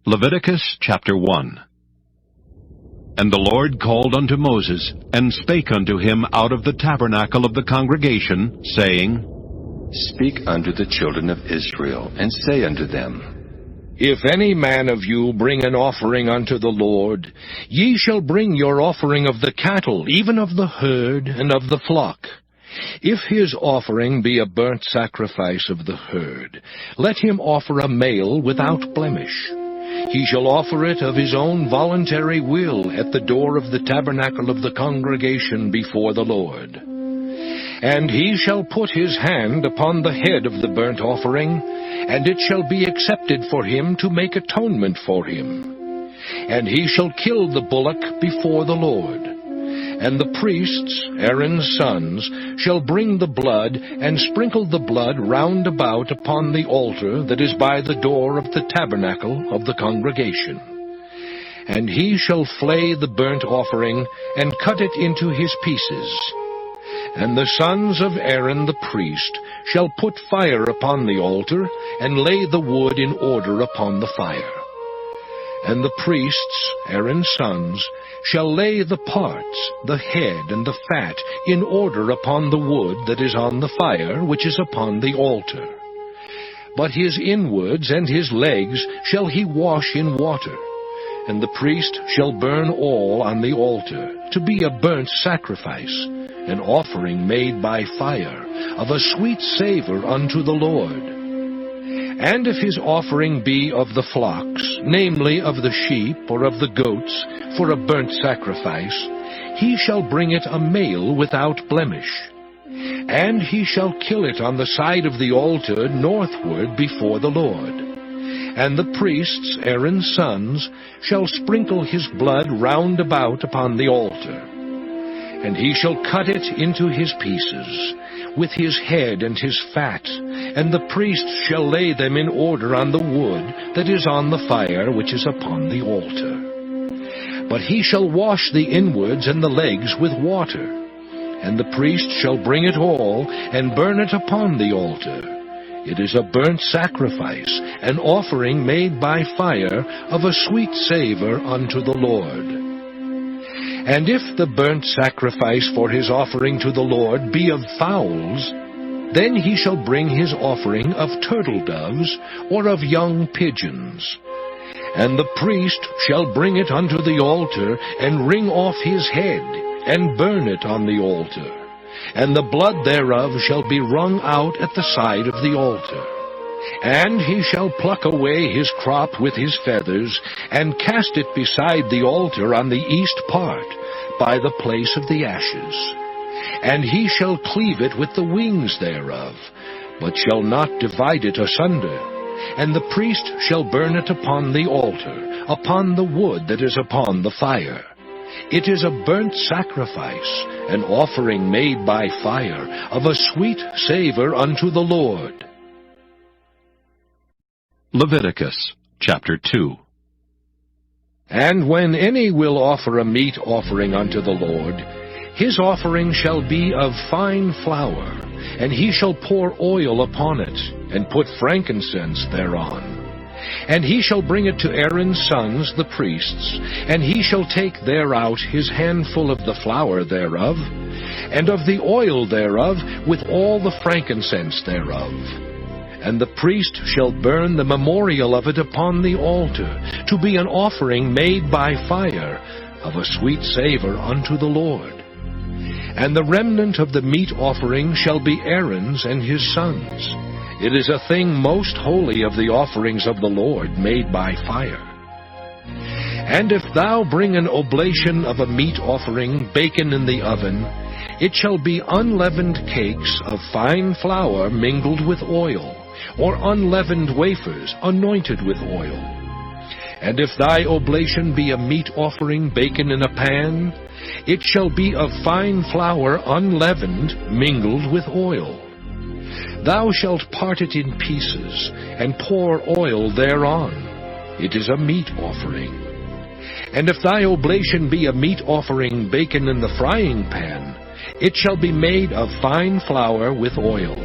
Leviticus chapter 1. And the Lord called unto Moses, and spake unto him out of the tabernacle of the congregation, saying, Speak unto the children of Israel, and say unto them, If any man of you bring an offering unto the Lord, ye shall bring your offering of the cattle, even of the herd, and of the flock. If his offering be a burnt sacrifice of the herd, let him offer a male without blemish. He shall offer it of his own voluntary will at the door of the tabernacle of the congregation before the Lord. And he shall put his hand upon the head of the burnt offering, and it shall be accepted for him to make atonement for him. And he shall kill the bullock before the Lord. And the priests, Aaron's sons, shall bring the blood, and sprinkle the blood round about upon the altar that is by the door of the tabernacle of the congregation. And he shall flay the burnt offering, and cut it into his pieces. And the sons of Aaron the priest shall put fire upon the altar, and lay the wood in order upon the fire. And the priests, Aaron's sons, shall lay the parts, the head and the fat, in order upon the wood that is on the fire, which is upon the altar. But his inwards and his legs shall he wash in water, and the priest shall burn all on the altar, to be a burnt sacrifice, an offering made by fire, of a sweet savor unto the Lord. And if his offering be of the flocks, namely of the sheep or of the goats, for a burnt sacrifice, he shall bring it a male without blemish. And he shall kill it on the side of the altar northward before the Lord. And the priests, Aaron's sons, shall sprinkle his blood round about upon the altar. And he shall cut it into his pieces, with his head and his fat, and the priest shall lay them in order on the wood that is on the fire which is upon the altar. But he shall wash the inwards and the legs with water, and the priest shall bring it all, and burn it upon the altar. It is a burnt sacrifice, an offering made by fire, of a sweet savor unto the Lord. And if the burnt sacrifice for his offering to the Lord be of fowls, then he shall bring his offering of turtle doves, or of young pigeons. And the priest shall bring it unto the altar, and wring off his head, and burn it on the altar. And the blood thereof shall be wrung out at the side of the altar. And he shall pluck away his crop with his feathers, and cast it beside the altar on the east part, by the place of the ashes. And he shall cleave it with the wings thereof, but shall not divide it asunder. And the priest shall burn it upon the altar, upon the wood that is upon the fire. It is a burnt sacrifice, an offering made by fire, of a sweet savor unto the Lord. Leviticus chapter 2. And when any will offer a meat offering unto the Lord, his offering shall be of fine flour, and he shall pour oil upon it, and put frankincense thereon. And he shall bring it to Aaron's sons the priests, and he shall take thereout his handful of the flour thereof, and of the oil thereof, with all the frankincense thereof. And the priest shall burn the memorial of it upon the altar, to be an offering made by fire, of a sweet savor unto the Lord. And the remnant of the meat offering shall be Aaron's and his sons. It is a thing most holy of the offerings of the Lord made by fire. And if thou bring an oblation of a meat offering baken in the oven, it shall be unleavened cakes of fine flour mingled with oil, or unleavened wafers anointed with oil. And if thy oblation be a meat offering baken in a pan, it shall be of fine flour unleavened mingled with oil. Thou shalt part it in pieces, and pour oil thereon. It is a meat offering. And if thy oblation be a meat offering baken in the frying pan, it shall be made of fine flour with oil.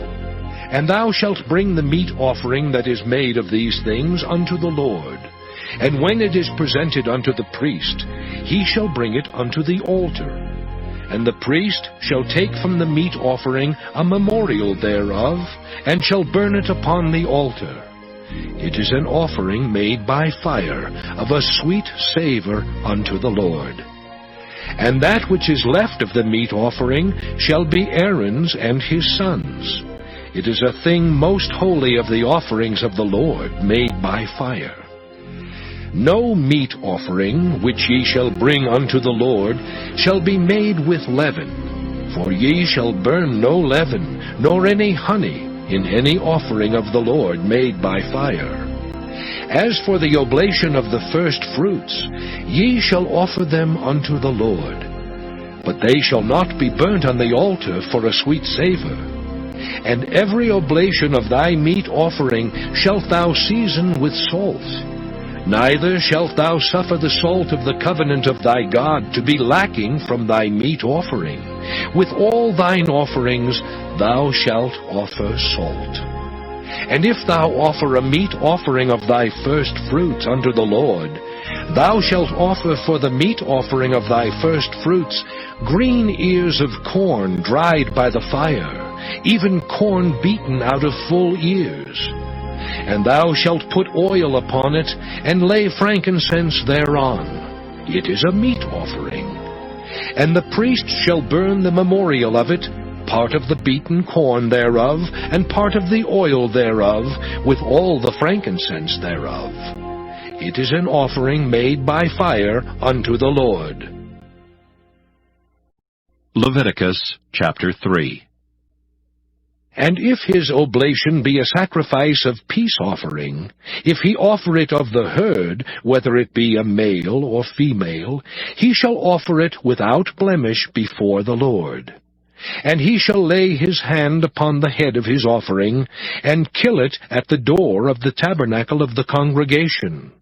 And thou shalt bring the meat offering that is made of these things unto the Lord. And when it is presented unto the priest, he shall bring it unto the altar. And the priest shall take from the meat offering a memorial thereof, and shall burn it upon the altar. It is an offering made by fire, of a sweet savour unto the Lord. And that which is left of the meat offering shall be Aaron's and his sons'. It is a thing most holy of the offerings of the Lord, made by fire. No meat offering which ye shall bring unto the Lord shall be made with leaven, for ye shall burn no leaven, nor any honey, in any offering of the Lord made by fire. As for the oblation of the first fruits, ye shall offer them unto the Lord. But they shall not be burnt on the altar for a sweet savour. And every oblation of thy meat offering shalt thou season with salt. Neither shalt thou suffer the salt of the covenant of thy God to be lacking from thy meat offering. With all thine offerings thou shalt offer salt. And if thou offer a meat offering of thy first fruits unto the Lord, thou shalt offer for the meat offering of thy first fruits green ears of corn dried by the fire, even corn beaten out of full ears. And thou shalt put oil upon it, and lay frankincense thereon. It is a meat offering. And the priest shall burn the memorial of it, part of the beaten corn thereof, and part of the oil thereof, with all the frankincense thereof. It is an offering made by fire unto the Lord. Leviticus chapter 3. And if his oblation be a sacrifice of peace offering, if he offer it of the herd, whether it be a male or female, he shall offer it without blemish before the Lord. And he shall lay his hand upon the head of his offering, and kill it at the door of the tabernacle of the congregation.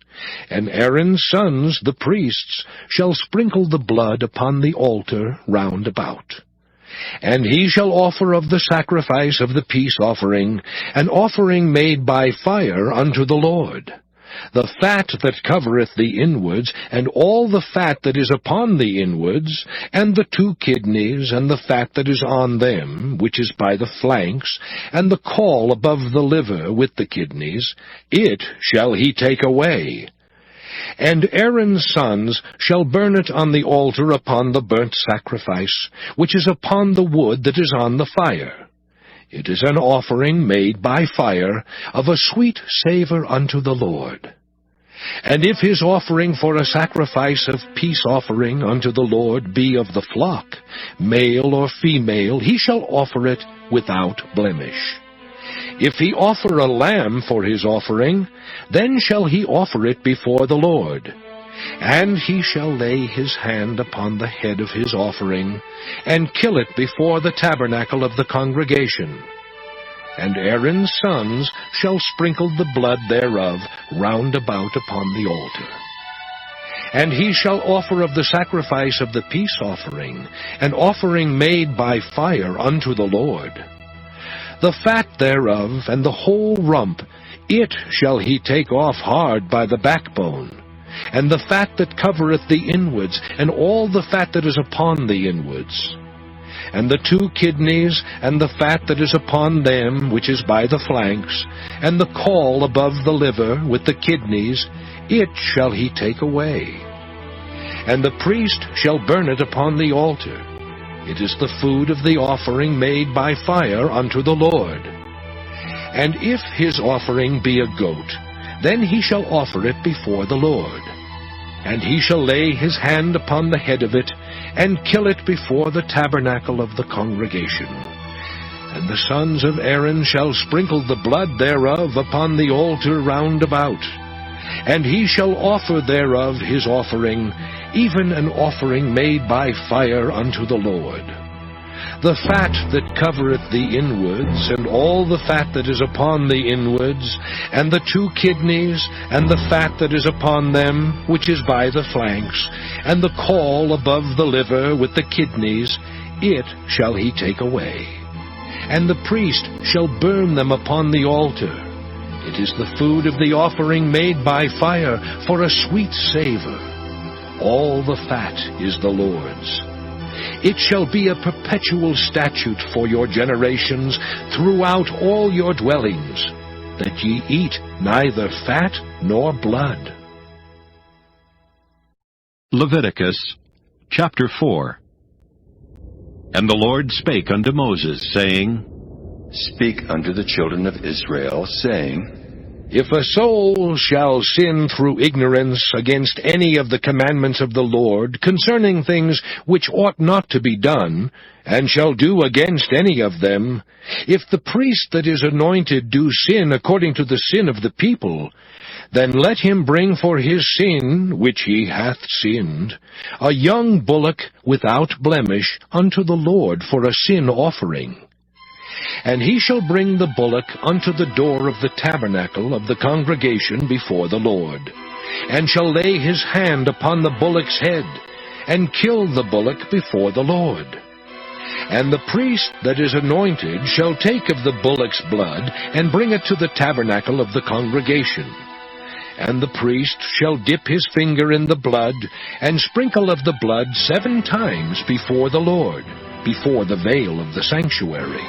And Aaron's sons, the priests, shall sprinkle the blood upon the altar round about. And he shall offer of the sacrifice of the peace offering, an offering made by fire unto the Lord. The fat that covereth the inwards, and all the fat that is upon the inwards, and the 2 kidneys, and the fat that is on them, which is by the flanks, and the caul above the liver with the kidneys, it shall he take away. And Aaron's sons shall burn it on the altar upon the burnt sacrifice, which is upon the wood that is on the fire. It is an offering made by fire, of a sweet savour unto the Lord. And if his offering for a sacrifice of peace offering unto the Lord be of the flock, male or female, he shall offer it without blemish. If he offer a lamb for his offering, then shall he offer it before the Lord. And he shall lay his hand upon the head of his offering, and kill it before the tabernacle of the congregation. And Aaron's sons shall sprinkle the blood thereof round about upon the altar. And he shall offer of the sacrifice of the peace offering, an offering made by fire unto the Lord. The fat thereof, and the whole rump, it shall he take off hard by the backbone, and the fat that covereth the inwards, and all the fat that is upon the inwards, and the 2 kidneys, and the fat that is upon them, which is by the flanks, and the caul above the liver with the kidneys, it shall he take away. And the priest shall burn it upon the altar. It is the food of the offering made by fire unto the Lord. And if his offering be a goat, then he shall offer it before the Lord. And he shall lay his hand upon the head of it, and kill it before the tabernacle of the congregation. And the sons of Aaron shall sprinkle the blood thereof upon the altar round about. And he shall offer thereof his offering, even an offering made by fire unto the Lord. The fat that covereth the inwards, and all the fat that is upon the inwards, and the 2 kidneys, and the fat that is upon them, which is by the flanks, and the caul above the liver with the kidneys, it shall he take away. and the priest shall burn them upon the altar. It is the food of the offering made by fire for a sweet savor. All the fat is the Lord's. It shall be a perpetual statute for your generations throughout all your dwellings, that ye eat neither fat nor blood. Leviticus chapter 4. And the Lord spake unto Moses, saying, Speak unto the children of Israel, saying, If a soul shall sin through ignorance against any of the commandments of the Lord concerning things which ought not to be done, and shall do against any of them, if the priest that is anointed do sin according to the sin of the people, then let him bring for his sin, which he hath sinned, a young bullock without blemish unto the Lord for a sin offering. And he shall bring the bullock unto the door of the tabernacle of the congregation before the Lord, and shall lay his hand upon the bullock's head, and kill the bullock before the Lord. And the priest that is anointed shall take of the bullock's blood, and bring it to the tabernacle of the congregation. And the priest shall dip his finger in the blood, and sprinkle of the blood 7 times before the Lord, before the veil of the sanctuary.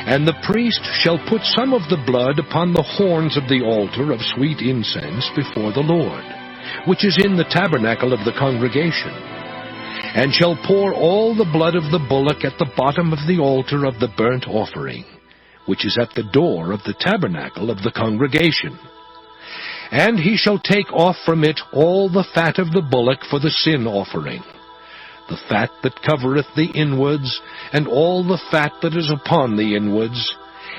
And the priest shall put some of the blood upon the horns of the altar of sweet incense before the Lord, which is in the tabernacle of the congregation, and shall pour all the blood of the bullock at the bottom of the altar of the burnt offering, which is at the door of the tabernacle of the congregation. And he shall take off from it all the fat of the bullock for the sin offering, the fat that covereth the inwards, and all the fat that is upon the inwards,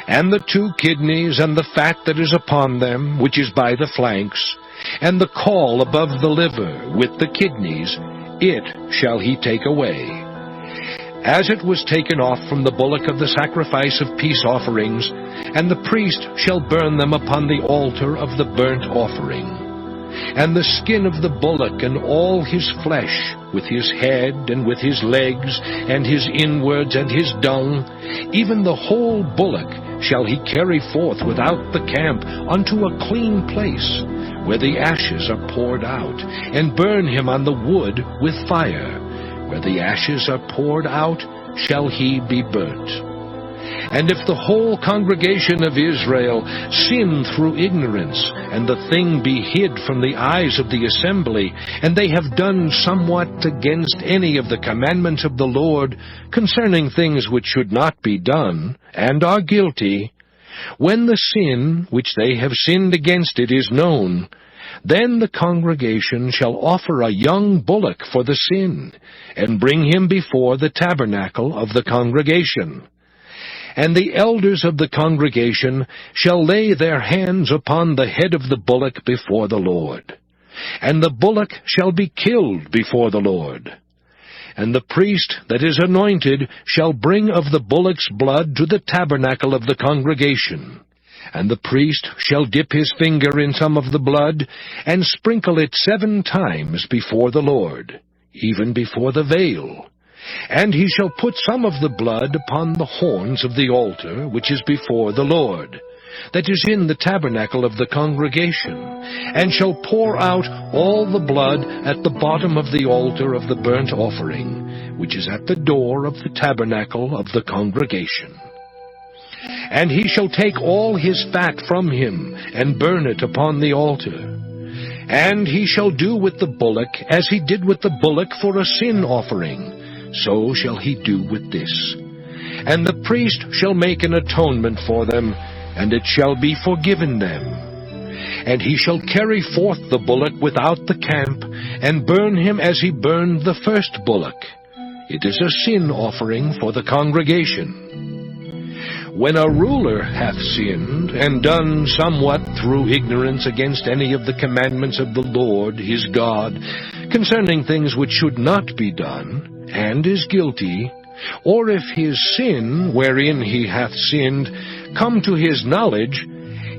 and the 2 kidneys, and the fat that is upon them, which is by the flanks, and the caul above the liver, with the kidneys, it shall he take away, as it was taken off from the bullock of the sacrifice of peace offerings, and the priest shall burn them upon the altar of the burnt offering. And the skin of the bullock and all his flesh, with his head and with his legs and his inwards and his dung, even the whole bullock shall he carry forth without the camp unto a clean place, where the ashes are poured out, and burn him on the wood with fire. Where the ashes are poured out shall he be burnt. And if the whole congregation of Israel sin through ignorance, and the thing be hid from the eyes of the assembly, and they have done somewhat against any of the commandments of the Lord concerning things which should not be done, and are guilty, when the sin which they have sinned against it is known, then the congregation shall offer a young bullock for the sin, and bring him before the tabernacle of the congregation. And the elders of the congregation shall lay their hands upon the head of the bullock before the Lord. And the bullock shall be killed before the Lord. And the priest that is anointed shall bring of the bullock's blood to the tabernacle of the congregation. And the priest shall dip his finger in some of the blood, and sprinkle it 7 times before the Lord, even before the veil. And he shall put some of the blood upon the horns of the altar, which is before the Lord, that is in the tabernacle of the congregation, and shall pour out all the blood at the bottom of the altar of the burnt offering, which is at the door of the tabernacle of the congregation. And he shall take all his fat from him, and burn it upon the altar. And he shall do with the bullock as he did with the bullock for a sin offering, so shall he do with this. And the priest shall make an atonement for them, and it shall be forgiven them. And he shall carry forth the bullock without the camp, and burn him as he burned the first bullock. It is a sin offering for the congregation. When a ruler hath sinned, and done somewhat through ignorance against any of the commandments of the Lord his God, concerning things which should not be done, and is guilty, or if his sin, wherein he hath sinned, come to his knowledge,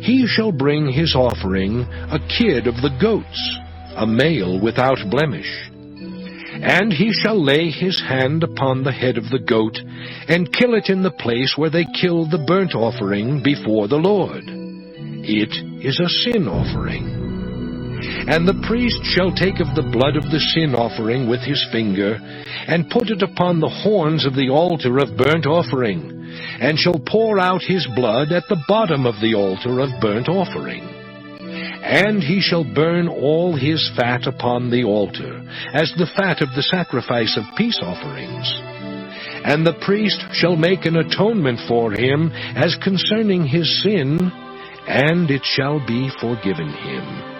he shall bring his offering, a kid of the goats, a male without blemish. And he shall lay his hand upon the head of the goat, and kill it in the place where they kill the burnt offering before the Lord. It is a sin offering. And the priest shall take of the blood of the sin offering with his finger, and put it upon the horns of the altar of burnt offering, and shall pour out his blood at the bottom of the altar of burnt offering. And he shall burn all his fat upon the altar, as the fat of the sacrifice of peace offerings. And the priest shall make an atonement for him as concerning his sin, and it shall be forgiven him.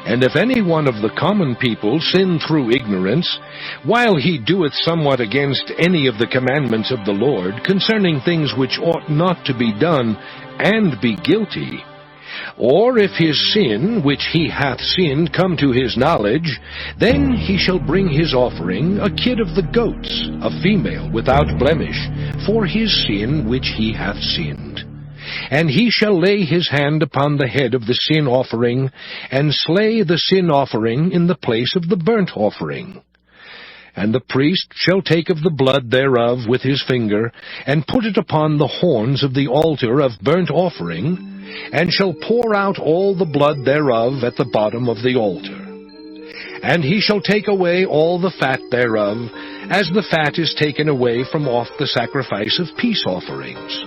And if any one of the common people sin through ignorance, while he doeth somewhat against any of the commandments of the Lord, concerning things which ought not to be done, and be guilty, or if his sin, which he hath sinned, come to his knowledge, then he shall bring his offering, a kid of the goats, a female without blemish, for his sin which he hath sinned. And he shall lay his hand upon the head of the sin offering, and slay the sin offering in the place of the burnt offering. And the priest shall take of the blood thereof with his finger, and put it upon the horns of the altar of burnt offering, and shall pour out all the blood thereof at the bottom of the altar. And he shall take away all the fat thereof, as the fat is taken away from off the sacrifice of peace offerings.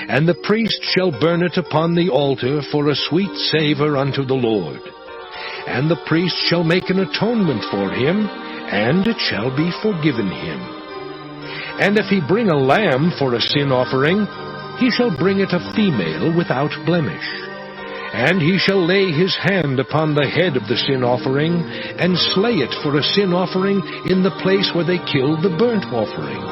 And the priest shall burn it upon the altar for a sweet savour unto the Lord. And the priest shall make an atonement for him, and it shall be forgiven him. And if he bring a lamb for a sin offering, he shall bring it a female without blemish. And he shall lay his hand upon the head of the sin offering, and slay it for a sin offering in the place where they killed the burnt offering.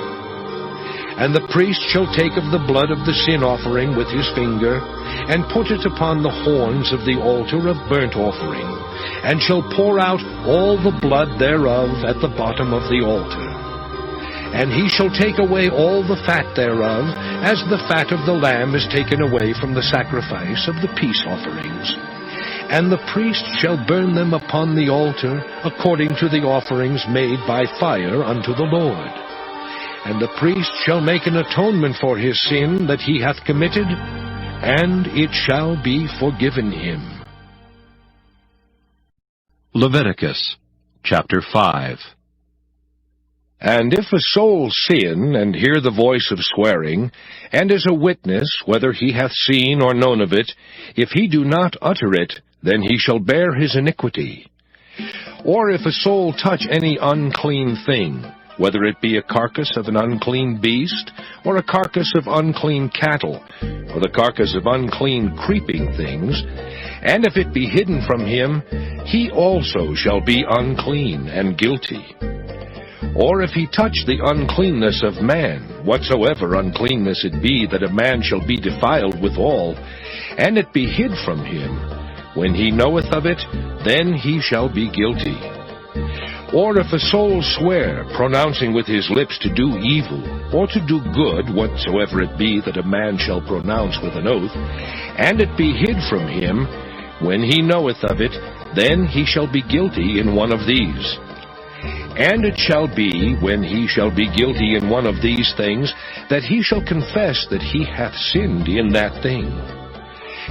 And the priest shall take of the blood of the sin offering with his finger, and put it upon the horns of the altar of burnt offering, and shall pour out all the blood thereof at the bottom of the altar. And he shall take away all the fat thereof, as the fat of the lamb is taken away from the sacrifice of the peace offerings. And the priest shall burn them upon the altar, according to the offerings made by fire unto the Lord. And the priest shall make an atonement for his sin that he hath committed, and it shall be forgiven him. Leviticus chapter 5. And if a soul sin, and hear the voice of swearing, and is a witness, whether he hath seen or known of it, if he do not utter it, then he shall bear his iniquity. Or if a soul touch any unclean thing, whether it be a carcass of an unclean beast, or a carcass of unclean cattle, or the carcass of unclean creeping things, and if it be hidden from him, he also shall be unclean and guilty. Or if he touch the uncleanness of man, whatsoever uncleanness it be, that a man shall be defiled withal, and it be hid from him, when he knoweth of it, then he shall be guilty. Or if a soul swear, pronouncing with his lips to do evil, or to do good, whatsoever it be that a man shall pronounce with an oath, and it be hid from him, when he knoweth of it, then he shall be guilty in one of these. And it shall be, when he shall be guilty in one of these things, that he shall confess that he hath sinned in that thing.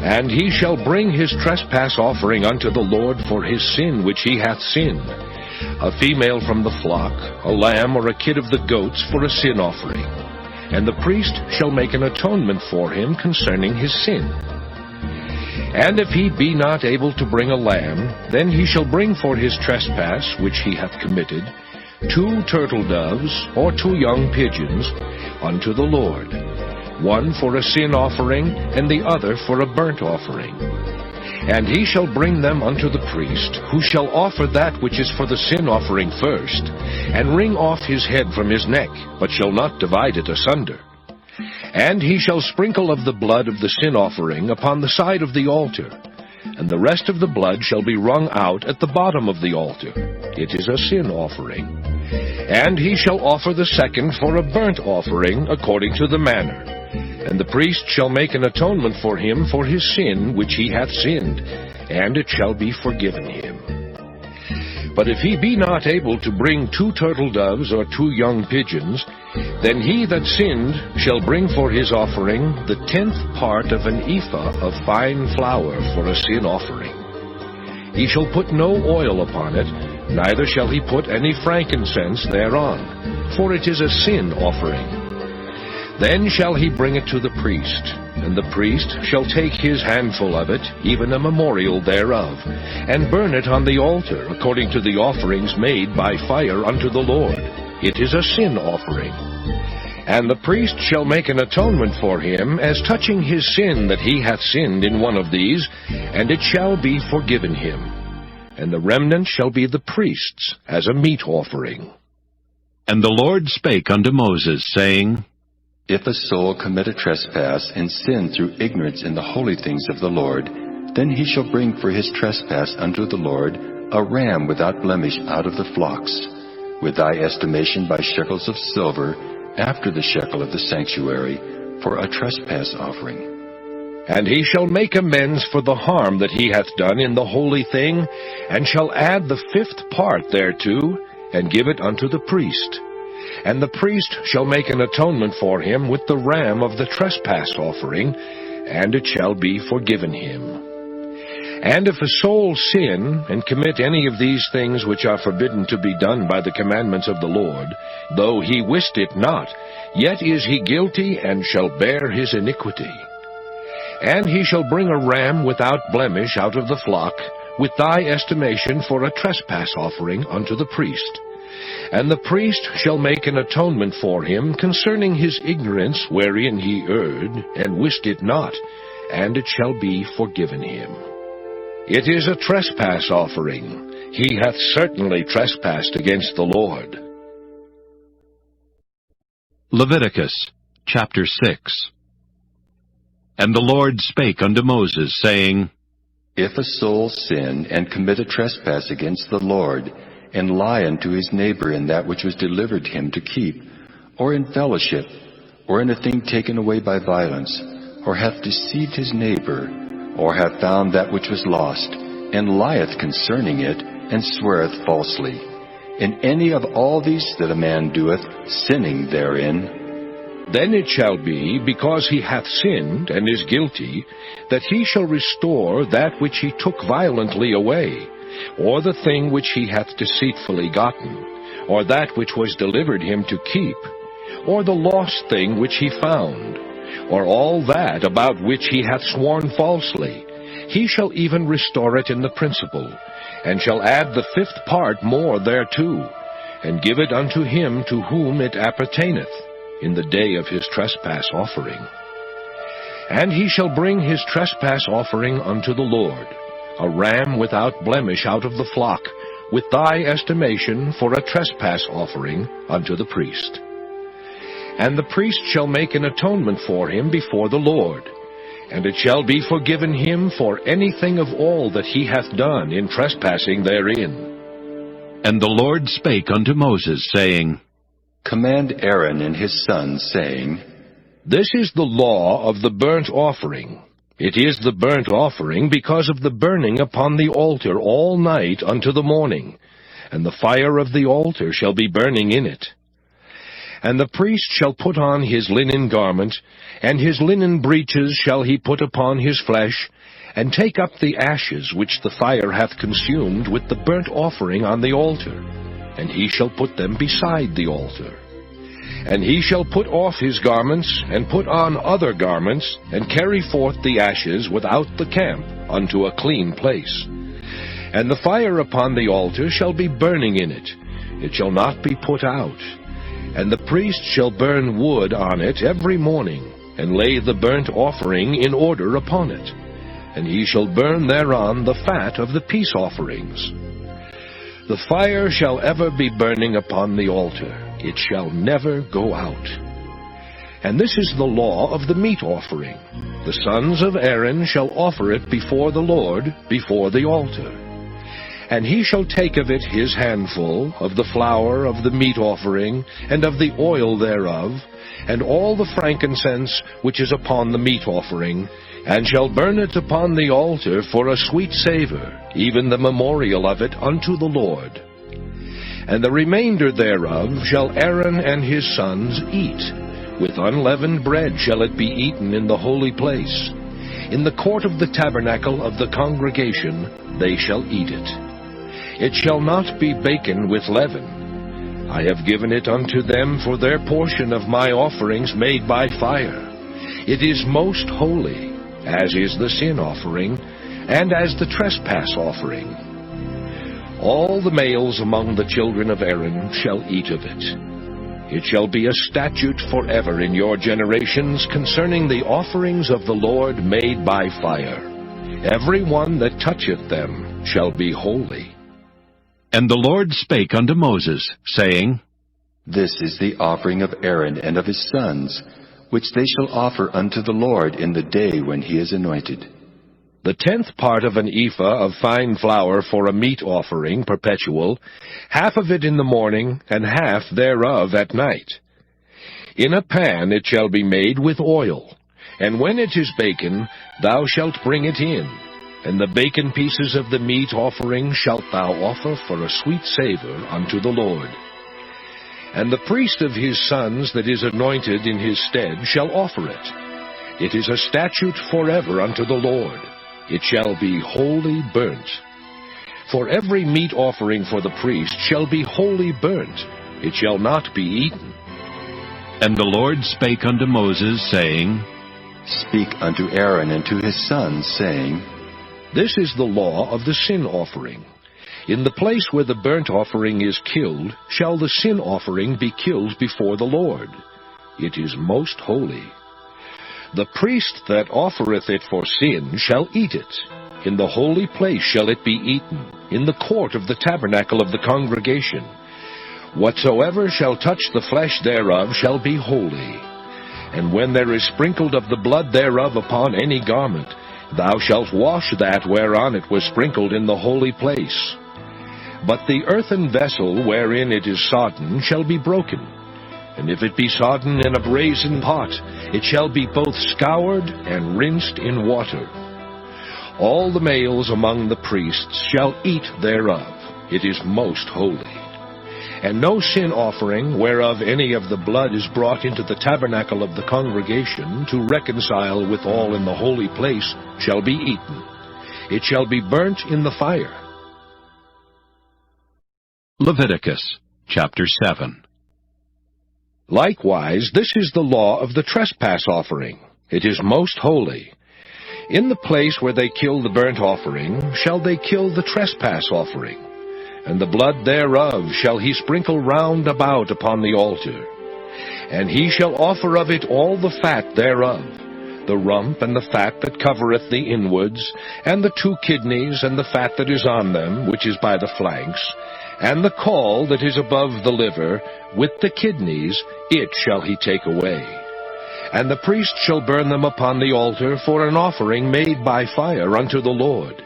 And he shall bring his trespass offering unto the Lord for his sin which he hath sinned, a female from the flock, a lamb or a kid of the goats for a sin offering. And the priest shall make an atonement for him concerning his sin. And if he be not able to bring a lamb, then he shall bring for his trespass which he hath committed 2 turtle doves or 2 young pigeons unto the Lord, one for a sin offering, and the other for a burnt offering. And he shall bring them unto the priest, who shall offer that which is for the sin offering first, and wring off his head from his neck, but shall not divide it asunder. And he shall sprinkle of the blood of the sin offering upon the side of the altar, and the rest of the blood shall be wrung out at the bottom of the altar. It is a sin offering. And he shall offer the second for a burnt offering according to the manner. And the priest shall make an atonement for him for his sin which he hath sinned, and it shall be forgiven him. But if he be not able to bring 2 turtle doves or 2 young pigeons, then he that sinned shall bring for his offering the 10th part of an ephah of fine flour for a sin offering. He shall put no oil upon it, neither shall he put any frankincense thereon, for it is a sin offering. Then shall he bring it to the priest, and the priest shall take his handful of it, even a memorial thereof, and burn it on the altar, according to the offerings made by fire unto the Lord. It is a sin offering. And the priest shall make an atonement for him, as touching his sin that he hath sinned in one of these, and it shall be forgiven him. And the remnant shall be the priest's, as a meat offering. And the Lord spake unto Moses, saying, If a soul commit a trespass and sin through ignorance in the holy things of the Lord, then he shall bring for his trespass unto the Lord a ram without blemish out of the flocks, with thy estimation by shekels of silver, after the shekel of the sanctuary, for a trespass offering. And he shall make amends for the harm that he hath done in the holy thing, and shall add the 5th part thereto, and give it unto the priest. And the priest shall make an atonement for him with the ram of the trespass offering, and it shall be forgiven him. And if a soul sin, and commit any of these things which are forbidden to be done by the commandments of the Lord, though he wist it not, yet is he guilty, and shall bear his iniquity. And he shall bring a ram without blemish out of the flock, with thy estimation for a trespass offering unto the priest. And the priest shall make an atonement for him concerning his ignorance wherein he erred, and wist it not, and it shall be forgiven him. It is a trespass offering. He hath certainly trespassed against the Lord. Leviticus chapter 6. And the Lord spake unto Moses, saying, If a soul sin and commit a trespass against the Lord, and lie unto his neighbor in that which was delivered him to keep, or in fellowship, or in a thing taken away by violence, or hath deceived his neighbor, or hath found that which was lost, and lieth concerning it, and sweareth falsely, in any of all these that a man doeth, sinning therein, then it shall be, because he hath sinned, and is guilty, that he shall restore that which he took violently away, or the thing which he hath deceitfully gotten, or that which was delivered him to keep, or the lost thing which he found, or all that about which he hath sworn falsely. He shall even restore it in the principal, and shall add the 5th part more thereto, and give it unto him to whom it appertaineth, in the day of his trespass offering. And he shall bring his trespass offering unto the Lord, a ram without blemish out of the flock, with thy estimation for a trespass offering unto the priest. And the priest shall make an atonement for him before the Lord, and it shall be forgiven him for anything of all that he hath done in trespassing therein. And the Lord spake unto Moses, saying, Command Aaron and his sons, saying, This is the law of the burnt offering. It is the burnt offering because of the burning upon the altar all night unto the morning, and the fire of the altar shall be burning in it. And the priest shall put on his linen garment, and his linen breeches shall he put upon his flesh, and take up the ashes which the fire hath consumed with the burnt offering on the altar, and he shall put them beside the altar. And he shall put off his garments, and put on other garments, and carry forth the ashes without the camp unto a clean place. And the fire upon the altar shall be burning in it, it shall not be put out. And the priest shall burn wood on it every morning, and lay the burnt offering in order upon it. And he shall burn thereon the fat of the peace offerings. The fire shall ever be burning upon the altar, it shall never go out. And this is the law of the meat offering. The sons of Aaron shall offer it before the Lord, before the altar. And he shall take of it his handful, of the flour of the meat offering, and of the oil thereof, and all the frankincense which is upon the meat offering, and shall burn it upon the altar for a sweet savour, even the memorial of it unto the Lord. And the remainder thereof shall Aaron and his sons eat. With unleavened bread shall it be eaten in the holy place. In the court of the tabernacle of the congregation they shall eat it. It shall not be baken with leaven. I have given it unto them for their portion of my offerings made by fire. It is most holy, as is the sin offering, and as the trespass offering. All the males among the children of Aaron shall eat of it. It shall be a statute forever in your generations concerning the offerings of the Lord made by fire. Every one that toucheth them shall be holy. And the Lord spake unto Moses, saying, This is the offering of Aaron and of his sons, which they shall offer unto the Lord in the day when he is anointed. The 10th part of an ephah of fine flour for a meat offering perpetual, half of it in the morning, and half thereof at night. In a pan it shall be made with oil, and when it is baken, thou shalt bring it in, and the baken pieces of the meat offering shalt thou offer for a sweet savour unto the Lord. And the priest of his sons that is anointed in his stead shall offer it. It is a statute forever unto the Lord. It shall be wholly burnt. For every meat offering for the priest shall be wholly burnt. It shall not be eaten. And the Lord spake unto Moses, saying, Speak unto Aaron and to his sons, saying, This is the law of the sin offering. In the place where the burnt offering is killed, shall the sin offering be killed before the Lord. It is most holy. The priest that offereth it for sin shall eat it. In the holy place shall it be eaten, in the court of the tabernacle of the congregation. Whatsoever shall touch the flesh thereof shall be holy. And when there is sprinkled of the blood thereof upon any garment, thou shalt wash that whereon it was sprinkled in the holy place. But the earthen vessel wherein it is sodden shall be broken. And if it be sodden in a brazen pot, it shall be both scoured and rinsed in water. All the males among the priests shall eat thereof. It is most holy. And no sin offering, whereof any of the blood is brought into the tabernacle of the congregation, to reconcile with all in the holy place, shall be eaten. It shall be burnt in the fire. Leviticus chapter 7. Likewise, this is the law of the trespass offering. It is most holy. In the place where they kill the burnt offering shall they kill the trespass offering, and the blood thereof shall he sprinkle round about upon the altar. And he shall offer of it all the fat thereof, the rump and the fat that covereth the inwards, and the 2 kidneys and the fat that is on them, which is by the flanks, and the caul that is above the liver, with the kidneys, it shall he take away. And the priest shall burn them upon the altar for an offering made by fire unto the Lord.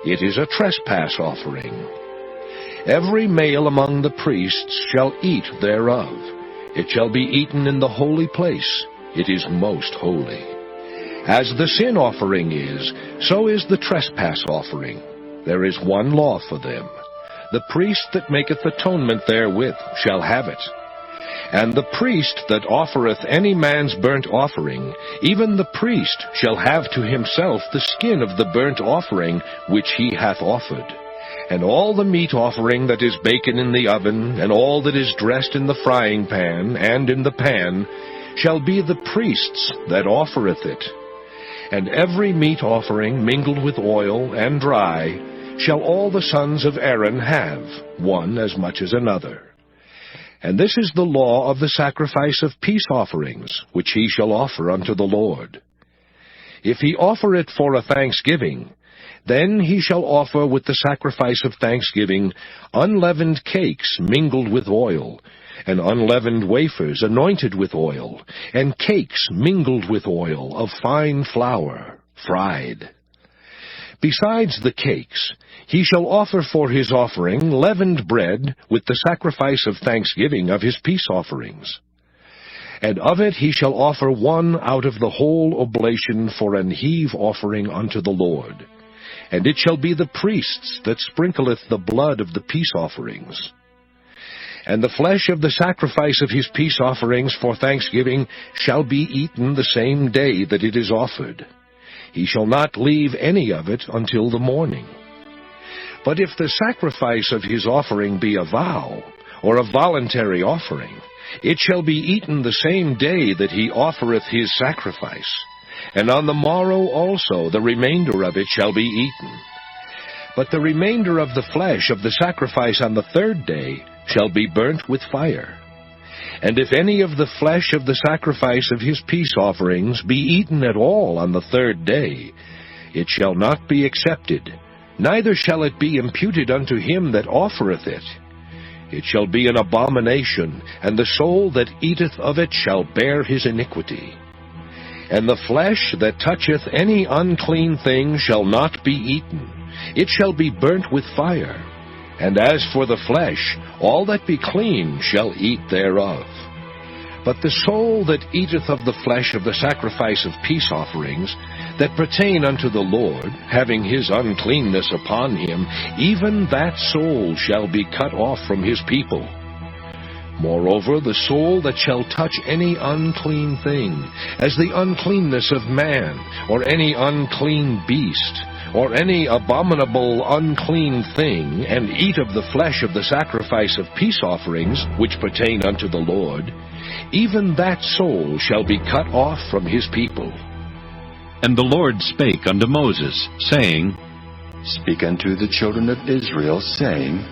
It is a trespass offering. Every male among the priests shall eat thereof. It shall be eaten in the holy place. It is most holy. As the sin offering is, so is the trespass offering. There is one law for them. The priest that maketh atonement therewith shall have it. And the priest that offereth any man's burnt offering, even the priest shall have to himself the skin of the burnt offering which he hath offered. And all the meat offering that is baken in the oven, and all that is dressed in the frying pan and in the pan, shall be the priest's that offereth it. And every meat offering mingled with oil and dry shall all the sons of Aaron have, one as much as another. And this is the law of the sacrifice of peace offerings, which he shall offer unto the Lord. If he offer it for a thanksgiving, then he shall offer with the sacrifice of thanksgiving unleavened cakes mingled with oil, and unleavened wafers anointed with oil, and cakes mingled with oil of fine flour, fried. Besides the cakes, he shall offer for his offering leavened bread with the sacrifice of thanksgiving of his peace offerings. And of it he shall offer one out of the whole oblation for an heave offering unto the Lord. And it shall be the priest's that sprinkleth the blood of the peace offerings. And the flesh of the sacrifice of his peace offerings for thanksgiving shall be eaten the same day that it is offered. He shall not leave any of it until the morning. But if the sacrifice of his offering be a vow, or a voluntary offering, it shall be eaten the same day that he offereth his sacrifice. And on the morrow also the remainder of it shall be eaten. But the remainder of the flesh of the sacrifice on the third day shall be burnt with fire. And if any of the flesh of the sacrifice of his peace offerings be eaten at all on the third day, it shall not be accepted, neither shall it be imputed unto him that offereth it. It shall be an abomination, and the soul that eateth of it shall bear his iniquity. And the flesh that toucheth any unclean thing shall not be eaten. It shall be burnt with fire. And as for the flesh, all that be clean shall eat thereof. But the soul that eateth of the flesh of the sacrifice of peace offerings, that pertain unto the Lord, having his uncleanness upon him, even that soul shall be cut off from his people. Moreover, the soul that shall touch any unclean thing, as the uncleanness of man, or any unclean beast, or any abominable unclean thing, and eat of the flesh of the sacrifice of peace offerings, which pertain unto the Lord, even that soul shall be cut off from his people. And the Lord spake unto Moses, saying, Speak unto the children of Israel, saying,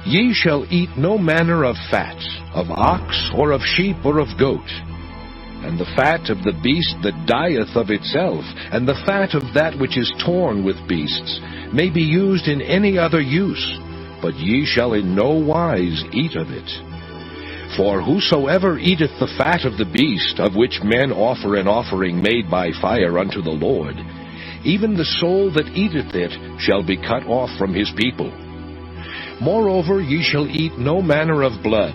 Ye shall eat no manner of fat, of ox, or of sheep, or of goat. And the fat of the beast that dieth of itself, and the fat of that which is torn with beasts, may be used in any other use, but ye shall in no wise eat of it. For whosoever eateth the fat of the beast, of which men offer an offering made by fire unto the Lord, even the soul that eateth it shall be cut off from his people. Moreover, ye shall eat no manner of blood,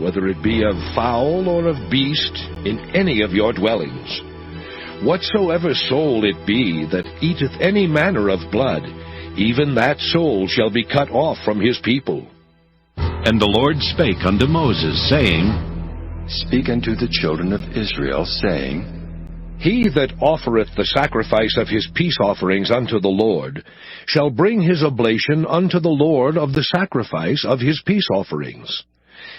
whether it be of fowl or of beast, in any of your dwellings. Whatsoever soul it be that eateth any manner of blood, even that soul shall be cut off from his people. And the Lord spake unto Moses, saying, Speak unto the children of Israel, saying, He that offereth the sacrifice of his peace offerings unto the Lord shall bring his oblation unto the Lord of the sacrifice of his peace offerings.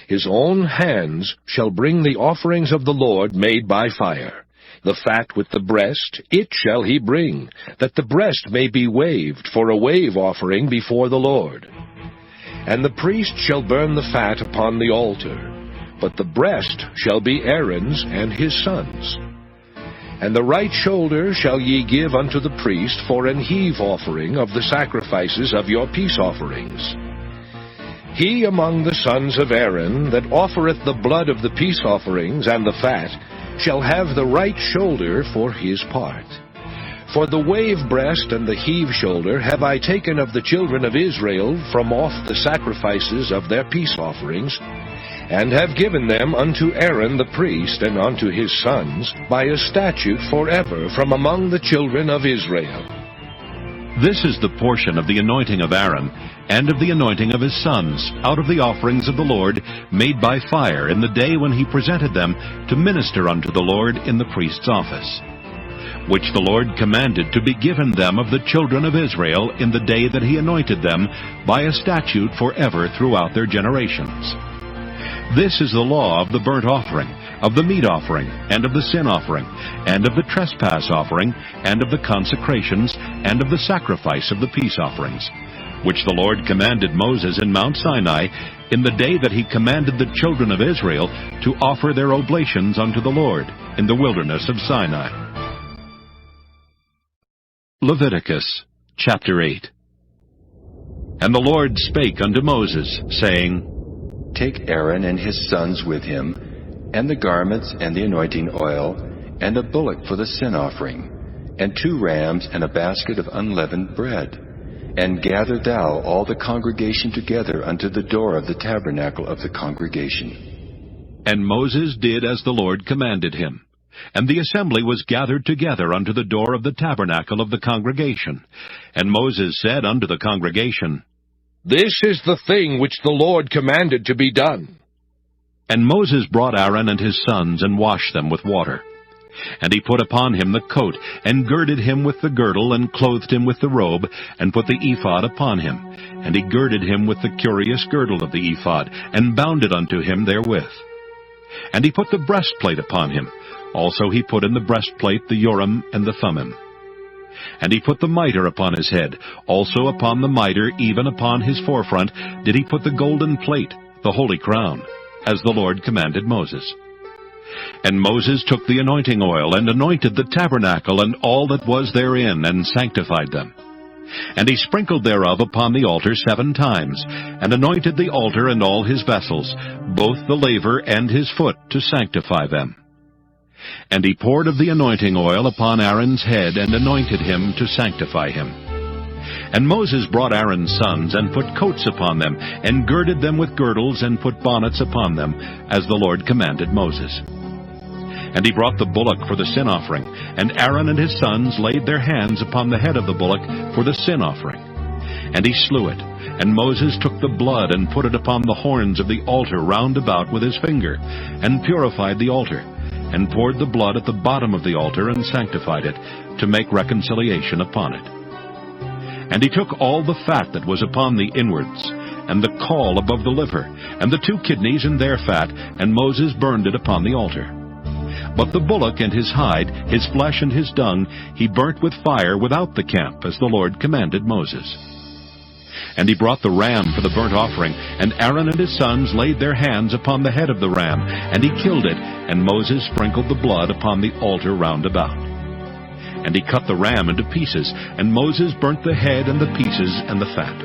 His own hands shall bring the offerings of the Lord made by fire. The fat with the breast, it shall he bring, that the breast may be waved for a wave offering before the Lord. And the priest shall burn the fat upon the altar, but the breast shall be Aaron's and his sons'. And the right shoulder shall ye give unto the priest for an heave offering of the sacrifices of your peace offerings. He among the sons of Aaron that offereth the blood of the peace offerings and the fat shall have the right shoulder for his part. For the wave breast and the heave shoulder have I taken of the children of Israel from off the sacrifices of their peace offerings, and have given them unto Aaron the priest and unto his sons by a statute forever from among the children of Israel. This is the portion of the anointing of Aaron, and of the anointing of his sons, out of the offerings of the Lord, made by fire in the day when he presented them to minister unto the Lord in the priest's office, which the Lord commanded to be given them of the children of Israel in the day that he anointed them, by a statute forever throughout their generations. This is the law of the burnt offering, of the meat offering, and of the sin offering, and of the trespass offering, and of the consecrations, and of the sacrifice of the peace offerings, which the Lord commanded Moses in Mount Sinai, in the day that he commanded the children of Israel to offer their oblations unto the Lord in the wilderness of Sinai. Leviticus chapter 8. And the Lord spake unto Moses, saying, Take Aaron and his sons with him, and the garments and the anointing oil, and a bullock for the sin offering, and 2 rams and a basket of unleavened bread. And gather thou all the congregation together unto the door of the tabernacle of the congregation. And Moses did as the Lord commanded him. And the assembly was gathered together unto the door of the tabernacle of the congregation. And Moses said unto the congregation, This is the thing which the Lord commanded to be done. And Moses brought Aaron and his sons, and washed them with water. And he put upon him the coat, and girded him with the girdle, and clothed him with the robe, and put the ephod upon him. And he girded him with the curious girdle of the ephod, and bound it unto him therewith. And he put the breastplate upon him. Also he put in the breastplate the Urim and the Thummim. And he put the mitre upon his head. Also upon the mitre, even upon his forefront, did he put the golden plate, the holy crown, as the Lord commanded Moses. And Moses took the anointing oil, and anointed the tabernacle, and all that was therein, and sanctified them. And he sprinkled thereof upon the altar 7 times, and anointed the altar and all his vessels, both the laver and his foot, to sanctify them. And he poured of the anointing oil upon Aaron's head, and anointed him to sanctify him. And Moses brought Aaron's sons, and put coats upon them, and girded them with girdles, and put bonnets upon them, as the Lord commanded Moses. And he brought the bullock for the sin offering, and Aaron and his sons laid their hands upon the head of the bullock for the sin offering. And he slew it, and Moses took the blood, and put it upon the horns of the altar round about with his finger, and purified the altar, and poured the blood at the bottom of the altar, and sanctified it, to make reconciliation upon it. And he took all the fat that was upon the inwards, and the caul above the liver, and the 2 kidneys and their fat, and Moses burned it upon the altar. But the bullock and his hide, his flesh and his dung, he burnt with fire without the camp, as the Lord commanded Moses. And he brought the ram for the burnt offering, and Aaron and his sons laid their hands upon the head of the ram, and he killed it, and Moses sprinkled the blood upon the altar round about. And he cut the ram into pieces, and Moses burnt the head and the pieces and the fat.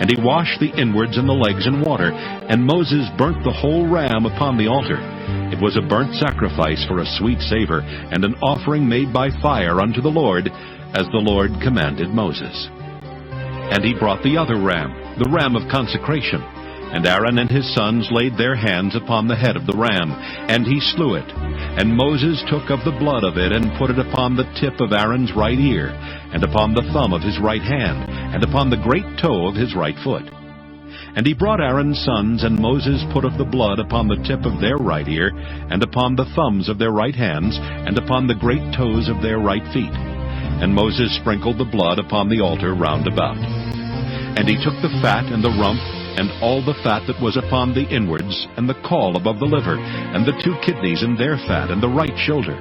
And he washed the inwards and the legs in water, and Moses burnt the whole ram upon the altar. It was a burnt sacrifice for a sweet savor, and an offering made by fire unto the Lord, as the Lord commanded Moses. And he brought the other ram, the ram of consecration. And Aaron and his sons laid their hands upon the head of the ram, and he slew it. And Moses took of the blood of it, and put it upon the tip of Aaron's right ear, and upon the thumb of his right hand, and upon the great toe of his right foot. And he brought Aaron's sons, and Moses put of the blood upon the tip of their right ear, and upon the thumbs of their right hands, and upon the great toes of their right feet. And Moses sprinkled the blood upon the altar round about. And he took the fat and the rump, and all the fat that was upon the inwards, and the caul above the liver, and the 2 kidneys and their fat, and the right shoulder.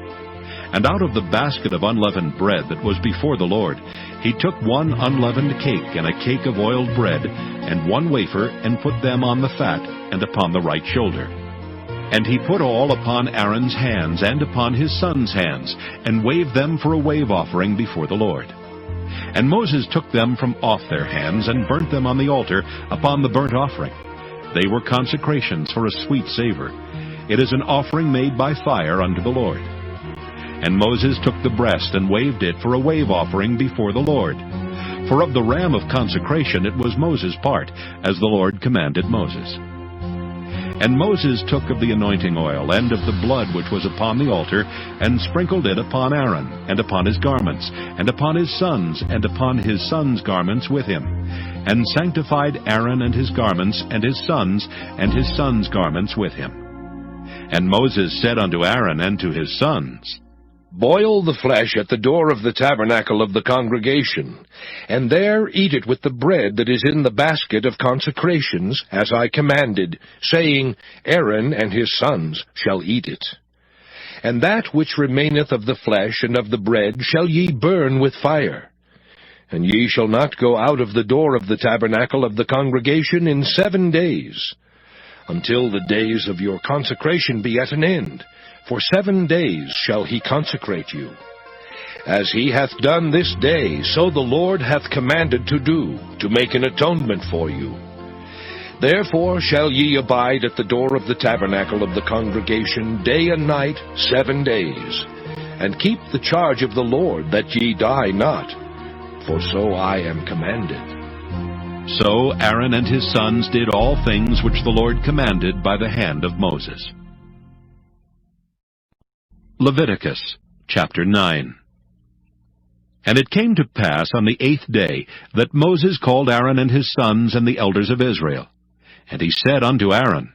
And out of the basket of unleavened bread that was before the Lord, he took 1 unleavened cake, and a cake of oiled bread, and 1 wafer, and put them on the fat, and upon the right shoulder. And he put all upon Aaron's hands, and upon his sons' hands, and waved them for a wave offering before the Lord. And Moses took them from off their hands, and burnt them on the altar upon the burnt offering. They were consecrations for a sweet savor. It is an offering made by fire unto the Lord. And Moses took the breast, and waved it for a wave offering before the Lord. For of the ram of consecration it was Moses' part, as the Lord commanded Moses. And Moses took of the anointing oil, and of the blood which was upon the altar, and sprinkled it upon Aaron, and upon his garments, and upon his sons, and upon his sons' garments with him, and sanctified Aaron and his garments, and his sons' garments with him. And Moses said unto Aaron and to his sons, Boil the flesh at the door of the tabernacle of the congregation, and there eat it with the bread that is in the basket of consecrations, as I commanded, saying, Aaron and his sons shall eat it. And that which remaineth of the flesh and of the bread shall ye burn with fire. And ye shall not go out of the door of the tabernacle of the congregation in 7 days, until the days of your consecration be at an end. For 7 days shall he consecrate you. As he hath done this day, so the Lord hath commanded to do, to make an atonement for you. Therefore shall ye abide at the door of the tabernacle of the congregation day and night 7 days, and keep the charge of the Lord, that ye die not, for so I am commanded. So Aaron and his sons did all things which the Lord commanded by the hand of Moses. Leviticus chapter 9. And it came to pass on the 8th day that Moses called Aaron and his sons and the elders of Israel. And he said unto Aaron,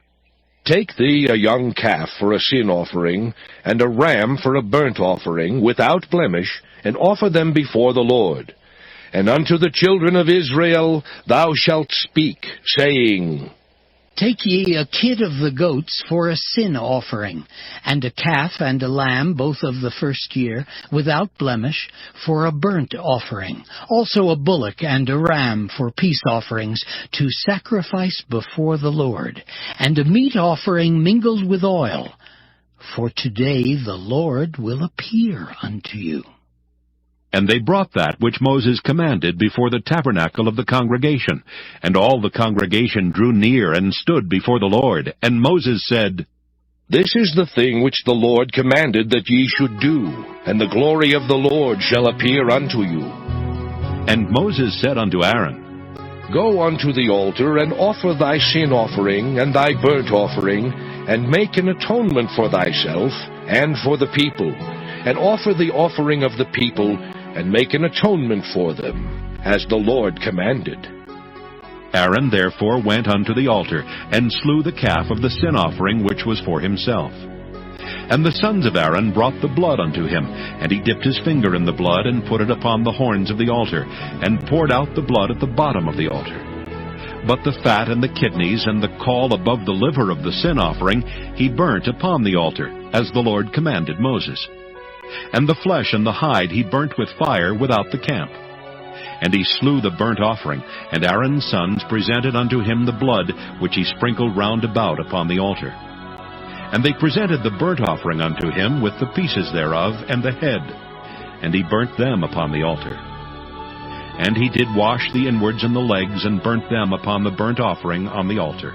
Take thee a young calf for a sin offering, and a ram for a burnt offering, without blemish, and offer them before the Lord. And unto the children of Israel thou shalt speak, saying, Take ye a kid of the goats for a sin offering, and a calf and a lamb, both of the first year, without blemish, for a burnt offering. Also a bullock and a ram for peace offerings, to sacrifice before the Lord. And a meat offering mingled with oil. For today the Lord will appear unto you. And they brought that which Moses commanded before the tabernacle of the congregation. And all the congregation drew near and stood before the Lord. And Moses said, This is the thing which the Lord commanded that ye should do, and the glory of the Lord shall appear unto you. And Moses said unto Aaron, Go unto the altar, and offer thy sin offering and thy burnt offering, and make an atonement for thyself and for the people, and offer the offering of the people, and make an atonement for them, as the Lord commanded. Aaron therefore went unto the altar, and slew the calf of the sin offering which was for himself. And the sons of Aaron brought the blood unto him, and he dipped his finger in the blood, and put it upon the horns of the altar, and poured out the blood at the bottom of the altar. But the fat and the kidneys and the caul above the liver of the sin offering he burnt upon the altar, as the Lord commanded Moses. And the flesh and the hide he burnt with fire without the camp. And he slew the burnt offering, and Aaron's sons presented unto him the blood which he sprinkled round about upon the altar. And they presented the burnt offering unto him with the pieces thereof and the head, and he burnt them upon the altar. And he did wash the inwards and the legs, and burnt them upon the burnt offering on the altar.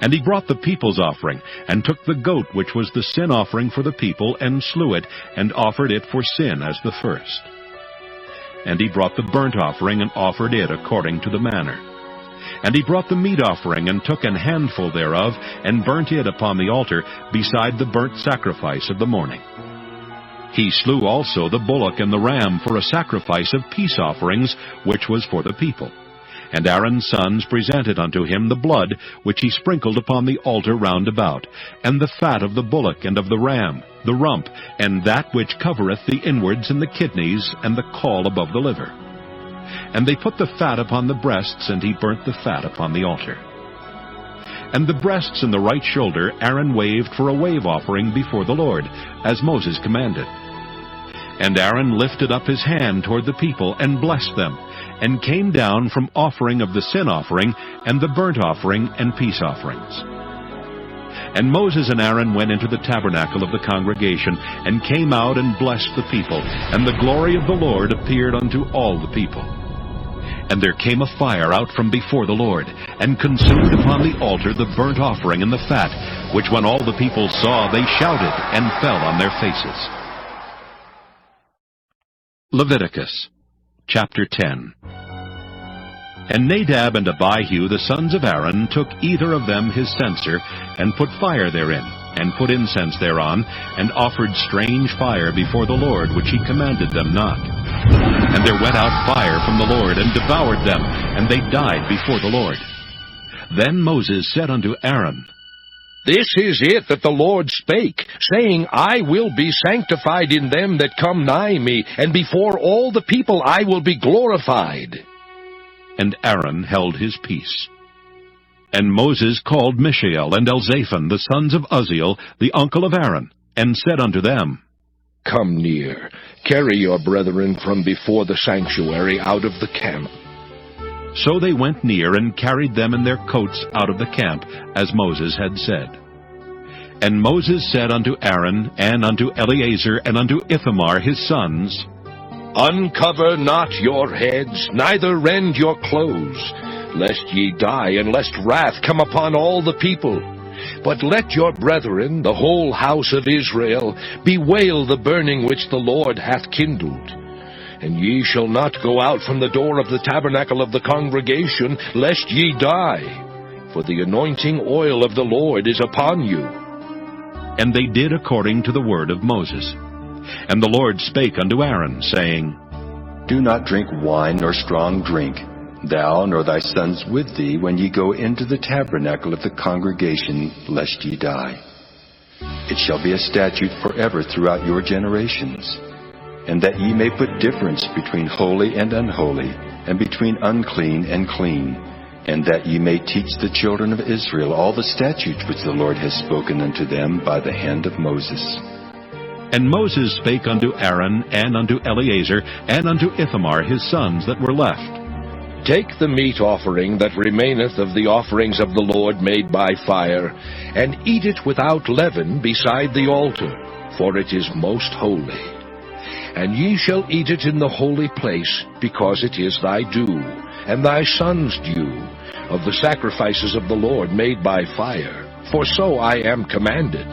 And he brought the people's offering, and took the goat which was the sin offering for the people, and slew it, and offered it for sin as the first. And he brought the burnt offering, and offered it according to the manner. And he brought the meat offering, and took an handful thereof, and burnt it upon the altar, beside the burnt sacrifice of the morning. He slew also the bullock and the ram for a sacrifice of peace offerings, which was for the people. And Aaron's sons presented unto him the blood which he sprinkled upon the altar round about, and the fat of the bullock and of the ram, the rump, and that which covereth the inwards and the kidneys, and the caul above the liver. And they put the fat upon the breasts, and he burnt the fat upon the altar. And the breasts and the right shoulder Aaron waved for a wave offering before the Lord, as Moses commanded. And Aaron lifted up his hand toward the people, and blessed them, and came down from offering of the sin offering, and the burnt offering, and peace offerings. And Moses and Aaron went into the tabernacle of the congregation, and came out and blessed the people, and the glory of the Lord appeared unto all the people. And there came a fire out from before the Lord, and consumed upon the altar the burnt offering and the fat, which when all the people saw, they shouted, and fell on their faces. Leviticus chapter 10. And Nadab and Abihu, the sons of Aaron, took either of them his censer, and put fire therein, and put incense thereon, and offered strange fire before the Lord, which he commanded them not. And there went out fire from the Lord, and devoured them, and they died before the Lord. Then Moses said unto Aaron, This is it that the Lord spake, saying, I will be sanctified in them that come nigh me, and before all the people I will be glorified. And Aaron held his peace. And Moses called Mishael and Elzaphan, the sons of Uzziel, the uncle of Aaron, and said unto them, Come near, carry your brethren from before the sanctuary out of the camp. So they went near, and carried them in their coats out of the camp, as Moses had said. And Moses said unto Aaron, and unto Eleazar, and unto Ithamar his sons, Uncover not your heads, neither rend your clothes, lest ye die, and lest wrath come upon all the people. But let your brethren, the whole house of Israel, bewail the burning which the Lord hath kindled. And ye shall not go out from the door of the tabernacle of the congregation, lest ye die. For the anointing oil of the Lord is upon you. And they did according to the word of Moses. And the Lord spake unto Aaron, saying, Do not drink wine nor strong drink, thou nor thy sons with thee, when ye go into the tabernacle of the congregation, lest ye die. It shall be a statute forever throughout your generations, and that ye may put difference between holy and unholy, and between unclean and clean, and that ye may teach the children of Israel all the statutes which the Lord has spoken unto them by the hand of Moses. And Moses spake unto Aaron, and unto Eleazar, and unto Ithamar his sons that were left. Take the meat offering that remaineth of the offerings of the Lord made by fire, and eat it without leaven beside the altar, for it is most holy. And ye shall eat it in the holy place, because it is thy due, and thy son's due, of the sacrifices of the Lord made by fire, for so I am commanded.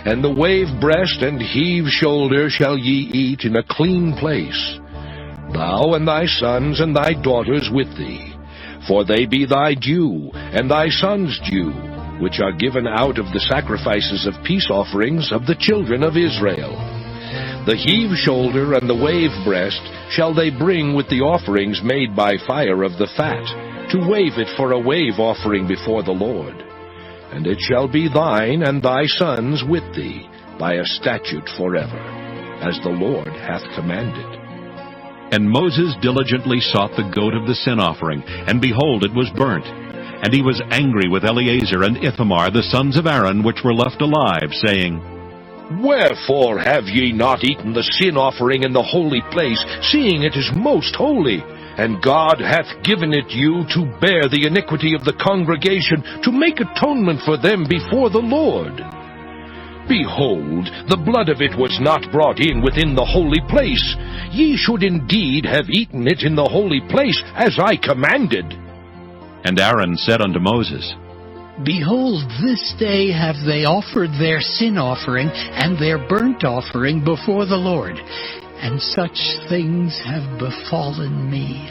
And the wave breast and heave shoulder shall ye eat in a clean place, thou and thy sons and thy daughters with thee, for they be thy due, and thy sons' due, which are given out of the sacrifices of peace offerings of the children of Israel. The heave shoulder and the wave breast shall they bring with the offerings made by fire of the fat, to wave it for a wave offering before the Lord. And it shall be thine and thy sons with thee, by a statute forever, as the Lord hath commanded. And Moses diligently sought the goat of the sin offering, and behold, it was burnt. And he was angry with Eleazar and Ithamar, the sons of Aaron, which were left alive, saying, Wherefore have ye not eaten the sin offering in the holy place, seeing it is most holy? And God hath given it you to bear the iniquity of the congregation, to make atonement for them before the Lord. Behold, the blood of it was not brought in within the holy place. Ye should indeed have eaten it in the holy place, as I commanded. And Aaron said unto Moses, Behold, this day have they offered their sin offering and their burnt offering before the Lord, and such things have befallen me.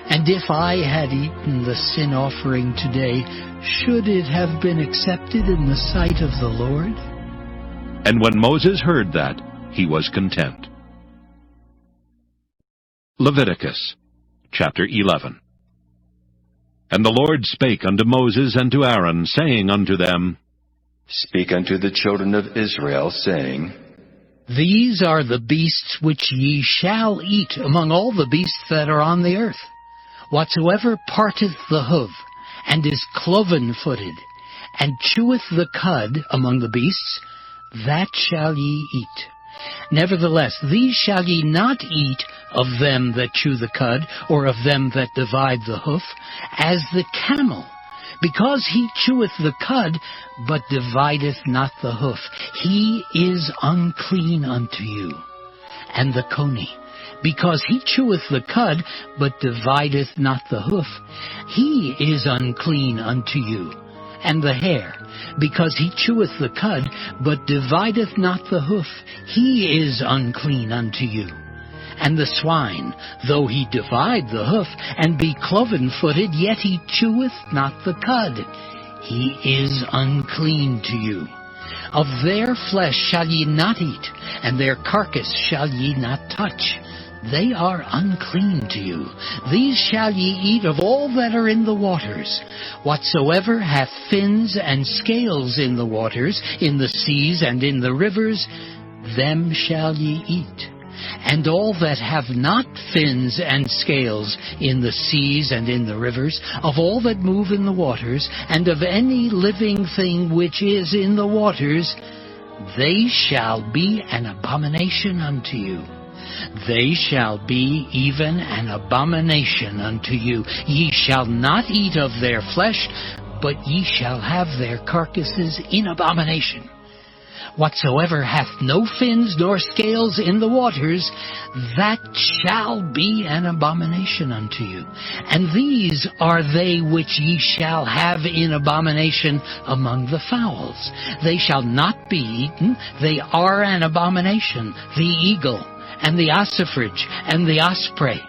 And if I had eaten the sin offering today, should it have been accepted in the sight of the Lord? And when Moses heard that, he was content. Leviticus chapter 11. And the Lord spake unto Moses and to Aaron, saying unto them, Speak unto the children of Israel, saying, These are the beasts which ye shall eat among all the beasts that are on the earth. Whatsoever parteth the hoof, and is cloven-footed, and cheweth the cud among the beasts, that shall ye eat. Nevertheless, these shall ye not eat of them that chew the cud, or of them that divide the hoof, as the camel, because he cheweth the cud, but divideth not the hoof. He is unclean unto you. And the coney, because he cheweth the cud, but divideth not the hoof. He is unclean unto you. And the hare, because he cheweth the cud, but divideth not the hoof. He is unclean unto you. And the swine, though he divide the hoof, and be cloven-footed, yet he cheweth not the cud. He is unclean to you. Of their flesh shall ye not eat, and their carcass shall ye not touch. They are unclean to you. These shall ye eat of all that are in the waters. Whatsoever hath fins and scales in the waters, in the seas and in the rivers, them shall ye eat. And all that have not fins and scales in the seas and in the rivers, of all that move in the waters, and of any living thing which is in the waters, they shall be an abomination unto you. They shall be even an abomination unto you. Ye shall not eat of their flesh, but ye shall have their carcasses in abomination. Whatsoever hath no fins nor scales in the waters, that shall be an abomination unto you. And these are they which ye shall have in abomination among the fowls. They shall not be eaten, they are an abomination: the eagle, and the ossifrage, and the osprey,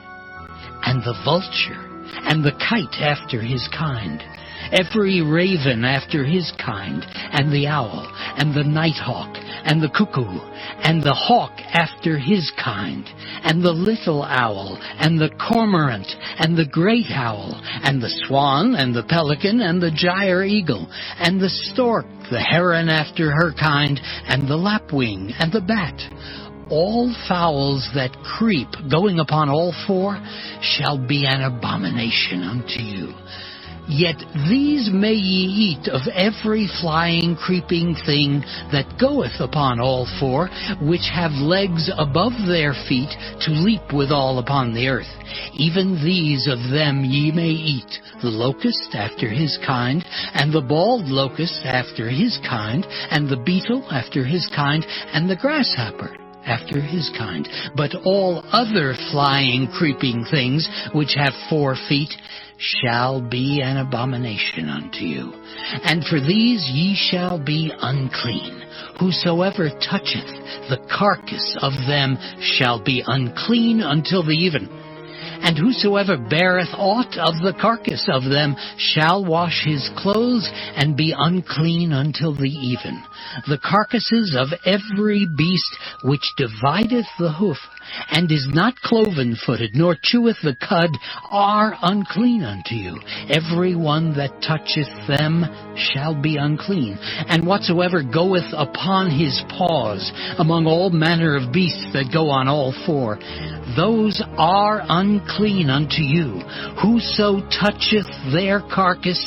and the vulture, and the kite after his kind, every raven after his kind, and the owl, and the nighthawk, and the cuckoo, and the hawk after his kind, and the little owl, and the cormorant, and the great owl, and the swan, and the pelican, and the gyre eagle, and the stork, the heron after her kind, and the lapwing, and the bat. All fowls that creep, going upon all four, shall be an abomination unto you. Yet these may ye eat of every flying, creeping thing that goeth upon all four, which have legs above their feet, to leap withal upon the earth. Even these of them ye may eat, the locust after his kind, and the bald locust after his kind, and the beetle after his kind, and the grasshopper after his kind. But all other flying, creeping things which have 4 feet shall be an abomination unto you. And for these ye shall be unclean. Whosoever toucheth the carcass of them shall be unclean until the even. And whosoever beareth aught of the carcass of them shall wash his clothes, and be unclean until the even. The carcasses of every beast which divideth the hoof, and is not cloven-footed, nor cheweth the cud, are unclean unto you. Every one that toucheth them shall be unclean. And whatsoever goeth upon his paws among all manner of beasts that go on all 4, those are unclean unto you. Whoso toucheth their carcass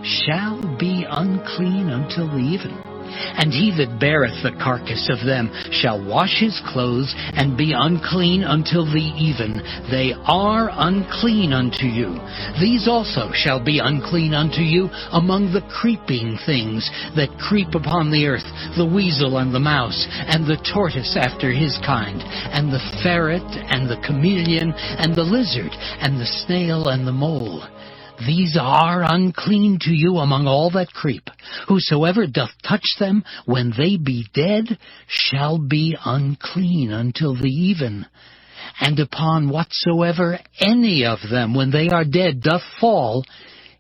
shall be unclean until the even. And he that beareth the carcass of them shall wash his clothes, and be unclean until the even. They are unclean unto you. These also shall be unclean unto you among the creeping things that creep upon the earth, the weasel and the mouse, and the tortoise after his kind, and the ferret, and the chameleon, and the lizard, and the snail, and the mole. These are unclean to you among all that creep. Whosoever doth touch them when they be dead shall be unclean until the even. And upon whatsoever any of them when they are dead doth fall,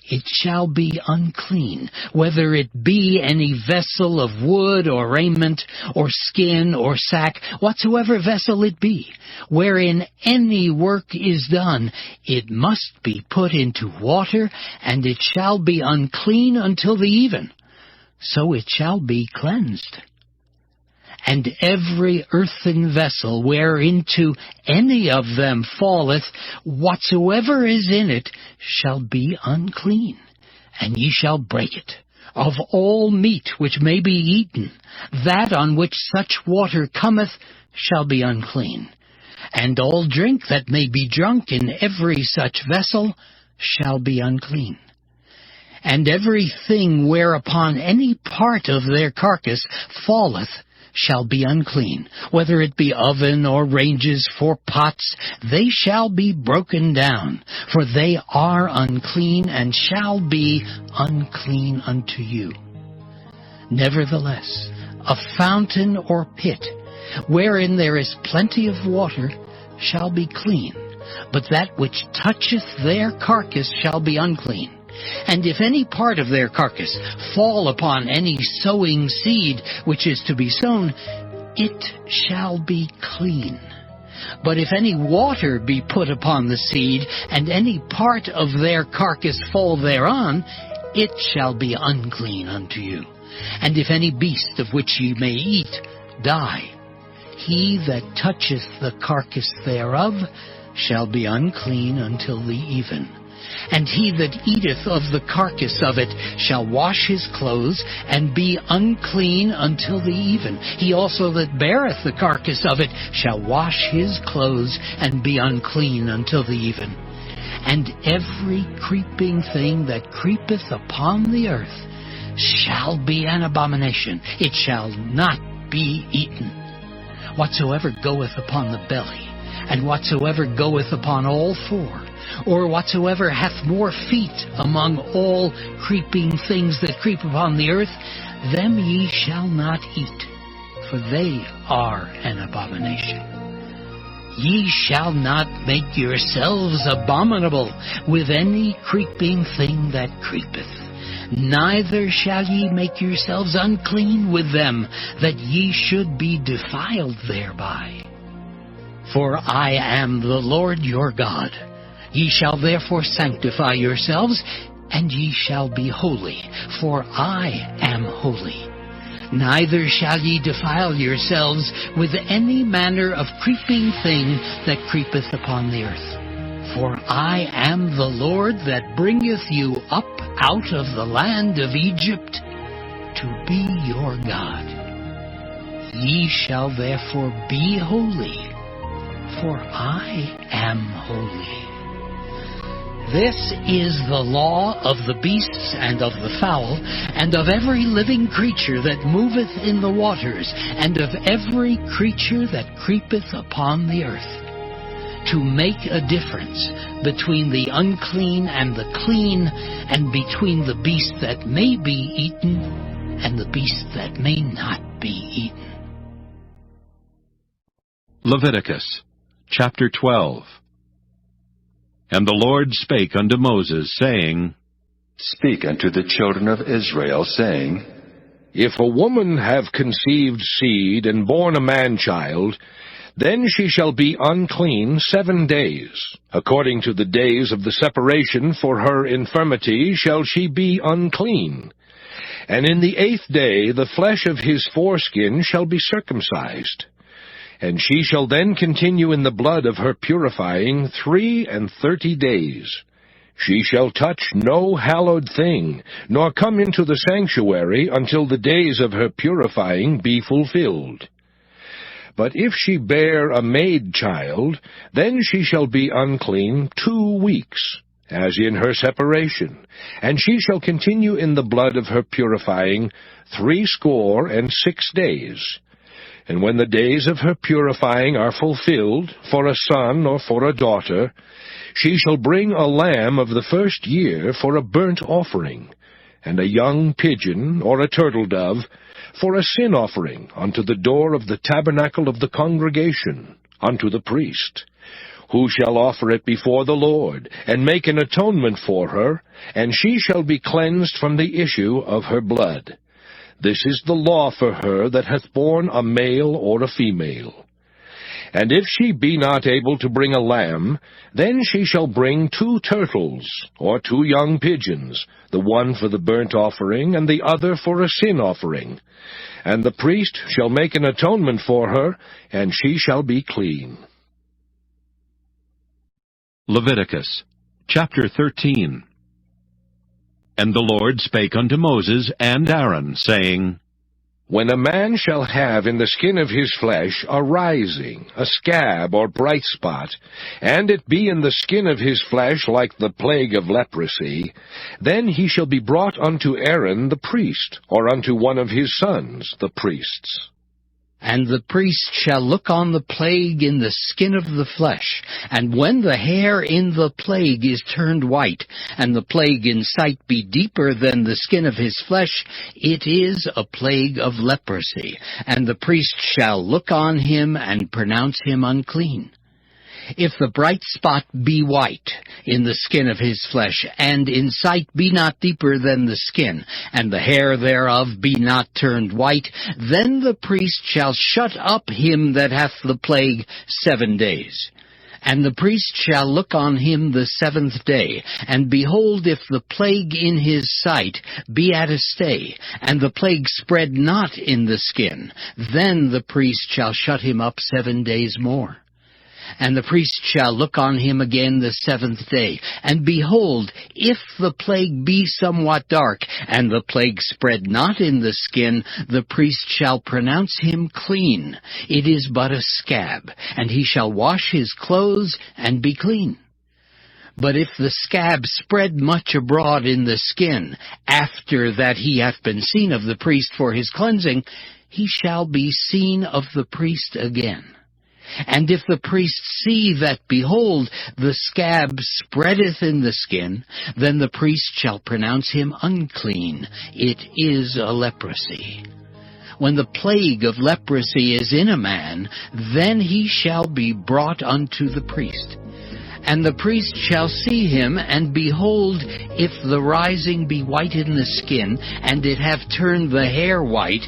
it shall be unclean, whether it be any vessel of wood or raiment or skin or sack, whatsoever vessel it be, wherein any work is done, it must be put into water, and it shall be unclean until the even. So it shall be cleansed. And every earthen vessel whereinto any of them falleth, whatsoever is in it shall be unclean, and ye shall break it. Of all meat which may be eaten, that on which such water cometh shall be unclean. And all drink that may be drunk in every such vessel shall be unclean. And everything whereupon any part of their carcass falleth shall be unclean, whether it be oven or ranges for pots, they shall be broken down, for they are unclean, and shall be unclean unto you. Nevertheless, a fountain or pit, wherein there is plenty of water, shall be clean, but that which toucheth their carcass shall be unclean. And if any part of their carcass fall upon any sowing seed which is to be sown, it shall be clean. But if any water be put upon the seed, and any part of their carcass fall thereon, it shall be unclean unto you. And if any beast of which ye may eat die, he that toucheth the carcass thereof shall be unclean until the even. And he that eateth of the carcass of it shall wash his clothes, and be unclean until the even. He also that beareth the carcass of it shall wash his clothes, and be unclean until the even. And every creeping thing that creepeth upon the earth shall be an abomination. It shall not be eaten. Whatsoever goeth upon the belly, and whatsoever goeth upon all 4, or whatsoever hath more feet among all creeping things that creep upon the earth, them ye shall not eat, for they are an abomination. Ye shall not make yourselves abominable with any creeping thing that creepeth. Neither shall ye make yourselves unclean with them, that ye should be defiled thereby. For I am the Lord your God. Ye shall therefore sanctify yourselves, and ye shall be holy, for I am holy. Neither shall ye defile yourselves with any manner of creeping thing that creepeth upon the earth. For I am the Lord that bringeth you up out of the land of Egypt to be your God. Ye shall therefore be holy, for I am holy. This is the law of the beasts and of the fowl, and of every living creature that moveth in the waters, and of every creature that creepeth upon the earth, to make a difference between the unclean and the clean, and between the beast that may be eaten and the beast that may not be eaten. Leviticus chapter 12. And the Lord spake unto Moses, saying, Speak unto the children of Israel, saying, If a woman have conceived seed and born a man-child, then she shall be unclean 7 days. According to the days of the separation for her infirmity shall she be unclean. And in the 8th day the flesh of his foreskin shall be circumcised. And she shall then continue in the blood of her purifying 33 days. She shall touch no hallowed thing, nor come into the sanctuary until the days of her purifying be fulfilled. But if she bear a maid child, then she shall be unclean 2 weeks, as in her separation, and she shall continue in the blood of her purifying 66 days. And when the days of her purifying are fulfilled, for a son or for a daughter, she shall bring a lamb of the 1st year for a burnt offering, and a young pigeon or a turtle dove for a sin offering unto the door of the tabernacle of the congregation, unto the priest, who shall offer it before the Lord, and make an atonement for her, and she shall be cleansed from the issue of her blood. This is the law for her that hath borne a male or a female. And if she be not able to bring a lamb, then she shall bring 2 turtles, or 2 young pigeons, the one for the burnt offering, and the other for a sin offering. And the priest shall make an atonement for her, and she shall be clean. Leviticus chapter 13. And the Lord spake unto Moses and Aaron, saying, When a man shall have in the skin of his flesh a rising, a scab or bright spot, and it be in the skin of his flesh like the plague of leprosy, then he shall be brought unto Aaron the priest, or unto one of his sons, the priests. And the priest shall look on the plague in the skin of the flesh, and when the hair in the plague is turned white, and the plague in sight be deeper than the skin of his flesh, it is a plague of leprosy, and the priest shall look on him and pronounce him unclean. If the bright spot be white in the skin of his flesh, and in sight be not deeper than the skin, and the hair thereof be not turned white, then the priest shall shut up him that hath the plague 7 days. And the priest shall look on him the 7th day, and behold, if the plague in his sight be at a stay, and the plague spread not in the skin, then the priest shall shut him up 7 days more. And the priest shall look on him again the 7th day, and behold, if the plague be somewhat dark, and the plague spread not in the skin, the priest shall pronounce him clean. It is but a scab, and he shall wash his clothes and be clean. But if the scab spread much abroad in the skin, after that he hath been seen of the priest for his cleansing, he shall be seen of the priest again. And if the priest see that, behold, the scab spreadeth in the skin, then the priest shall pronounce him unclean. It is a leprosy. when the plague of leprosy is in a man, then he shall be brought unto the priest. And the priest shall see him, and behold, if the rising be white in the skin, and it have turned the hair white,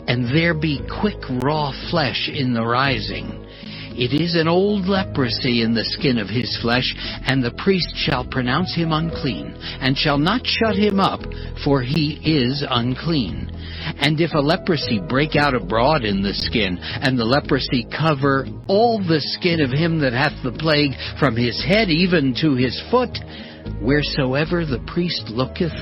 and there be quick raw flesh in the rising, it is an old leprosy in the skin of his flesh, and the priest shall pronounce him unclean, and shall not shut him up, for he is unclean. And if a leprosy break out abroad in the skin, and the leprosy cover all the skin of him that hath the plague, from his head even to his foot, wheresoever the priest looketh,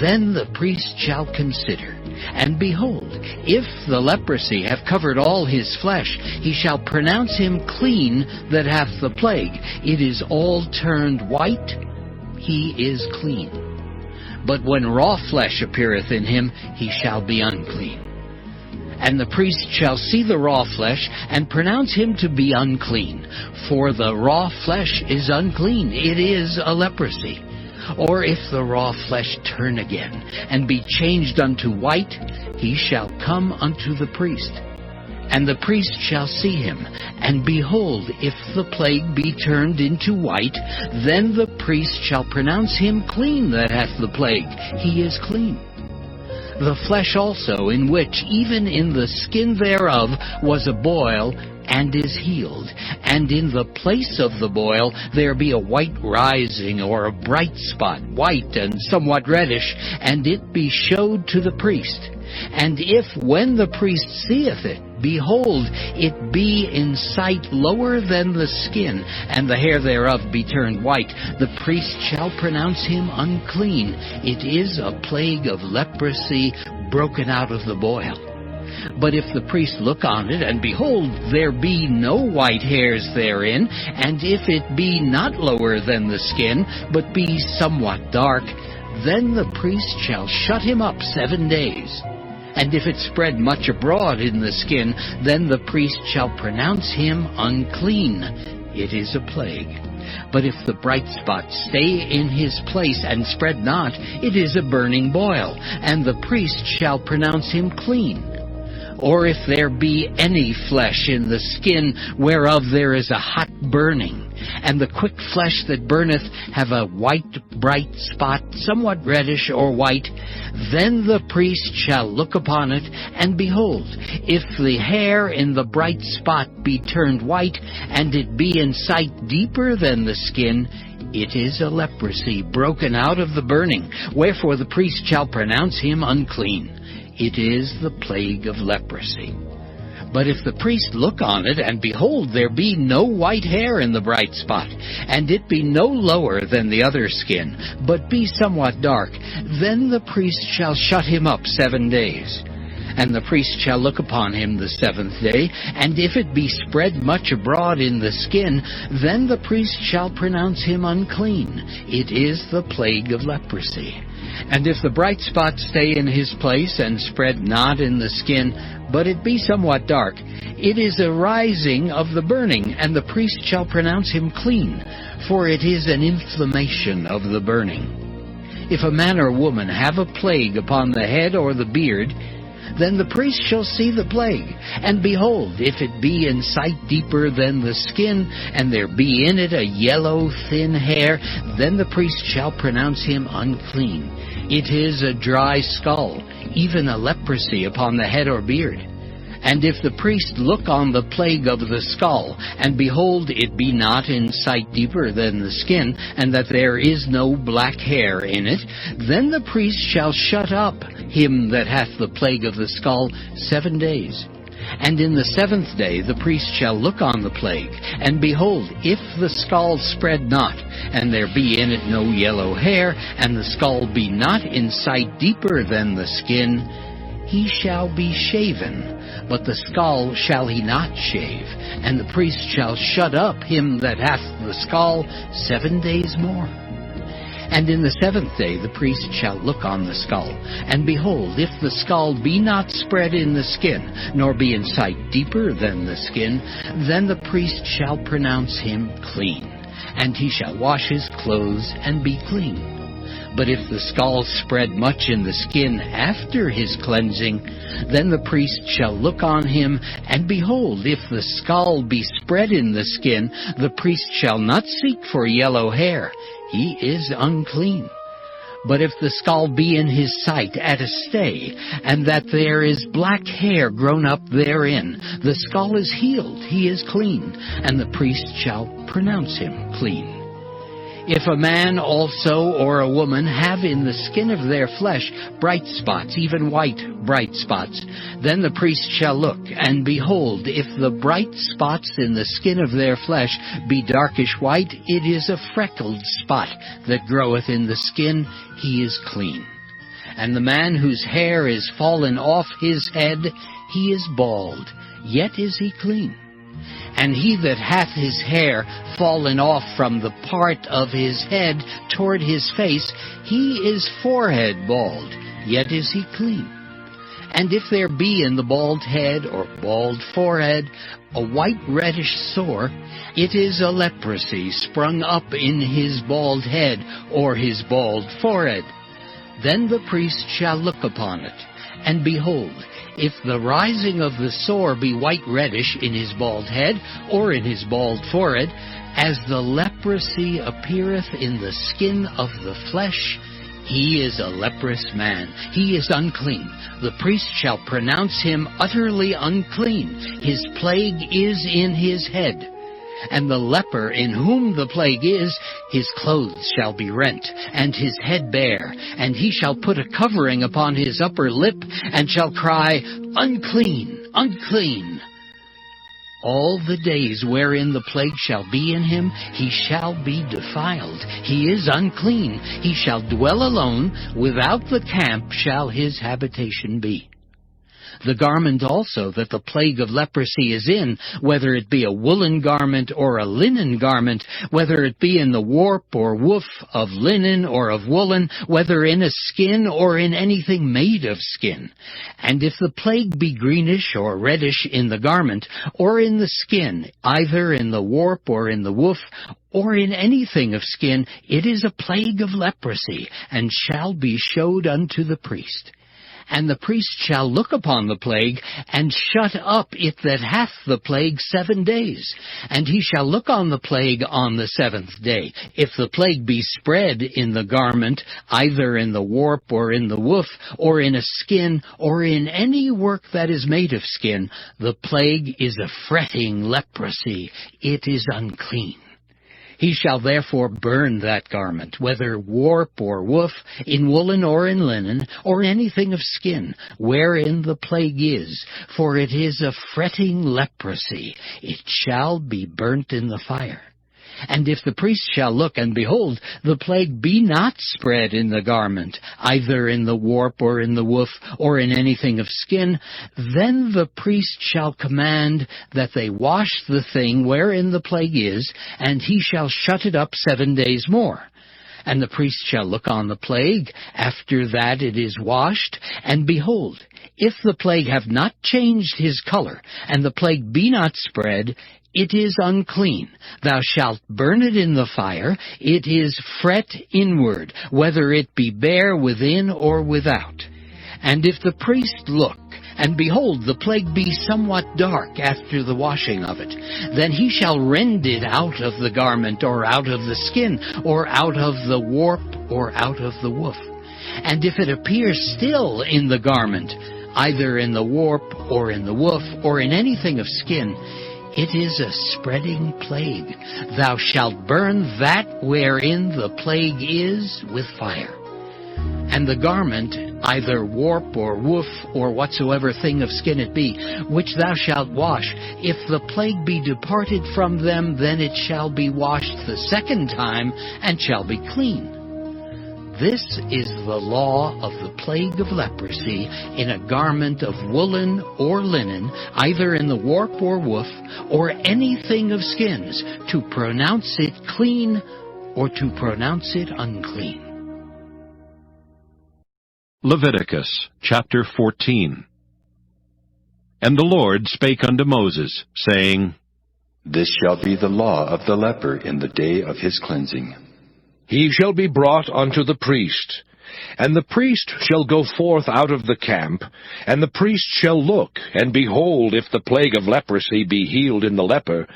then the priest shall consider. And behold, if the leprosy have covered all his flesh, he shall pronounce him clean that hath the plague. It is all turned white, he is clean. But when raw flesh appeareth in him, he shall be unclean. And the priest shall see the raw flesh, and pronounce him to be unclean. For the raw flesh is unclean, it is a leprosy. Or if the raw flesh turn again, and be changed unto white, he shall come unto the priest. And the priest shall see him, and behold, if the plague be turned into white, then the priest shall pronounce him clean that hath the plague. He is clean. The flesh also, in which, even in the skin thereof, was a boil, and is healed, and in the place of the boil there be a white rising, or a bright spot, white and somewhat reddish, and it be showed to the priest. And if, when the priest seeth it, behold, it be in sight lower than the skin, and the hair thereof be turned white, the priest shall pronounce him unclean. It is a plague of leprosy broken out of the boil. But if the priest look on it, and behold, there be no white hairs therein, and if it be not lower than the skin, but be somewhat dark, then the priest shall shut him up 7 days. And if it spread much abroad in the skin, then the priest shall pronounce him unclean. It is a plague. But if the bright spot stay in his place and spread not, it is a burning boil, and the priest shall pronounce him clean. Or if there be any flesh in the skin whereof there is a hot burning, and the quick flesh that burneth have a white bright spot, somewhat reddish or white, then the priest shall look upon it, and behold, if the hair in the bright spot be turned white, and it be in sight deeper than the skin, it is a leprosy broken out of the burning, wherefore the priest shall pronounce him unclean. It is the plague of leprosy. But if the priest look on it, and behold, there be no white hair in the bright spot, and it be no lower than the other skin, but be somewhat dark, then the priest shall shut him up 7 days. And the priest shall look upon him the 7th day, and if it be spread much abroad in the skin, then the priest shall pronounce him unclean. It is the plague of leprosy. And if the bright spot stay in his place, and spread not in the skin, but it be somewhat dark, it is a rising of the burning, and the priest shall pronounce him clean, for it is an inflammation of the burning. If a man or woman have a plague upon the head or the beard, then the priest shall see the plague, and behold, if it be in sight deeper than the skin, and there be in it a yellow thin hair, then the priest shall pronounce him unclean. It is a dry skull, even a leprosy upon the head or beard. And if the priest look on the plague of the skull, and behold, it be not in sight deeper than the skin, and that there is no black hair in it, then the priest shall shut up him that hath the plague of the skull 7 days. And in the 7th day the priest shall look on the plague, and behold, if the skull spread not, and there be in it no yellow hair, and the skull be not in sight deeper than the skin, he shall be shaven, but the skull shall he not shave, and the priest shall shut up him that hath the skull 7 days more. And in the 7th day the priest shall look on the skull, and behold, if the skull be not spread in the skin, nor be in sight deeper than the skin, then the priest shall pronounce him clean, and he shall wash his clothes and be clean. But if the scald spread much in the skin after his cleansing, then the priest shall look on him, and behold, if the scald be spread in the skin, the priest shall not seek for yellow hair. He is unclean. But if the scald be in his sight at a stay, and that there is black hair grown up therein, the scald is healed, he is clean, and the priest shall pronounce him clean. If a man also or a woman have in the skin of their flesh bright spots, even white bright spots, then the priest shall look, and behold, if the bright spots in the skin of their flesh be darkish white, it is a freckled spot that groweth in the skin, he is clean. And the man whose hair is fallen off his head, he is bald, yet is he clean. And he that hath his hair fallen off from the part of his head toward his face, he is forehead bald, yet is he clean. And if there be in the bald head or bald forehead a white reddish sore, it is a leprosy sprung up in his bald head or his bald forehead. Then the priest shall look upon it, and behold, if the rising of the sore be white reddish in his bald head or in his bald forehead, as the leprosy appeareth in the skin of the flesh, he is a leprous man. He is unclean. The priest shall pronounce him utterly unclean. His plague is in his head. And the leper in whom the plague is, his clothes shall be rent, and his head bare, and he shall put a covering upon his upper lip, and shall cry, Unclean, unclean. All the days wherein the plague shall be in him, he shall be defiled. He is unclean. He shall dwell alone. Without the camp shall his habitation be. The garment also that the plague of leprosy is in, whether it be a woolen garment or a linen garment, whether it be in the warp or woof of linen or of woolen, whether in a skin or in anything made of skin. And if the plague be greenish or reddish in the garment, or in the skin, either in the warp or in the woof, or in anything of skin, it is a plague of leprosy, and shall be showed unto the priest. And the priest shall look upon the plague, and shut up it that hath the plague 7 days. And he shall look on the plague on the 7th day. If the plague be spread in the garment, either in the warp or in the woof, or in a skin, or in any work that is made of skin, the plague is a fretting leprosy. It is unclean. He shall therefore burn that garment, whether warp or woof, in woolen or in linen, or anything of skin, wherein the plague is, for it is a fretting leprosy. It shall be burnt in the fire. And if the priest shall look, and behold, the plague be not spread in the garment, either in the warp or in the woof, or in anything of skin, then the priest shall command that they wash the thing wherein the plague is, and he shall shut it up 7 days more. And the priest shall look on the plague after that it is washed, and behold, if the plague have not changed his color, and the plague be not spread, it is unclean. Thou shalt burn it in the fire. It is fret inward, whether it be bare within or without. And if the priest look, and behold, the plague be somewhat dark after the washing of it, then he shall rend it out of the garment, or out of the skin, or out of the warp, or out of the woof. And if it appear still in the garment, either in the warp, or in the woof, or in anything of skin, it is a spreading plague. Thou shalt burn that wherein the plague is with fire. And the garment, either warp or woof, or whatsoever thing of skin it be, which thou shalt wash, if the plague be departed from them, then it shall be washed the 2nd time, and shall be clean. This is the law of the plague of leprosy in a garment of woolen or linen, either in the warp or woof, or anything of skins, to pronounce it clean or to pronounce it unclean. Leviticus chapter 14. And the Lord spake unto Moses, saying, This shall be the law of the leper in the day of his cleansing. he shall be brought unto the priest. And the priest shall go forth out of the camp, and the priest shall look, and behold, if the plague of leprosy be healed in the leper,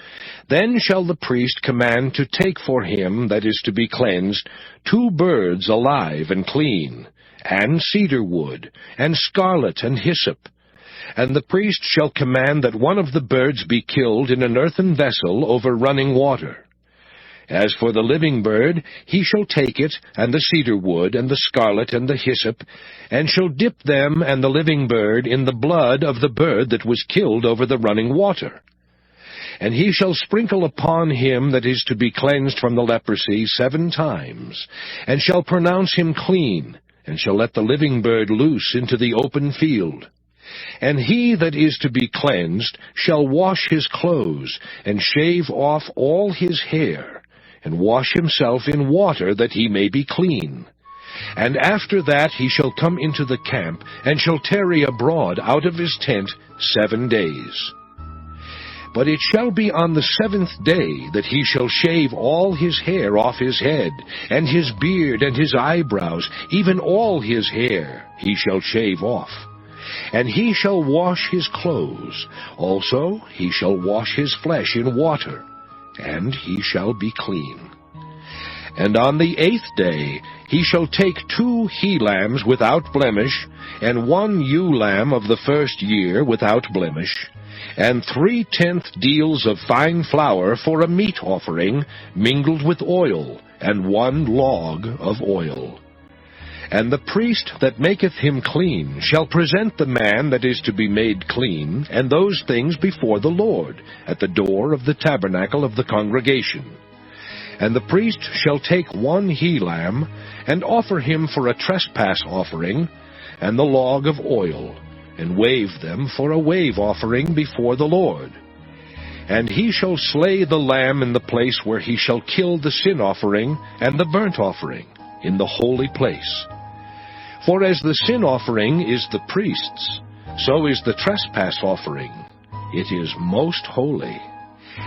then shall the priest command to take for him that is to be cleansed 2 birds alive and clean, and cedar wood, and scarlet and hyssop. And the priest shall command that one of the birds be killed in an earthen vessel over running water. As for the living bird, he shall take it, and the cedar wood, and the scarlet, and the hyssop, and shall dip them and the living bird in the blood of the bird that was killed over the running water. And he shall sprinkle upon him that is to be cleansed from the leprosy 7 times, and shall pronounce him clean, and shall let the living bird loose into the open field. And he that is to be cleansed shall wash his clothes, and shave off all his hair, and wash himself in water, that he may be clean. And after that he shall come into the camp, and shall tarry abroad out of his tent 7 days. But it shall be on the 7th day that he shall shave all his hair off his head, and his beard, and his eyebrows, even all his hair he shall shave off. And he shall wash his clothes. Also he shall wash his flesh in water, and he shall be clean. And on the 8th day he shall take 2 he-lambs without blemish, and 1 ewe lamb of the 1st year without blemish, and 3/10 deals of fine flour for a meat offering, mingled with oil, and 1 log of oil. And the priest that maketh him clean shall present the man that is to be made clean, and those things before the Lord, at the door of the tabernacle of the congregation. And the priest shall take 1 he-lamb, and offer him for a trespass offering, and the log of oil, and wave them for a wave offering before the Lord. And he shall slay the lamb in the place where he shall kill the sin offering and the burnt offering, in the holy place. For as the sin offering is the priest's, so is the trespass offering. It is most holy.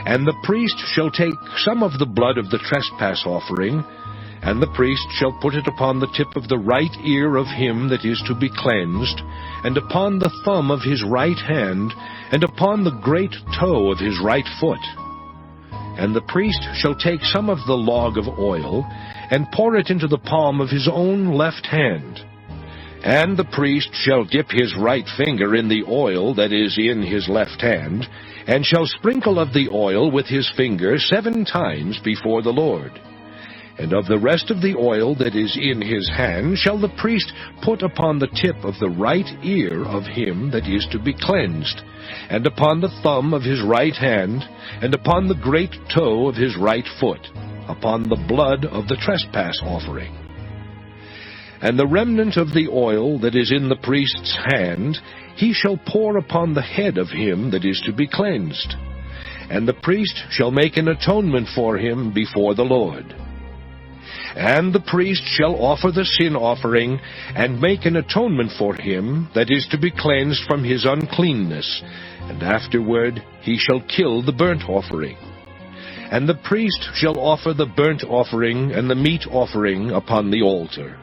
And the priest shall take some of the blood of the trespass offering, and the priest shall put it upon the tip of the right ear of him that is to be cleansed, and upon the thumb of his right hand, and upon the great toe of his right foot. And the priest shall take some of the log of oil, and pour it into the palm of his own left hand. And the priest shall dip his right finger in the oil that is in his left hand, and shall sprinkle of the oil with his finger 7 times before the Lord. And of the rest of the oil that is in his hand shall the priest put upon the tip of the right ear of him that is to be cleansed, and upon the thumb of his right hand, and upon the great toe of his right foot, upon the blood of the trespass offering. And the remnant of the oil that is in the priest's hand he shall pour upon the head of him that is to be cleansed. And the priest shall make an atonement for him before the Lord. And the priest shall offer the sin offering, and make an atonement for him that is to be cleansed from his uncleanness, and afterward he shall kill the burnt offering. And the priest shall offer the burnt offering and the meat offering upon the altar.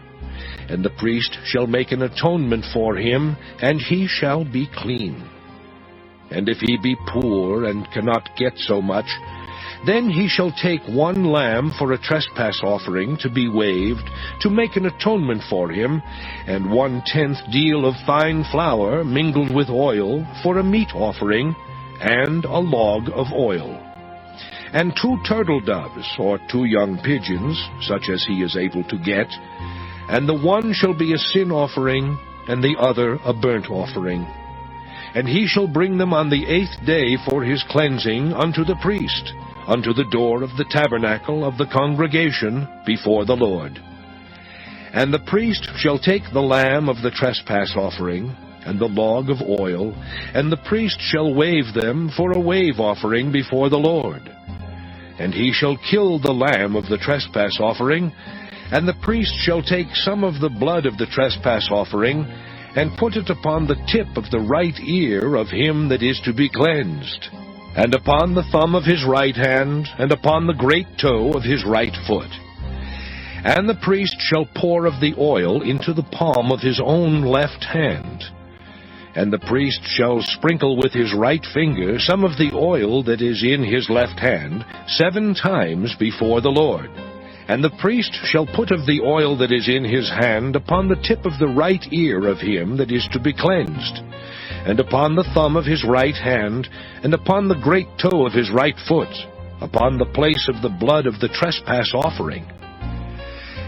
And the priest shall make an atonement for him, and he shall be clean. And if he be poor and cannot get so much, then he shall take 1 lamb for a trespass offering to be waved, to make an atonement for him, and 1/10 deal of fine flour mingled with oil for a meat offering, and a log of oil. And 2 turtle doves, or 2 young pigeons, such as he is able to get, and the one shall be a sin offering, and the other a burnt offering. And he shall bring them on the 8th day for his cleansing unto the priest, unto the door of the tabernacle of the congregation before the Lord. And the priest shall take the lamb of the trespass offering, and the log of oil, and the priest shall wave them for a wave offering before the Lord. And he shall kill the lamb of the trespass offering, and the priest shall take some of the blood of the trespass offering, and put it upon the tip of the right ear of him that is to be cleansed, and upon the thumb of his right hand, and upon the great toe of his right foot. And the priest shall pour of the oil into the palm of his own left hand. And the priest shall sprinkle with his right finger some of the oil that is in his left hand 7 times before the Lord. And the priest shall put of the oil that is in his hand upon the tip of the right ear of him that is to be cleansed, and upon the thumb of his right hand, and upon the great toe of his right foot, upon the place of the blood of the trespass offering.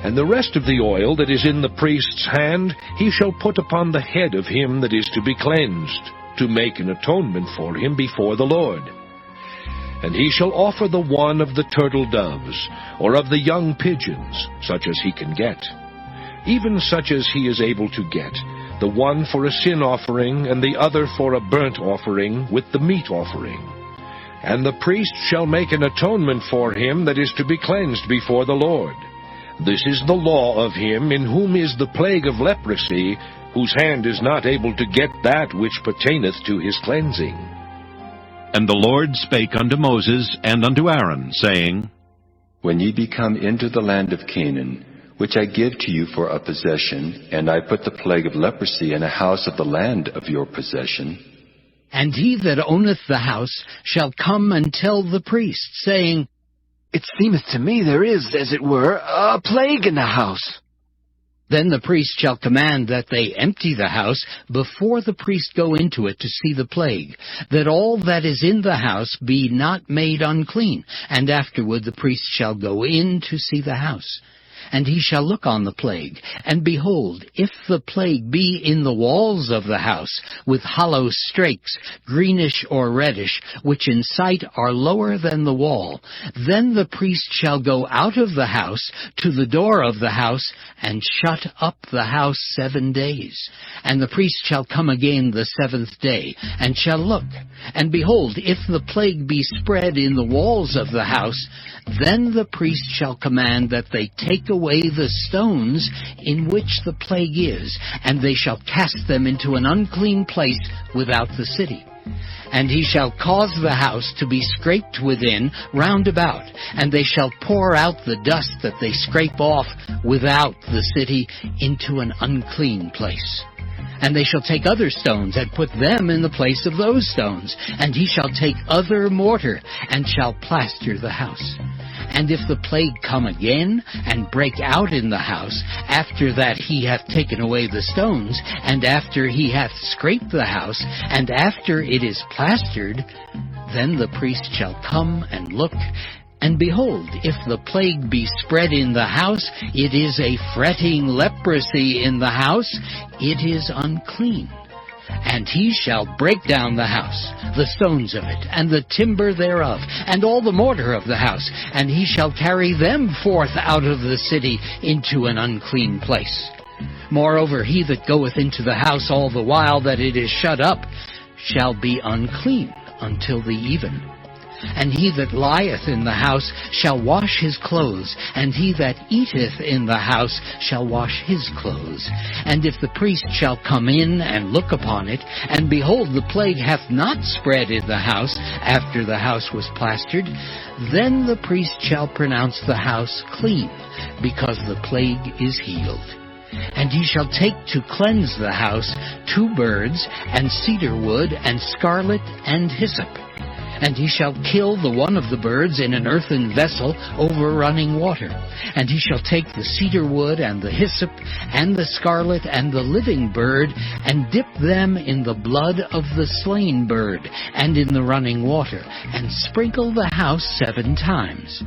And the rest of the oil that is in the priest's hand he shall put upon the head of him that is to be cleansed, to make an atonement for him before the Lord. And he shall offer the one of the turtle doves, or of the young pigeons, such as he can get, even such as he is able to get, the one for a sin offering, and the other for a burnt offering with the meat offering. And the priest shall make an atonement for him that is to be cleansed before the Lord. This is the law of him in whom is the plague of leprosy, whose hand is not able to get that which pertaineth to his cleansing. And the Lord spake unto Moses and unto Aaron, saying, When ye be come into the land of Canaan, which I give to you for a possession, and I put the plague of leprosy in a house of the land of your possession, and he that owneth the house shall come and tell the priest, saying, It seemeth to me there is, as it were, a plague in the house. Then the priest shall command that they empty the house before the priest go into it to see the plague, that all that is in the house be not made unclean. And afterward the priest shall go in to see the house. And he shall look on the plague, and behold, if the plague be in the walls of the house, with hollow strakes, greenish or reddish, which in sight are lower than the wall, then the priest shall go out of the house to the door of the house, and shut up the house 7 days. And the priest shall come again the 7th day, and shall look. And behold, if the plague be spread in the walls of the house, then the priest shall command that they take away the stones in which the plague is, and they shall cast them into an unclean place without the city. And he shall cause the house to be scraped within round about, and they shall pour out the dust that they scrape off without the city into an unclean place. And they shall take other stones, and put them in the place of those stones. And he shall take other mortar, and shall plaster the house. And if the plague come again, and break out in the house, after that he hath taken away the stones, and after he hath scraped the house, and after it is plastered, then the priest shall come and look. And behold, if the plague be spread in the house, it is a fretting leprosy in the house, it is unclean. And he shall break down the house, the stones of it, and the timber thereof, and all the mortar of the house, and he shall carry them forth out of the city into an unclean place. Moreover, he that goeth into the house all the while that it is shut up shall be unclean until the even. And he that lieth in the house shall wash his clothes, and he that eateth in the house shall wash his clothes. And if the priest shall come in and look upon it, and behold, the plague hath not spread in the house after the house was plastered, then the priest shall pronounce the house clean, because the plague is healed. And he shall take to cleanse the house 2 birds, and cedar wood, and scarlet, and hyssop. And he shall kill the one of the birds in an earthen vessel over running water. And he shall take the cedar wood, and the hyssop, and the scarlet, and the living bird, and dip them in the blood of the slain bird, and in the running water, and sprinkle the house 7 times.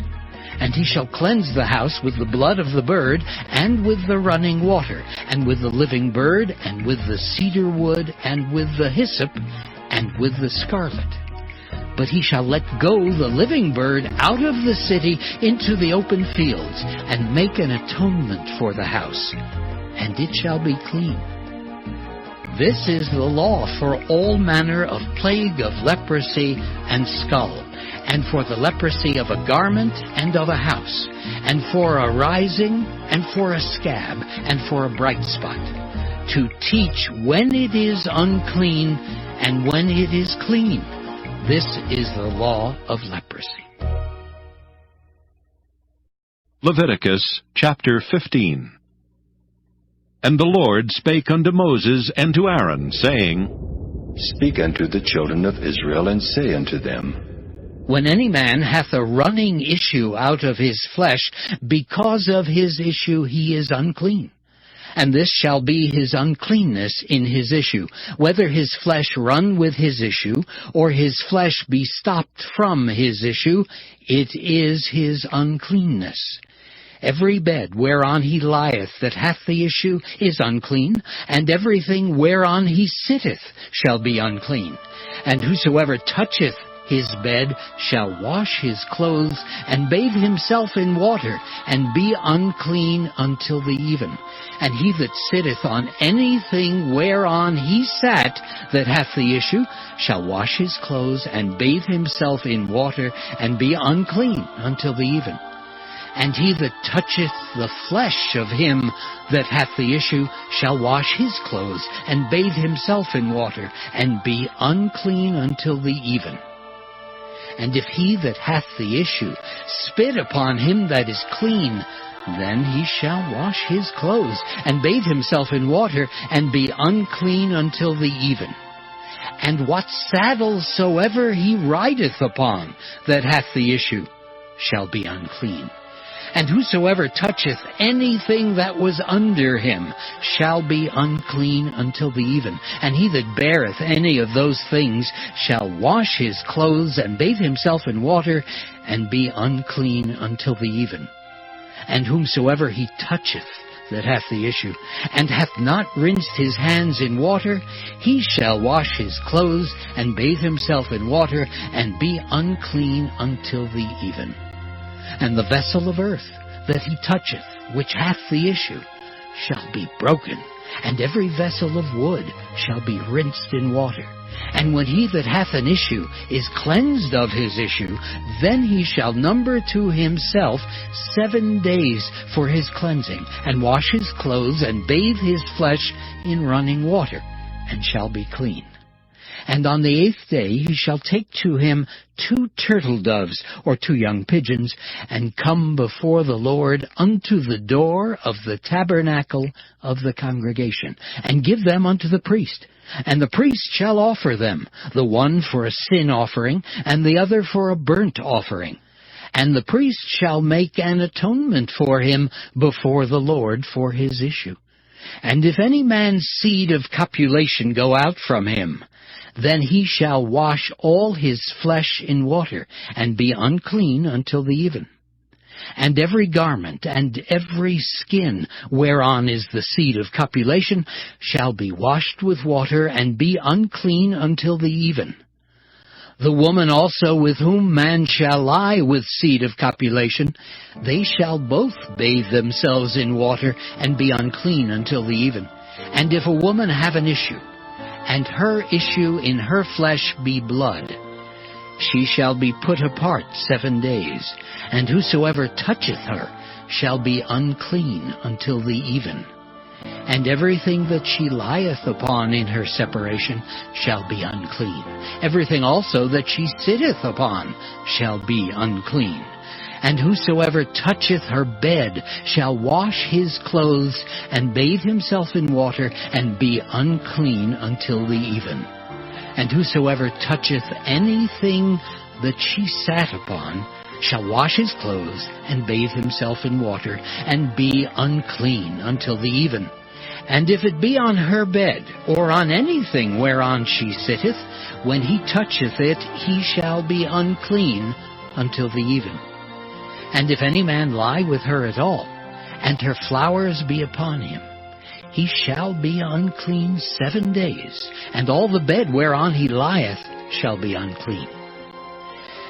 And he shall cleanse the house with the blood of the bird, and with the running water, and with the living bird, and with the cedar wood, and with the hyssop, and with the scarlet. But he shall let go the living bird out of the city into the open fields, and make an atonement for the house, and it shall be clean. This is the law for all manner of plague of leprosy and skull, and for the leprosy of a garment and of a house, and for a rising, and for a scab, and for a bright spot, to teach when it is unclean, and when it is clean. This is the law of leprosy. Leviticus chapter 15. And the Lord spake unto Moses and to Aaron, saying, Speak unto the children of Israel, and say unto them, When any man hath a running issue out of his flesh, because of his issue he is unclean. And this shall be his uncleanness in his issue, whether his flesh run with his issue, or his flesh be stopped from his issue, it is his uncleanness. Every bed whereon he lieth that hath the issue is unclean, and everything whereon he sitteth shall be unclean. And whosoever toucheth his bed shall wash his clothes, and bathe himself in water, and be unclean until the even. And he that sitteth on anything whereon he sat that hath the issue shall wash his clothes, and bathe himself in water, and be unclean until the even. And he that toucheth the flesh of him that hath the issue shall wash his clothes, and bathe himself in water, and be unclean until the even. And if he that hath the issue spit upon him that is clean, then he shall wash his clothes, and bathe himself in water, and be unclean until the even. And what saddle soever he rideth upon that hath the issue shall be unclean. And whosoever toucheth anything that was under him shall be unclean until the even. And he that beareth any of those things shall wash his clothes, and bathe himself in water, and be unclean until the even. And whomsoever he toucheth that hath the issue, and hath not rinsed his hands in water, he shall wash his clothes, and bathe himself in water, and be unclean until the even. And the vessel of earth that he toucheth, which hath the issue, shall be broken, and every vessel of wood shall be rinsed in water. And when he that hath an issue is cleansed of his issue, then he shall number to himself 7 days for his cleansing, and wash his clothes, and bathe his flesh in running water, and shall be clean. And on the 8th day he shall take to him 2 turtle doves, or 2 young pigeons, and come before the Lord unto the door of the tabernacle of the congregation, and give them unto the priest. And the priest shall offer them, the one for a sin offering, and the other for a burnt offering. And the priest shall make an atonement for him before the Lord for his issue. And if any man's seed of copulation go out from him, then he shall wash all his flesh in water, and be unclean until the even. And every garment and every skin whereon is the seed of copulation shall be washed with water, and be unclean until the even. The woman also with whom man shall lie with seed of copulation, they shall both bathe themselves in water, and be unclean until the even. And if a woman have an issue, and her issue in her flesh be blood, she shall be put apart 7 days, and whosoever toucheth her shall be unclean until the even. And everything that she lieth upon in her separation shall be unclean. Everything also that she sitteth upon shall be unclean. And whosoever toucheth her bed shall wash his clothes, and bathe himself in water, and be unclean until the even. And whosoever toucheth anything that she sat upon shall wash his clothes, and bathe himself in water, and be unclean until the even. And if it be on her bed, or on anything whereon she sitteth, when he toucheth it, he shall be unclean until the even. And if any man lie with her at all, and her flowers be upon him, he shall be unclean 7 days, and all the bed whereon he lieth shall be unclean.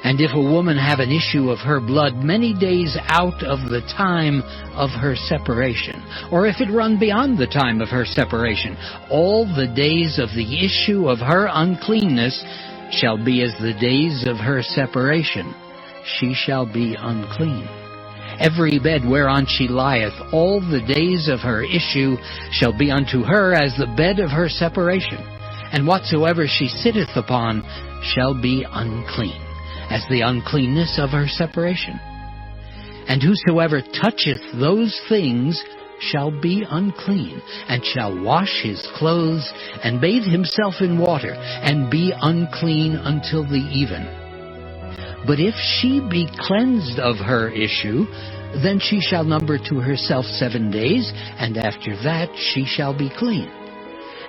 And if a woman have an issue of her blood many days out of the time of her separation, or if it run beyond the time of her separation, all the days of the issue of her uncleanness shall be as the days of her separation. She shall be unclean. Every bed whereon she lieth all the days of her issue shall be unto her as the bed of her separation. And whatsoever she sitteth upon shall be unclean, as the uncleanness of her separation. And whosoever toucheth those things shall be unclean, and shall wash his clothes, and bathe himself in water, and be unclean until the even. But if she be cleansed of her issue, then she shall number to herself 7 days, and after that she shall be clean.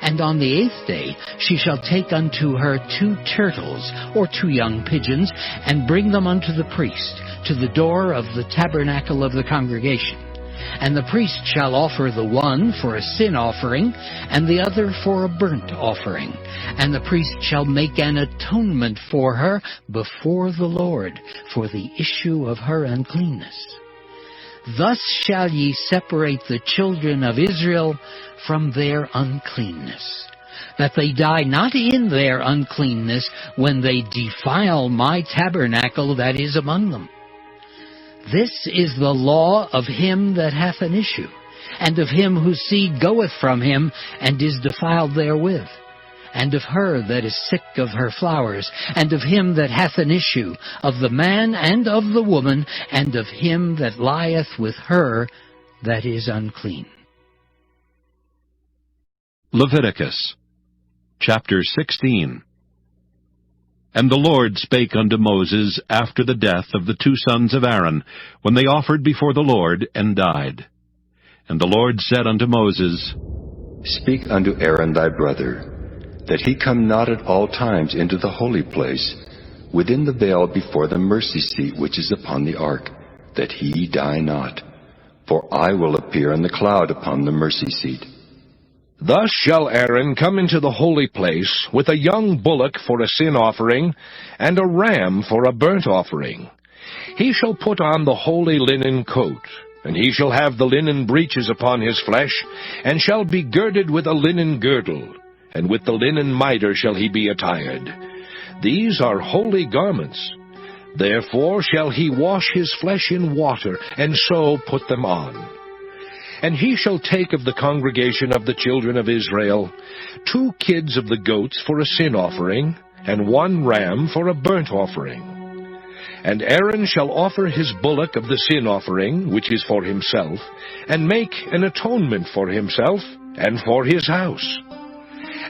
And on the 8th day she shall take unto her 2 turtles, or 2 young pigeons, and bring them unto the priest, to the door of the tabernacle of the congregation. And the priest shall offer the one for a sin offering, and the other for a burnt offering. And the priest shall make an atonement for her before the Lord, for the issue of her uncleanness. Thus shall ye separate the children of Israel from their uncleanness, that they die not in their uncleanness when they defile my tabernacle that is among them. This is the law of him that hath an issue, and of him whose seed goeth from him, and is defiled therewith, and of her that is sick of her flowers, and of him that hath an issue, of the man and of the woman, and of him that lieth with her that is unclean. Leviticus chapter 16. And the Lord spake unto Moses after the death of the 2 sons of Aaron, when they offered before the Lord, and died. And the Lord said unto Moses, Speak unto Aaron thy brother, that he come not at all times into the holy place, within the veil before the mercy seat which is upon the ark, that he die not. For I will appear in the cloud upon the mercy seat. Thus shall Aaron come into the holy place with a young bullock for a sin offering, and a ram for a burnt offering. He shall put on the holy linen coat, and he shall have the linen breeches upon his flesh, and shall be girded with a linen girdle, and with the linen mitre shall he be attired. These are holy garments. Therefore shall he wash his flesh in water, and so put them on. And he shall take of the congregation of the children of Israel 2 kids of the goats for a sin offering, and 1 ram for a burnt offering. And Aaron shall offer his bullock of the sin offering, which is for himself, and make an atonement for himself and for his house.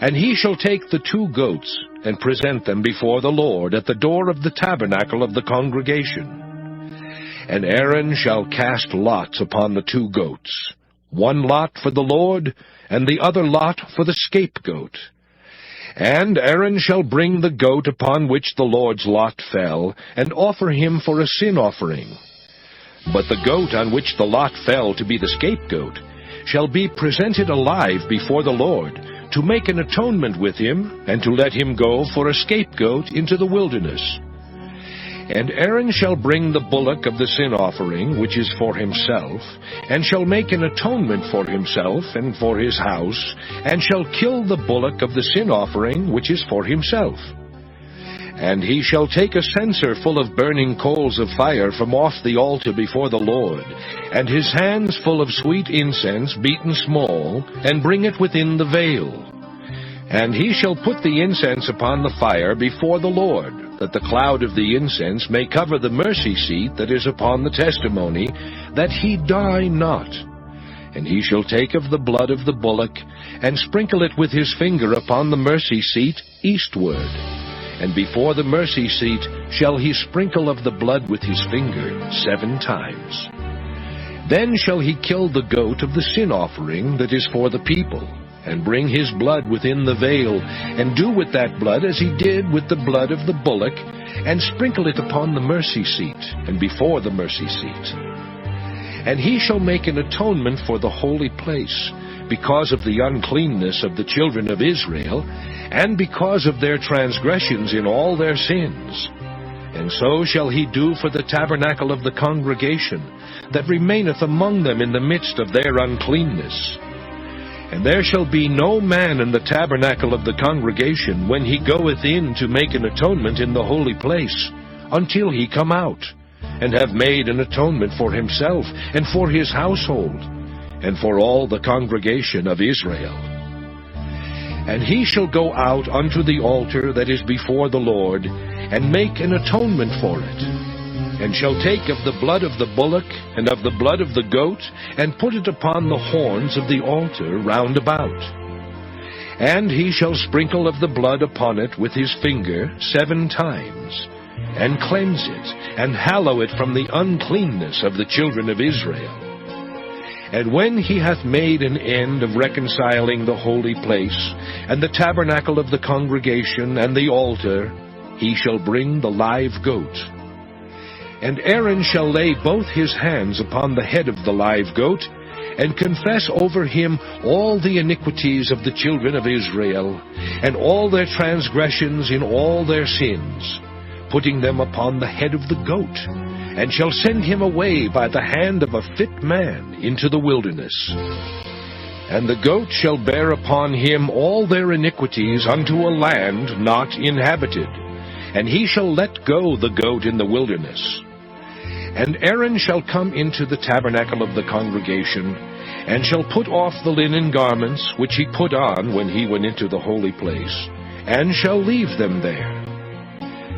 And he shall take the 2 goats, and present them before the Lord at the door of the tabernacle of the congregation. And Aaron shall cast lots upon the 2 goats, 1 lot for the Lord, and the other lot for the scapegoat. And Aaron shall bring the goat upon which the Lord's lot fell, and offer him for a sin offering. But the goat on which the lot fell to be the scapegoat shall be presented alive before the Lord, to make an atonement with him, and to let him go for a scapegoat into the wilderness. And Aaron shall bring the bullock of the sin offering, which is for himself, and shall make an atonement for himself and for his house, and shall kill the bullock of the sin offering, which is for himself. And he shall take a censer full of burning coals of fire from off the altar before the Lord, and his hands full of sweet incense beaten small, and bring it within the veil. And he shall put the incense upon the fire before the Lord, that the cloud of the incense may cover the mercy seat that is upon the testimony, that he die not. And he shall take of the blood of the bullock, and sprinkle it with his finger upon the mercy seat eastward. And before the mercy seat shall he sprinkle of the blood with his finger 7 times. Then shall he kill the goat of the sin offering that is for the people, and bring his blood within the veil, and do with that blood as he did with the blood of the bullock, and sprinkle it upon the mercy seat, and before the mercy seat. And he shall make an atonement for the holy place, because of the uncleanness of the children of Israel, and because of their transgressions in all their sins. And so shall he do for the tabernacle of the congregation, that remaineth among them in the midst of their uncleanness. And there shall be no man in the tabernacle of the congregation when he goeth in to make an atonement in the holy place, until he come out, and have made an atonement for himself, and for his household, and for all the congregation of Israel. And he shall go out unto the altar that is before the Lord, and make an atonement for it. and shall take of the blood of the bullock and of the blood of the goat, and put it upon the horns of the altar round about. And he shall sprinkle of the blood upon it with his finger 7 times, and cleanse it, and hallow it from the uncleanness of the children of Israel. And when he hath made an end of reconciling the holy place, and the tabernacle of the congregation, and the altar, he shall bring the live goat. And Aaron shall lay both his hands upon the head of the live goat, and confess over him all the iniquities of the children of Israel, and all their transgressions in all their sins, putting them upon the head of the goat, and shall send him away by the hand of a fit man into the wilderness. And the goat shall bear upon him all their iniquities unto a land not inhabited, and he shall let go the goat in the wilderness. And Aaron shall come into the tabernacle of the congregation, and shall put off the linen garments which he put on when he went into the holy place, and shall leave them there.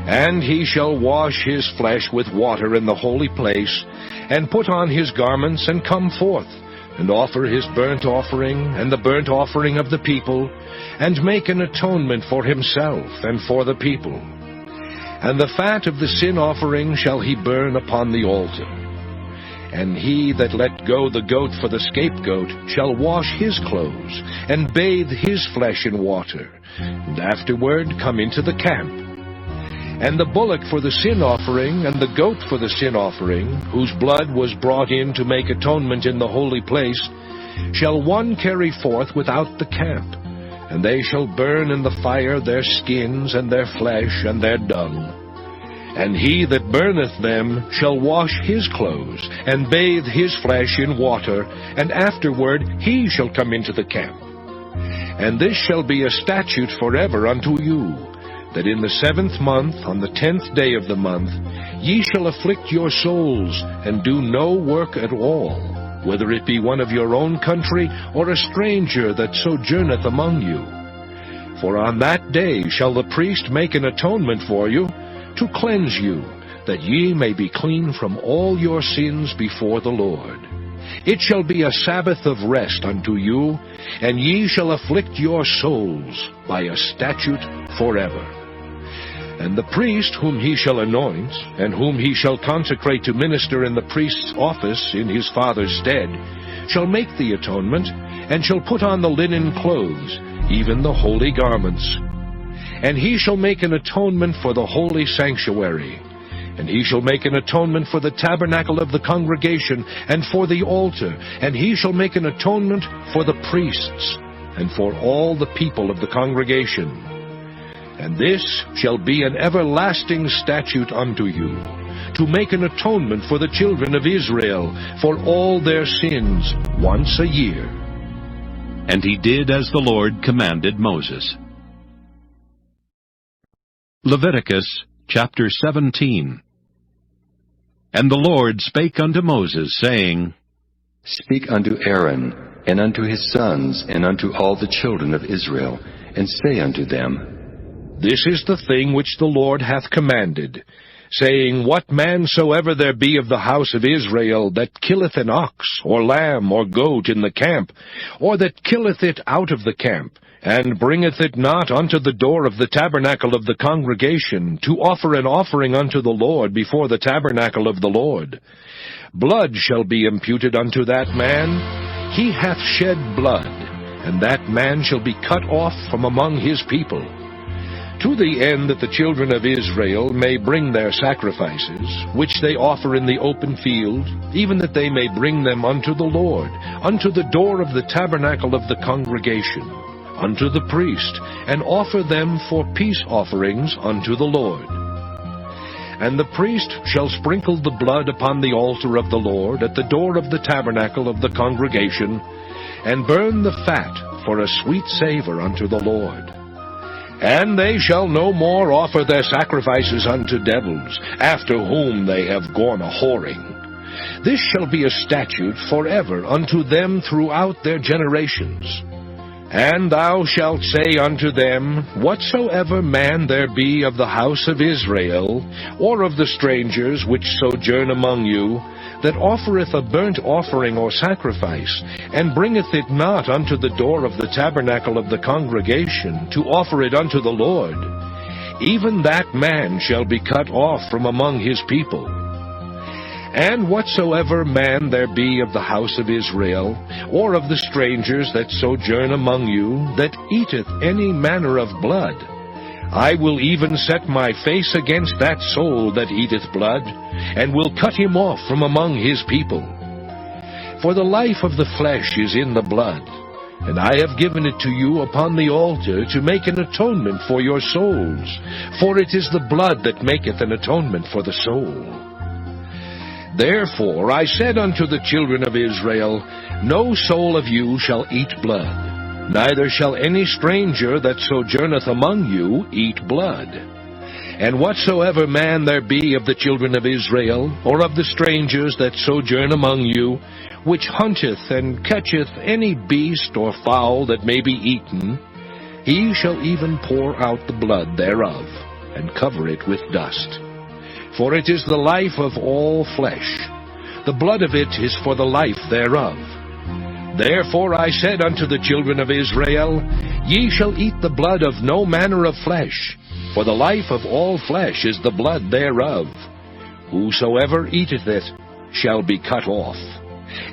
And he shall wash his flesh with water in the holy place, and put on his garments, and come forth, and offer his burnt offering, and the burnt offering of the people, and make an atonement for himself and for the people. And the fat of the sin offering shall he burn upon the altar. And he that let go the goat for the scapegoat shall wash his clothes, and bathe his flesh in water, and afterward come into the camp. And the bullock for the sin offering, and the goat for the sin offering, whose blood was brought in to make atonement in the holy place, shall one carry forth without the camp, and they shall burn in the fire their skins, and their flesh, and their dung. And he that burneth them shall wash his clothes, and bathe his flesh in water, and afterward he shall come into the camp. And this shall be a statute forever unto you, that in the 7th month, on the 10th day of the month, ye shall afflict your souls, and do no work at all, whether it be one of your own country, or a stranger that sojourneth among you. For on that day shall the priest make an atonement for you, to cleanse you, that ye may be clean from all your sins before the Lord. It shall be a Sabbath of rest unto you, and ye shall afflict your souls by a statute forever. And the priest whom he shall anoint, and whom he shall consecrate to minister in the priest's office in his father's stead, shall make the atonement, and shall put on the linen clothes, even the holy garments. And he shall make an atonement for the holy sanctuary, and he shall make an atonement for the tabernacle of the congregation, and for the altar, and he shall make an atonement for the priests, and for all the people of the congregation. And this shall be an everlasting statute unto you, to make an atonement for the children of Israel for all their sins once a year. And he did as the Lord commanded Moses. Leviticus chapter 17. And the Lord spake unto Moses, saying, Speak unto Aaron, and unto his sons, and unto all the children of Israel, and say unto them, This is the thing which the Lord hath commanded, saying, What man soever there be of the house of Israel that killeth an ox, or lamb, or goat in the camp, or that killeth it out of the camp, and bringeth it not unto the door of the tabernacle of the congregation, to offer an offering unto the Lord before the tabernacle of the Lord, blood shall be imputed unto that man. He hath shed blood, and that man shall be cut off from among his people. To the end that the children of Israel may bring their sacrifices, which they offer in the open field, even that they may bring them unto the Lord, unto the door of the tabernacle of the congregation, unto the priest, and offer them for peace offerings unto the Lord. And the priest shall sprinkle the blood upon the altar of the Lord at the door of the tabernacle of the congregation, and burn the fat for a sweet savor unto the Lord. And they shall no more offer their sacrifices unto devils, after whom they have gone a-whoring. This shall be a statute forever unto them throughout their generations. And thou shalt say unto them, Whatsoever man there be of the house of Israel, or of the strangers which sojourn among you, that offereth a burnt offering or sacrifice, and bringeth it not unto the door of the tabernacle of the congregation, to offer it unto the Lord, even that man shall be cut off from among his people. And whatsoever man there be of the house of Israel, or of the strangers that sojourn among you, that eateth any manner of blood, I will even set my face against that soul that eateth blood, and will cut him off from among his people. For the life of the flesh is in the blood, and I have given it to you upon the altar to make an atonement for your souls, for it is the blood that maketh an atonement for the soul. Therefore I said unto the children of Israel, No soul of you shall eat blood, neither shall any stranger that sojourneth among you eat blood. And whatsoever man there be of the children of Israel, or of the strangers that sojourn among you, which hunteth and catcheth any beast or fowl that may be eaten, he shall even pour out the blood thereof, and cover it with dust. For it is the life of all flesh. The blood of it is for the life thereof. Therefore I said unto the children of Israel, Ye shall eat the blood of no manner of flesh, for the life of all flesh is the blood thereof. Whosoever eateth it shall be cut off.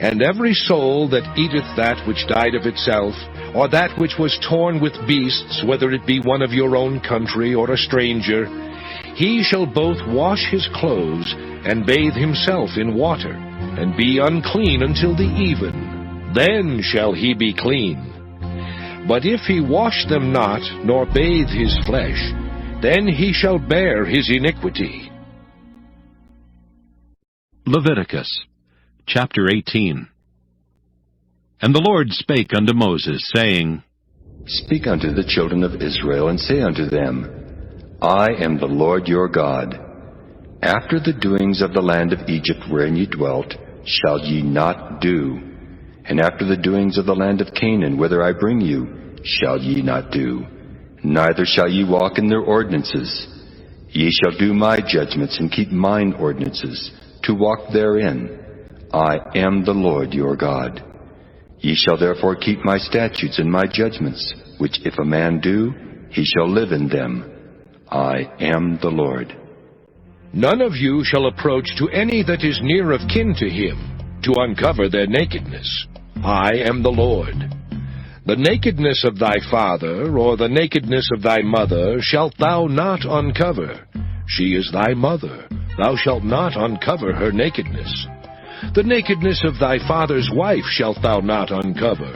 And every soul that eateth that which died of itself, or that which was torn with beasts, whether it be one of your own country or a stranger, he shall both wash his clothes, and bathe himself in water, and be unclean until the even. Then shall he be clean. But if he wash them not, nor bathe his flesh, then he shall bear his iniquity. Leviticus, chapter 18. And the Lord spake unto Moses, saying, Speak unto the children of Israel, and say unto them, I am the Lord your God. After the doings of the land of Egypt wherein ye dwelt, shall ye not do. And after the doings of the land of Canaan, whither I bring you, shall ye not do. Neither shall ye walk in their ordinances. Ye shall do my judgments, and keep mine ordinances, to walk therein. I am the Lord your God. Ye shall therefore keep my statutes and my judgments, which if a man do, he shall live in them. I am the Lord. None of you shall approach to any that is near of kin to him, to uncover their nakedness. I am the Lord. The nakedness of thy father, or the nakedness of thy mother, shalt thou not uncover. She is thy mother. Thou shalt not uncover her nakedness. The nakedness of thy father's wife shalt thou not uncover.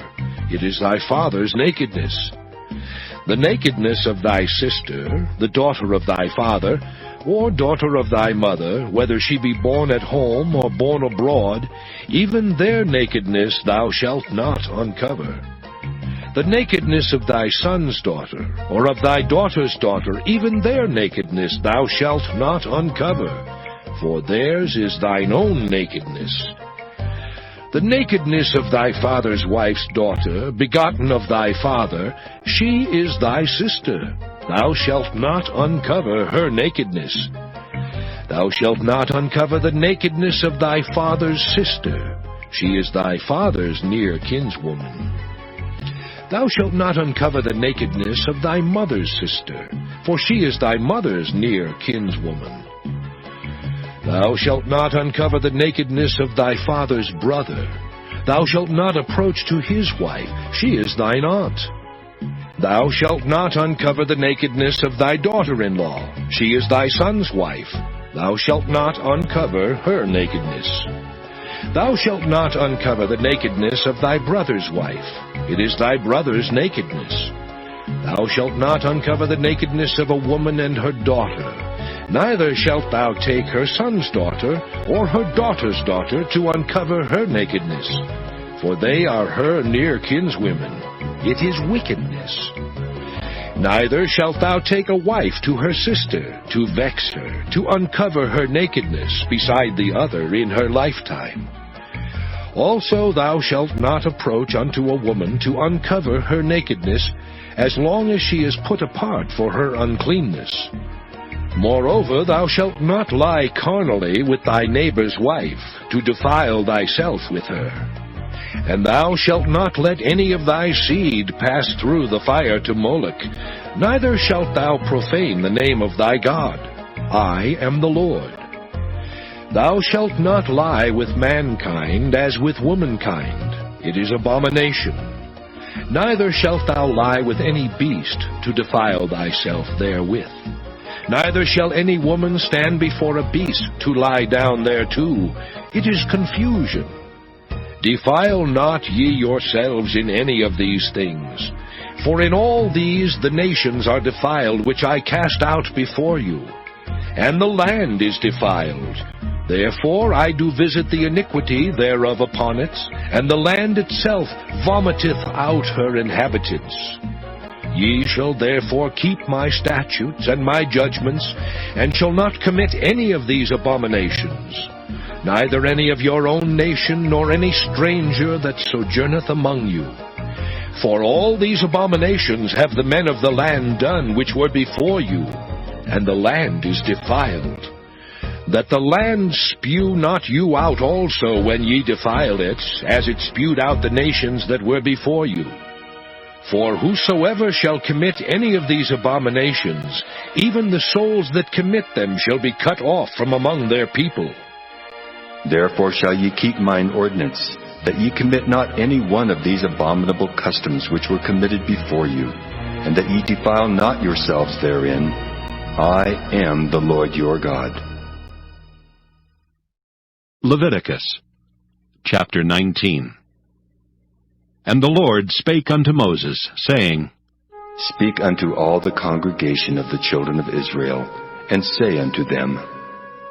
It is thy father's nakedness. The nakedness of thy sister, the daughter of thy father, or daughter of thy mother, whether she be born at home or born abroad, even their nakedness thou shalt not uncover. The nakedness of thy son's daughter, or of thy daughter's daughter, even their nakedness thou shalt not uncover, for theirs is thine own nakedness. The nakedness of thy father's wife's daughter, begotten of thy father, she is thy sister. Thou shalt not uncover her nakedness. Thou shalt not uncover the nakedness of thy father's sister. She is thy father's near kinswoman. Thou shalt not uncover the nakedness of thy mother's sister, for she is thy mother's near kinswoman. Thou shalt not uncover the nakedness of thy father's brother. Thou shalt not approach to his wife. She is thine aunt. Thou shalt not uncover the nakedness of thy daughter-in-law. She is thy son's wife. Thou shalt not uncover her nakedness. Thou shalt not uncover the nakedness of thy brother's wife. It is thy brother's nakedness. Thou shalt not uncover the nakedness of a woman and her daughter. Neither shalt thou take her son's daughter, or her daughter's daughter, to uncover her nakedness, for they are her near kinswomen. It is wickedness. Neither shalt thou take a wife to her sister, to vex her, to uncover her nakedness beside the other in her lifetime. Also thou shalt not approach unto a woman to uncover her nakedness, as long as she is put apart for her uncleanness. Moreover, thou shalt not lie carnally with thy neighbor's wife, to defile thyself with her. And thou shalt not let any of thy seed pass through the fire to Moloch, neither shalt thou profane the name of thy God. I am the Lord. Thou shalt not lie with mankind as with womankind. It is abomination. Neither shalt thou lie with any beast to defile thyself therewith. Neither shall any woman stand before a beast to lie down thereto. It is confusion. Defile not ye yourselves in any of these things. For in all these the nations are defiled, which I cast out before you. And the land is defiled. Therefore I do visit the iniquity thereof upon it, and the land itself vomiteth out her inhabitants. Ye shall therefore keep my statutes and my judgments, and shall not commit any of these abominations, neither any of your own nation, nor any stranger that sojourneth among you. For all these abominations have the men of the land done which were before you, and the land is defiled. That the land spew not you out also when ye defile it, as it spewed out the nations that were before you. For whosoever shall commit any of these abominations, even the souls that commit them shall be cut off from among their people. Therefore shall ye keep mine ordinance, that ye commit not any one of these abominable customs which were committed before you, and that ye defile not yourselves therein. I am the Lord your God. Leviticus chapter 19. And the Lord spake unto Moses, saying, Speak unto all the congregation of the children of Israel, and say unto them,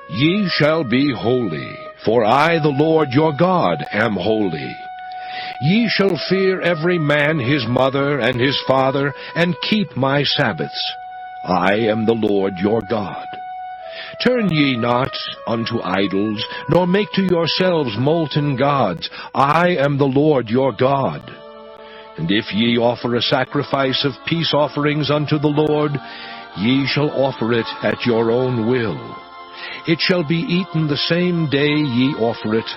Ye shall be holy, for I, the Lord your God, am holy. Ye shall fear every man his mother and his father, and keep my Sabbaths. I am the Lord your God. Turn ye not unto idols, nor make to yourselves molten gods. I am the Lord your God. And if ye offer a sacrifice of peace offerings unto the Lord, ye shall offer it at your own will. It shall be eaten the same day ye offer it,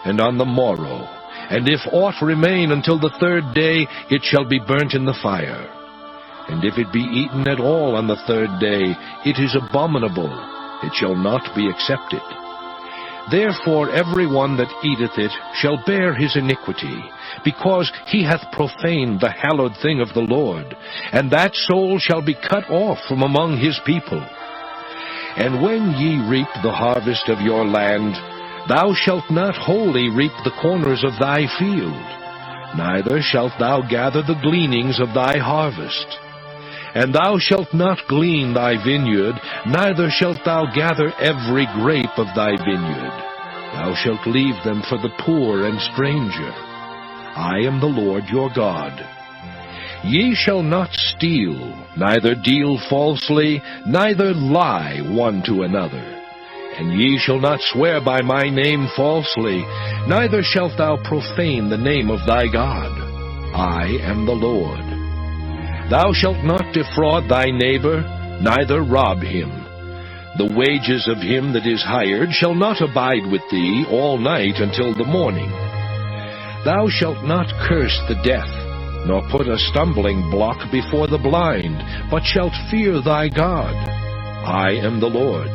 and on the morrow. And if aught remain until the third day, it shall be burnt in the fire. And if it be eaten at all on the third day, it is abominable. It shall not be accepted. Therefore every one that eateth it shall bear his iniquity, because he hath profaned the hallowed thing of the Lord, and that soul shall be cut off from among his people. And when ye reap the harvest of your land, thou shalt not wholly reap the corners of thy field, neither shalt thou gather the gleanings of thy harvest. And thou shalt not glean thy vineyard, neither shalt thou gather every grape of thy vineyard. Thou shalt leave them for the poor and stranger. I am the Lord your God. Ye shall not steal, neither deal falsely, neither lie one to another. And ye shall not swear by my name falsely, neither shalt thou profane the name of thy God. I am the Lord. Thou shalt not defraud thy neighbor, neither rob him. The wages of him that is hired shall not abide with thee all night until the morning. Thou shalt not curse the deaf, nor put a stumbling block before the blind, but shalt fear thy God. I am the Lord.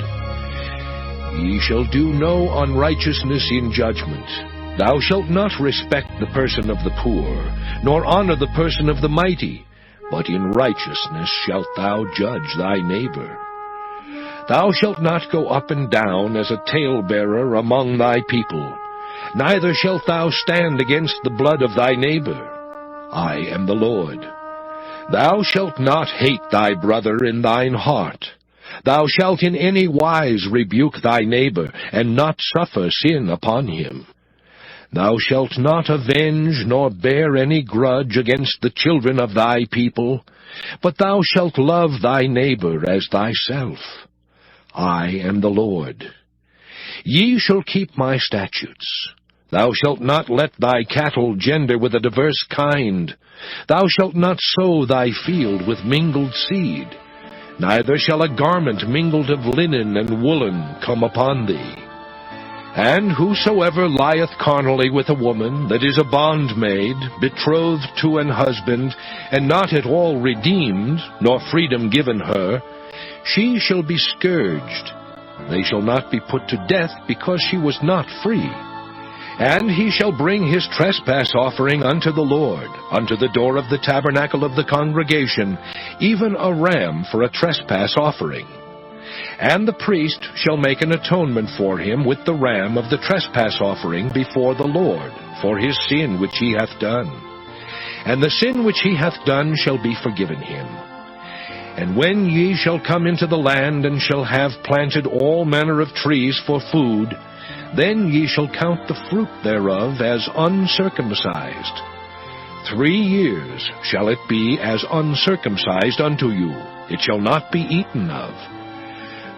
Ye shall do no unrighteousness in judgment. Thou shalt not respect the person of the poor, nor honor the person of the mighty, but in righteousness shalt thou judge thy neighbor. Thou shalt not go up and down as a talebearer among thy people, neither shalt thou stand against the blood of thy neighbor. I am the Lord. Thou shalt not hate thy brother in thine heart. Thou shalt in any wise rebuke thy neighbor, and not suffer sin upon him. Thou shalt not avenge nor bear any grudge against the children of thy people, but thou shalt love thy neighbor as thyself. I am the Lord. Ye shall keep my statutes. Thou shalt not let thy cattle gender with a diverse kind. Thou shalt not sow thy field with mingled seed. Neither shall a garment mingled of linen and woolen come upon thee. And whosoever lieth carnally with a woman that is a bondmaid, betrothed to an husband, and not at all redeemed, nor freedom given her, she shall be scourged. They shall not be put to death, because she was not free. And he shall bring his trespass offering unto the Lord, unto the door of the tabernacle of the congregation, even a ram for a trespass offering. And the priest shall make an atonement for him with the ram of the trespass offering before the Lord, for his sin which he hath done. And the sin which he hath done shall be forgiven him. And when ye shall come into the land, and shall have planted all manner of trees for food, then ye shall count the fruit thereof as uncircumcised. 3 years shall it be as uncircumcised unto you, it shall not be eaten of.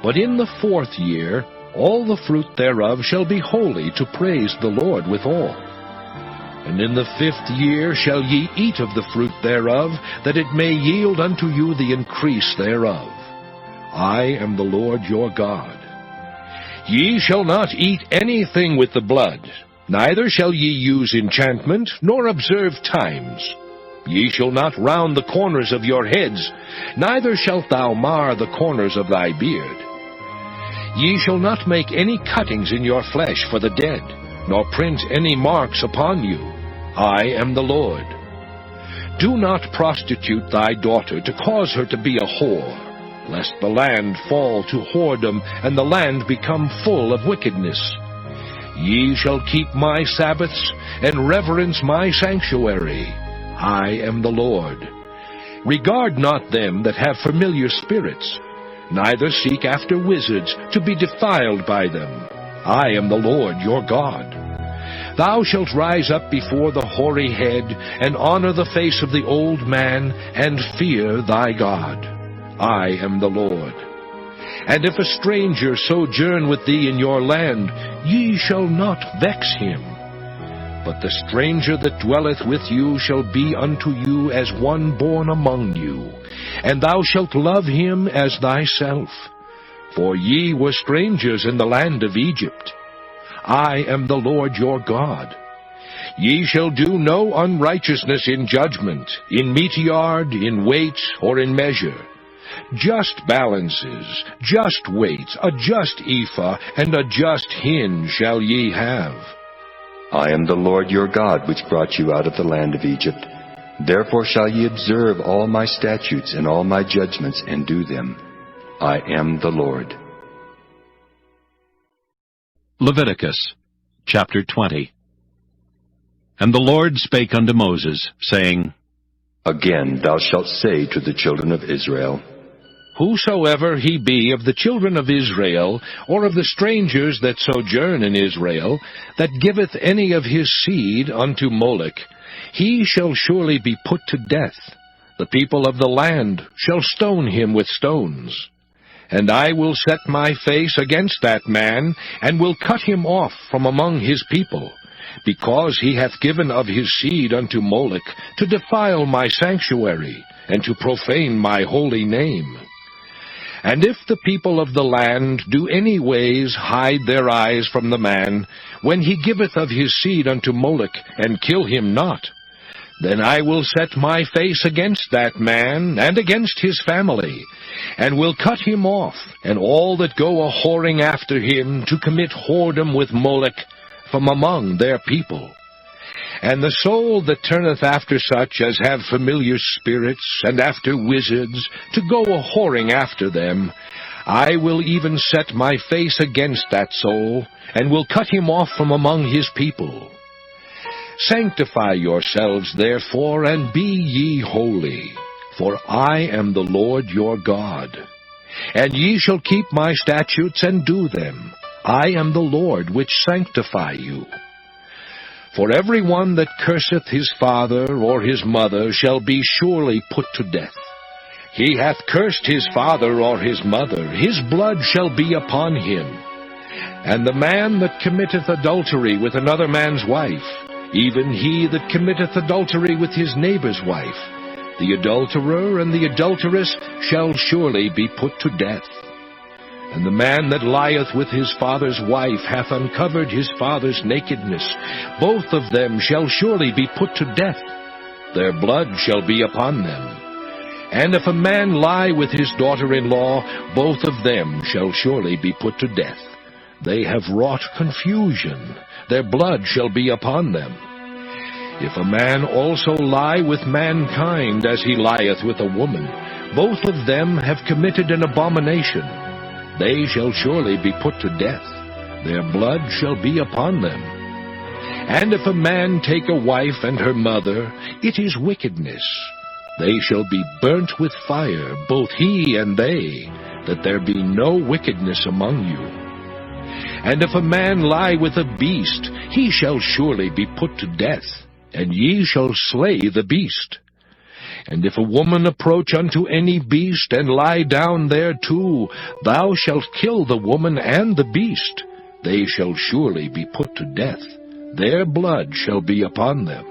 But in the 4th year all the fruit thereof shall be holy, to praise the Lord withal. And in the 5th year shall ye eat of the fruit thereof, that it may yield unto you the increase thereof. I am the Lord your God. Ye shall not eat anything with the blood, neither shall ye use enchantment, nor observe times. Ye shall not round the corners of your heads, neither shalt thou mar the corners of thy beard. Ye shall not make any cuttings in your flesh for the dead, nor print any marks upon you. I am the Lord. Do not prostitute thy daughter, to cause her to be a whore, lest the land fall to whoredom, and the land become full of wickedness. Ye shall keep my Sabbaths, and reverence my sanctuary. I am the Lord. Regard not them that have familiar spirits, neither seek after wizards, to be defiled by them. I am the Lord your God. Thou shalt rise up before the hoary head, and honor the face of the old man, and fear thy God. I am the Lord. And if a stranger sojourn with thee in your land, ye shall not vex him. But the stranger that dwelleth with you shall be unto you as one born among you, and thou shalt love him as thyself. For ye were strangers in the land of Egypt. I am the Lord your God. Ye shall do no unrighteousness in judgment, in meteyard, in weight, or in measure. Just balances, just weights, a just ephah, and a just hin shall ye have. I am the Lord your God, which brought you out of the land of Egypt. Therefore shall ye observe all my statutes and all my judgments, and do them. I am the Lord. Leviticus chapter 20. And the Lord spake unto Moses, saying, Again thou shalt say to the children of Israel, Whosoever he be of the children of Israel, or of the strangers that sojourn in Israel, that giveth any of his seed unto Moloch, he shall surely be put to death. The people of the land shall stone him with stones. And I will set my face against that man, and will cut him off from among his people, because he hath given of his seed unto Moloch, to defile my sanctuary, and to profane my holy name. And if the people of the land do any ways hide their eyes from the man, when he giveth of his seed unto Moloch, and kill him not, then I will set my face against that man, and against his family, and will cut him off, and all that go a-whoring after him, to commit whoredom with Moloch, from among their people. And the soul that turneth after such as have familiar spirits, and after wizards, to go a-whoring after them, I will even set my face against that soul, and will cut him off from among his people. Sanctify yourselves therefore, and be ye holy, for I am the Lord your God. And ye shall keep my statutes and do them. I am the Lord which sanctify you. For every one that curseth his father or his mother shall be surely put to death. He hath cursed his father or his mother, his blood shall be upon him. And the man that committeth adultery with another man's wife, even he that committeth adultery with his neighbor's wife, the adulterer and the adulteress shall surely be put to death. And the man that lieth with his father's wife hath uncovered his father's nakedness. Both of them shall surely be put to death. Their blood shall be upon them. And if a man lie with his daughter-in-law, both of them shall surely be put to death. They have wrought confusion. Their blood shall be upon them. If a man also lie with mankind as he lieth with a woman, both of them have committed an abomination. They shall surely be put to death. Their blood shall be upon them. And if a man take a wife and her mother, it is wickedness. They shall be burnt with fire, both he and they, that there be no wickedness among you. And if a man lie with a beast, he shall surely be put to death, and ye shall slay the beast. And if a woman approach unto any beast, and lie down thereto, thou shalt kill the woman and the beast. They shall surely be put to death. Their blood shall be upon them.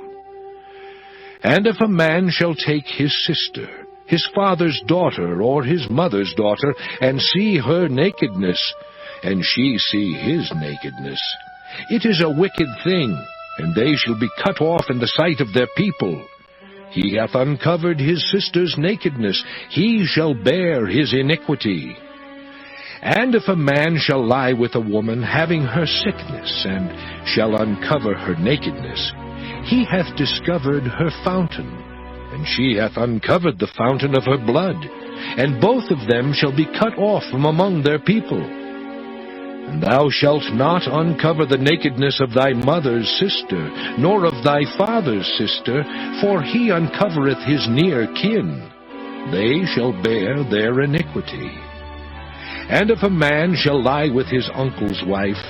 And if a man shall take his sister, his father's daughter, or his mother's daughter, and see her nakedness, and she see his nakedness, it is a wicked thing, and they shall be cut off in the sight of their people. He hath uncovered his sister's nakedness, he shall bear his iniquity. And if a man shall lie with a woman having her sickness, and shall uncover her nakedness, he hath discovered her fountain, and she hath uncovered the fountain of her blood, and both of them shall be cut off from among their people. And thou shalt not uncover the nakedness of thy mother's sister, nor of thy father's sister, for he uncovereth his near kin. They shall bear their iniquity. And if a man shall lie with his uncle's wife,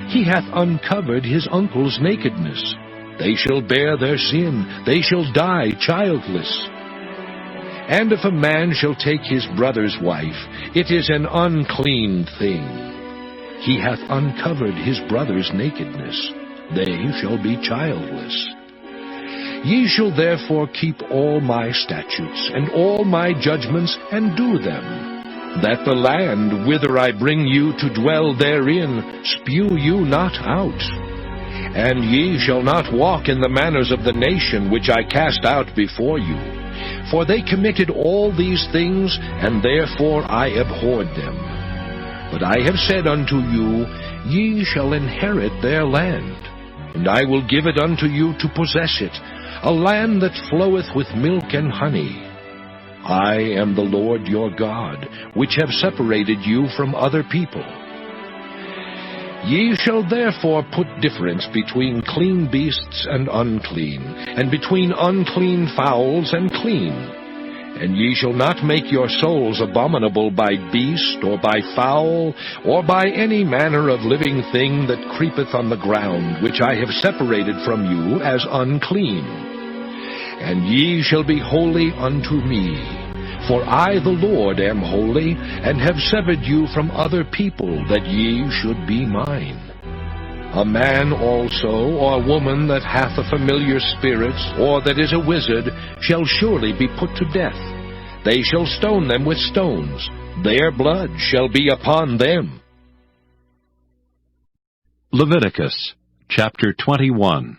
he hath uncovered his uncle's nakedness. They shall bear their sin, they shall die childless. And if a man shall take his brother's wife, it is an unclean thing. He hath uncovered his brother's nakedness. They shall be childless. Ye shall therefore keep all my statutes, and all my judgments, and do them, that the land whither I bring you to dwell therein spew you not out. And ye shall not walk in the manners of the nation which I cast out before you. For they committed all these things, and therefore I abhorred them. But I have said unto you, ye shall inherit their land, and I will give it unto you to possess it, a land that floweth with milk and honey. I am the Lord your God, which have separated you from other people. Ye shall therefore put difference between clean beasts and unclean, and between unclean fowls and clean. And ye shall not make your souls abominable by beast, or by fowl, or by any manner of living thing that creepeth on the ground, which I have separated from you as unclean. And ye shall be holy unto me, for I the Lord am holy, and have severed you from other people, that ye should be mine. A man also, or woman that hath a familiar spirit, or that is a wizard, shall surely be put to death. They shall stone them with stones. Their blood shall be upon them. Leviticus chapter 21.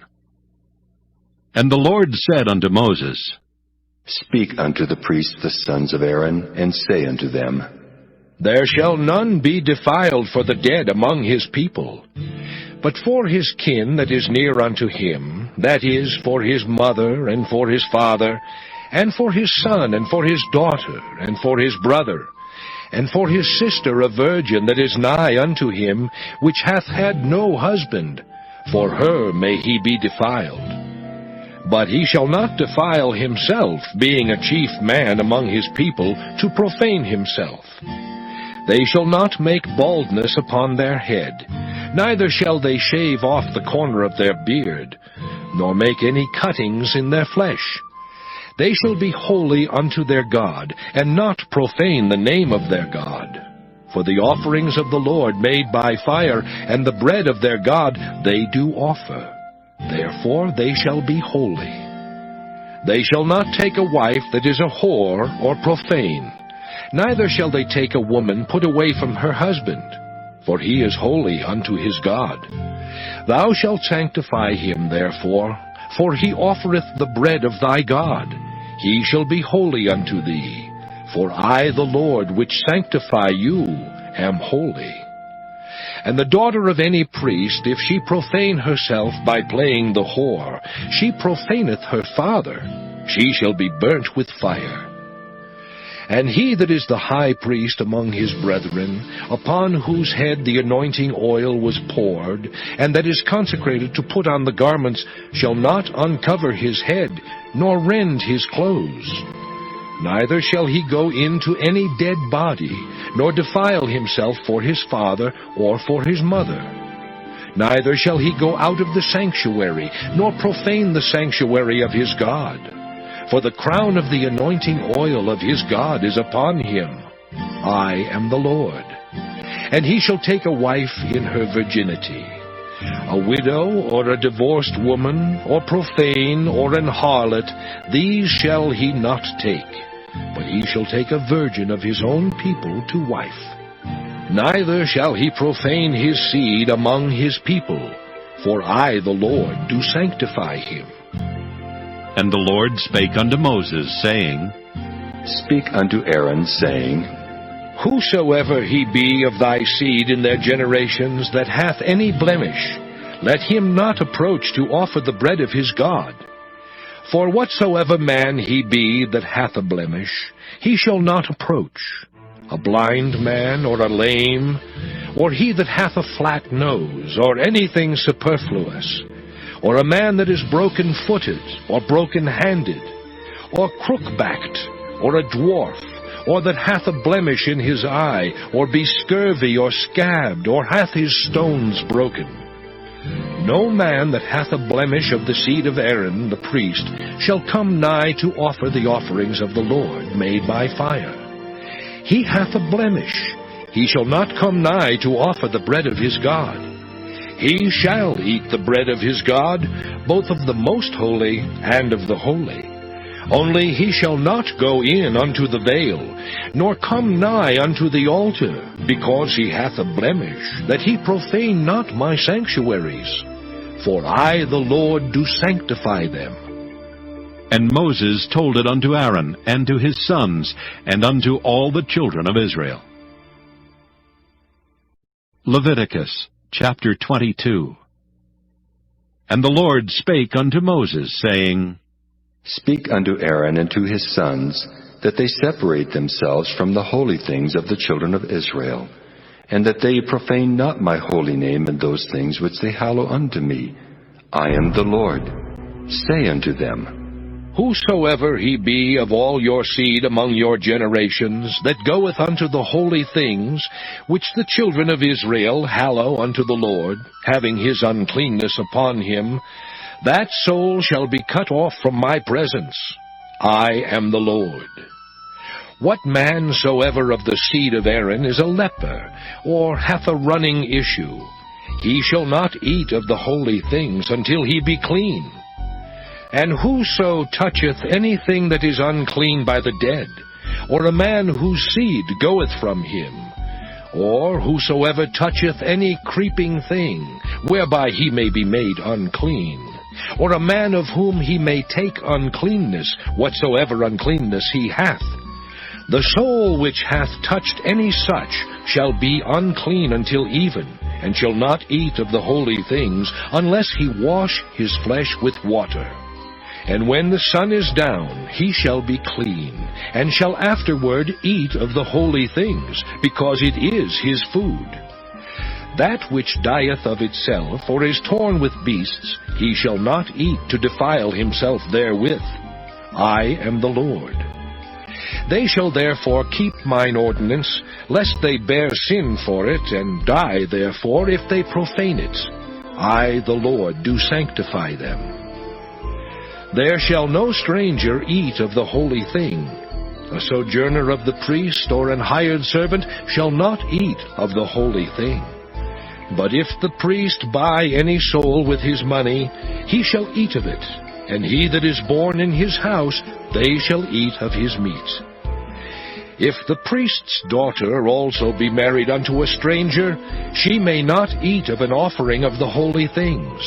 And the Lord said unto Moses, Speak unto the priests the sons of Aaron, and say unto them, There shall none be defiled for the dead among his people. But for his kin that is near unto him, that is, for his mother, and for his father, and for his son, and for his daughter, and for his brother, and for his sister a virgin that is nigh unto him, which hath had no husband, for her may he be defiled. But he shall not defile himself, being a chief man among his people, to profane himself. They shall not make baldness upon their head, neither shall they shave off the corner of their beard, nor make any cuttings in their flesh. They shall be holy unto their God, and not profane the name of their God. For the offerings of the Lord made by fire, and the bread of their God, they do offer. Therefore they shall be holy. They shall not take a wife that is a whore or profane, neither shall they take a woman put away from her husband, for he is holy unto his God. Thou shalt sanctify him therefore, for he offereth the bread of thy God. He shall be holy unto thee. For I, the Lord, which sanctify you, am holy. And the daughter of any priest, if she profane herself by playing the whore, she profaneth her father. She shall be burnt with fire. And he that is the high priest among his brethren, upon whose head the anointing oil was poured, and that is consecrated to put on the garments, shall not uncover his head, nor rend his clothes. Neither shall he go into any dead body, nor defile himself for his father or for his mother. Neither shall he go out of the sanctuary, nor profane the sanctuary of his God. For the crown of the anointing oil of his God is upon him. I am the Lord. And he shall take a wife in her virginity. A widow, or a divorced woman, or profane, or an harlot, these shall he not take. But he shall take a virgin of his own people to wife. Neither shall he profane his seed among his people, for I, the Lord, do sanctify him. And the Lord spake unto Moses, saying, Speak unto Aaron, saying, Whosoever he be of thy seed in their generations that hath any blemish, let him not approach to offer the bread of his God. For whatsoever man he be that hath a blemish, he shall not approach. A blind man, or a lame, or he that hath a flat nose, or anything superfluous, or a man that is broken-footed, or broken-handed, or crook-backed, or a dwarf, or that hath a blemish in his eye, or be scurvy, or scabbed, or hath his stones broken. No man that hath a blemish of the seed of Aaron the priest shall come nigh to offer the offerings of the Lord made by fire. He hath a blemish. He shall not come nigh to offer the bread of his God. He shall eat the bread of his God, both of the most holy and of the holy. Only he shall not go in unto the veil, nor come nigh unto the altar, because he hath a blemish, that he profane not my sanctuaries. For I, the Lord, do sanctify them. And Moses told it unto Aaron, and to his sons, and unto all the children of Israel. Leviticus chapter 22. And the Lord spake unto Moses, saying, Speak unto Aaron and to his sons, that they separate themselves from the holy things of the children of Israel, and that they profane not my holy name in those things which they hallow unto me. I am the Lord. Say unto them, Whosoever he be of all your seed among your generations, that goeth unto the holy things, which the children of Israel hallow unto the Lord, having his uncleanness upon him, that soul shall be cut off from my presence. I am the Lord. What man soever of the seed of Aaron is a leper, or hath a running issue, he shall not eat of the holy things until he be clean. And whoso toucheth anything that is unclean by the dead, or a man whose seed goeth from him, or whosoever toucheth any creeping thing, whereby he may be made unclean, or a man of whom he may take uncleanness, whatsoever uncleanness he hath, the soul which hath touched any such shall be unclean until even, and shall not eat of the holy things, unless he wash his flesh with water. And when the sun is down, he shall be clean, and shall afterward eat of the holy things, because it is his food. That which dieth of itself, or is torn with beasts, he shall not eat to defile himself therewith. I am the Lord. They shall therefore keep mine ordinance, lest they bear sin for it, and die therefore if they profane it. I, the Lord, do sanctify them. There shall no stranger eat of the holy thing. A sojourner of the priest or an hired servant shall not eat of the holy thing. But if the priest buy any soul with his money, he shall eat of it, and he that is born in his house, they shall eat of his meat. If the priest's daughter also be married unto a stranger, she may not eat of an offering of the holy things.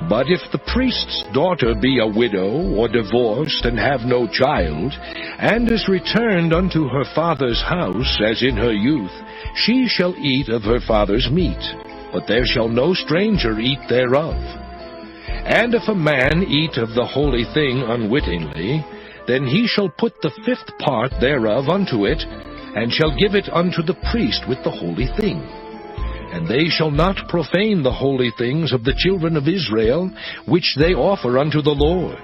But if the priest's daughter be a widow or divorced, and have no child, and is returned unto her father's house, as in her youth, she shall eat of her father's meat, but there shall no stranger eat thereof. And if a man eat of the holy thing unwittingly, then he shall put the 5th part thereof unto it, and shall give it unto the priest with the holy thing. And they shall not profane the holy things of the children of Israel, which they offer unto the Lord,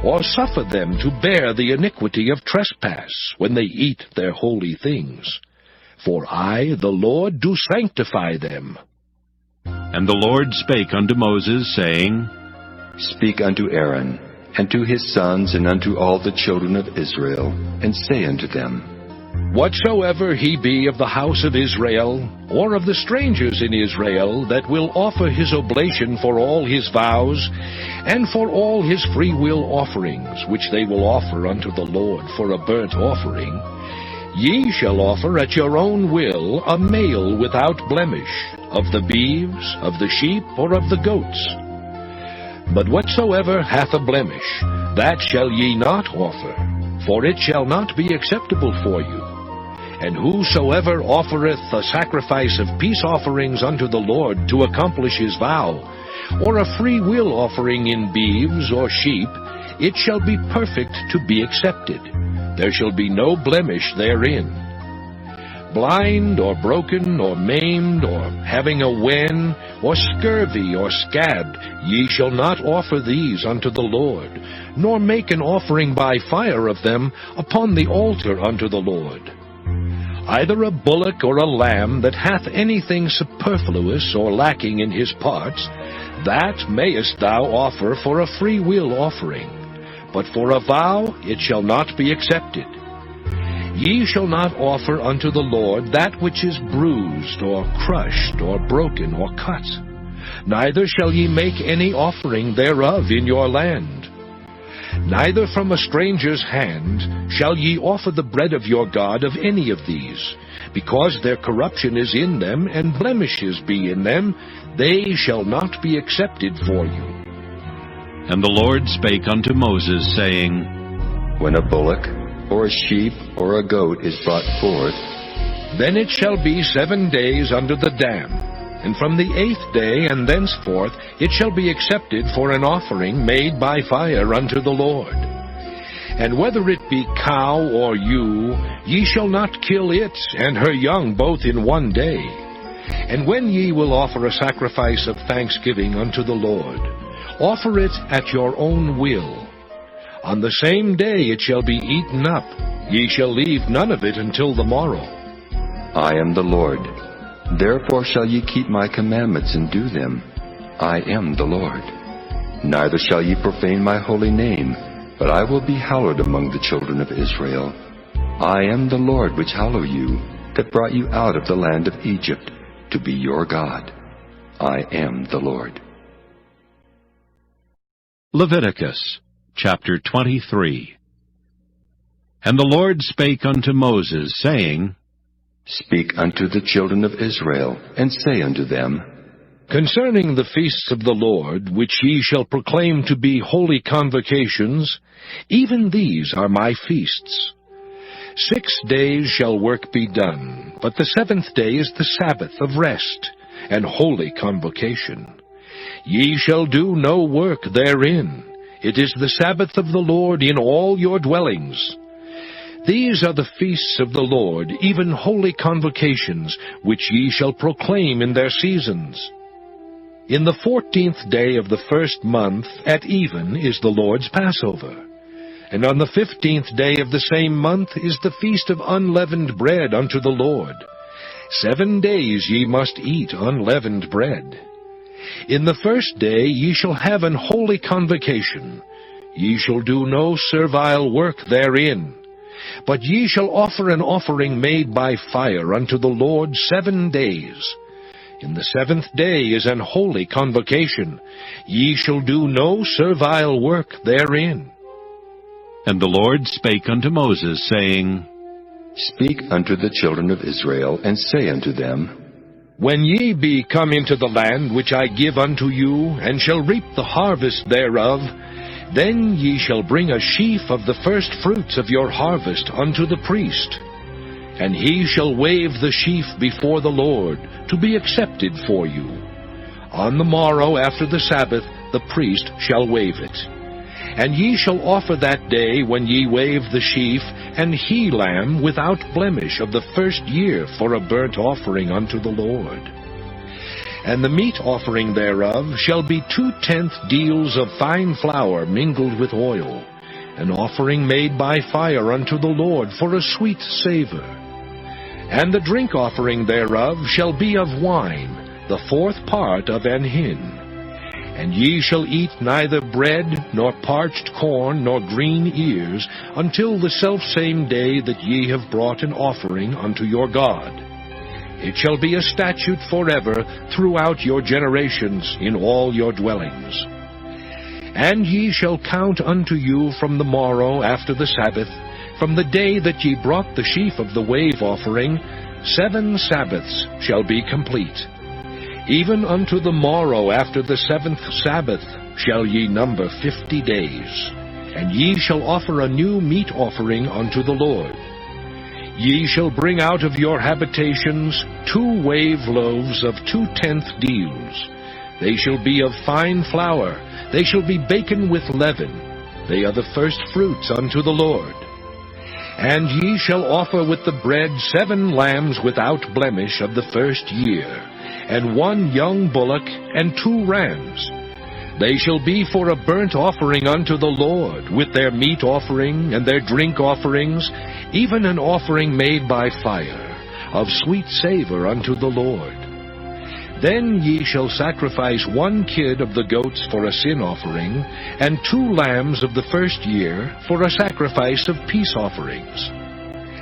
or suffer them to bear the iniquity of trespass, when they eat their holy things. For I, the Lord, do sanctify them. And the Lord spake unto Moses, saying, Speak unto Aaron, and to his sons, and unto all the children of Israel, and say unto them, Whatsoever he be of the house of Israel, or of the strangers in Israel, that will offer his oblation for all his vows, and for all his freewill offerings, which they will offer unto the Lord for a burnt offering, ye shall offer at your own will a male without blemish, of the beeves, of the sheep, or of the goats. But whatsoever hath a blemish, that shall ye not offer, for it shall not be acceptable for you. And whosoever offereth a sacrifice of peace offerings unto the Lord to accomplish his vow, or a free will offering in beeves or sheep, it shall be perfect to be accepted. There shall be no blemish therein. Blind, or broken, or maimed, or having a wen, or scurvy, or scabbed, ye shall not offer these unto the Lord, nor make an offering by fire of them upon the altar unto the Lord. Either a bullock or a lamb that hath anything superfluous or lacking in his parts, that mayest thou offer for a free will offering, but for a vow it shall not be accepted. Ye shall not offer unto the Lord that which is bruised, or crushed, or broken, or cut. Neither shall ye make any offering thereof in your land. Neither from a stranger's hand shall ye offer the bread of your God of any of these, because their corruption is in them, and blemishes be in them, they shall not be accepted for you. And the Lord spake unto Moses, saying, When a bullock, or a sheep, or a goat is brought forth, then it shall be 7 days under the dam, and from the 8th day and thenceforth it shall be accepted for an offering made by fire unto the Lord. And whether it be cow or ewe, ye shall not kill it and her young both in 1 day. And when ye will offer a sacrifice of thanksgiving unto the Lord, offer it at your own will. On the same day it shall be eaten up. Ye shall leave none of it until the morrow. I am the Lord. Therefore shall ye keep my commandments and do them. I am the Lord. Neither shall ye profane my holy name, but I will be hallowed among the children of Israel. I am the Lord which hallow you, that brought you out of the land of Egypt, to be your God. I am the Lord. Leviticus chapter 23. And the Lord spake unto Moses, saying, Speak unto the children of Israel, and say unto them, Concerning the feasts of the Lord, which ye shall proclaim to be holy convocations, even these are my feasts. 6 days shall work be done, but the 7th day is the Sabbath of rest, and holy convocation. Ye shall do no work therein. It is the Sabbath of the Lord in all your dwellings. These are the feasts of the Lord, even holy convocations, which ye shall proclaim in their seasons. In the 14th day of the 1st month, at even, is the Lord's Passover. And on the 15th day of the same month is the feast of unleavened bread unto the Lord. 7 days ye must eat unleavened bread. In the 1st day ye shall have an holy convocation. Ye shall do no servile work therein. But ye shall offer an offering made by fire unto the Lord 7 days. In the 7th day is an holy convocation. Ye shall do no servile work therein. And the Lord spake unto Moses, saying, Speak unto the children of Israel, and say unto them, When ye be come into the land which I give unto you, and shall reap the harvest thereof, then ye shall bring a sheaf of the first fruits of your harvest unto the priest. And he shall wave the sheaf before the Lord, to be accepted for you. On the morrow after the Sabbath the priest shall wave it. And ye shall offer that day, when ye wave the sheaf, an he-lamb without blemish of the first year for a burnt offering unto the Lord. And the meat offering thereof shall be 2/10 deals of fine flour mingled with oil, an offering made by fire unto the Lord for a sweet savour. And the drink offering thereof shall be of wine, the 4th part of an hin. And ye shall eat neither bread, nor parched corn, nor green ears, until the selfsame day that ye have brought an offering unto your God. It shall be a statute forever throughout your generations in all your dwellings. And ye shall count unto you from the morrow after the Sabbath, from the day that ye brought the sheaf of the wave offering, 7 Sabbaths shall be complete. Even unto the morrow after the 7th Sabbath shall ye number 50 days. And ye shall offer a new meat offering unto the Lord. Ye shall bring out of your habitations 2 wave loaves of 2/10 deals. They shall be of fine flour, they shall be baken with leaven. They are the first fruits unto the Lord. And ye shall offer with the bread 7 lambs without blemish of the first year, and 1 young bullock, and 2 rams. They shall be for a burnt offering unto the Lord, with their meat offering and their drink offerings, even an offering made by fire, of sweet savour unto the Lord. Then ye shall sacrifice 1 kid of the goats for a sin offering, and 2 lambs of the first year for a sacrifice of peace offerings.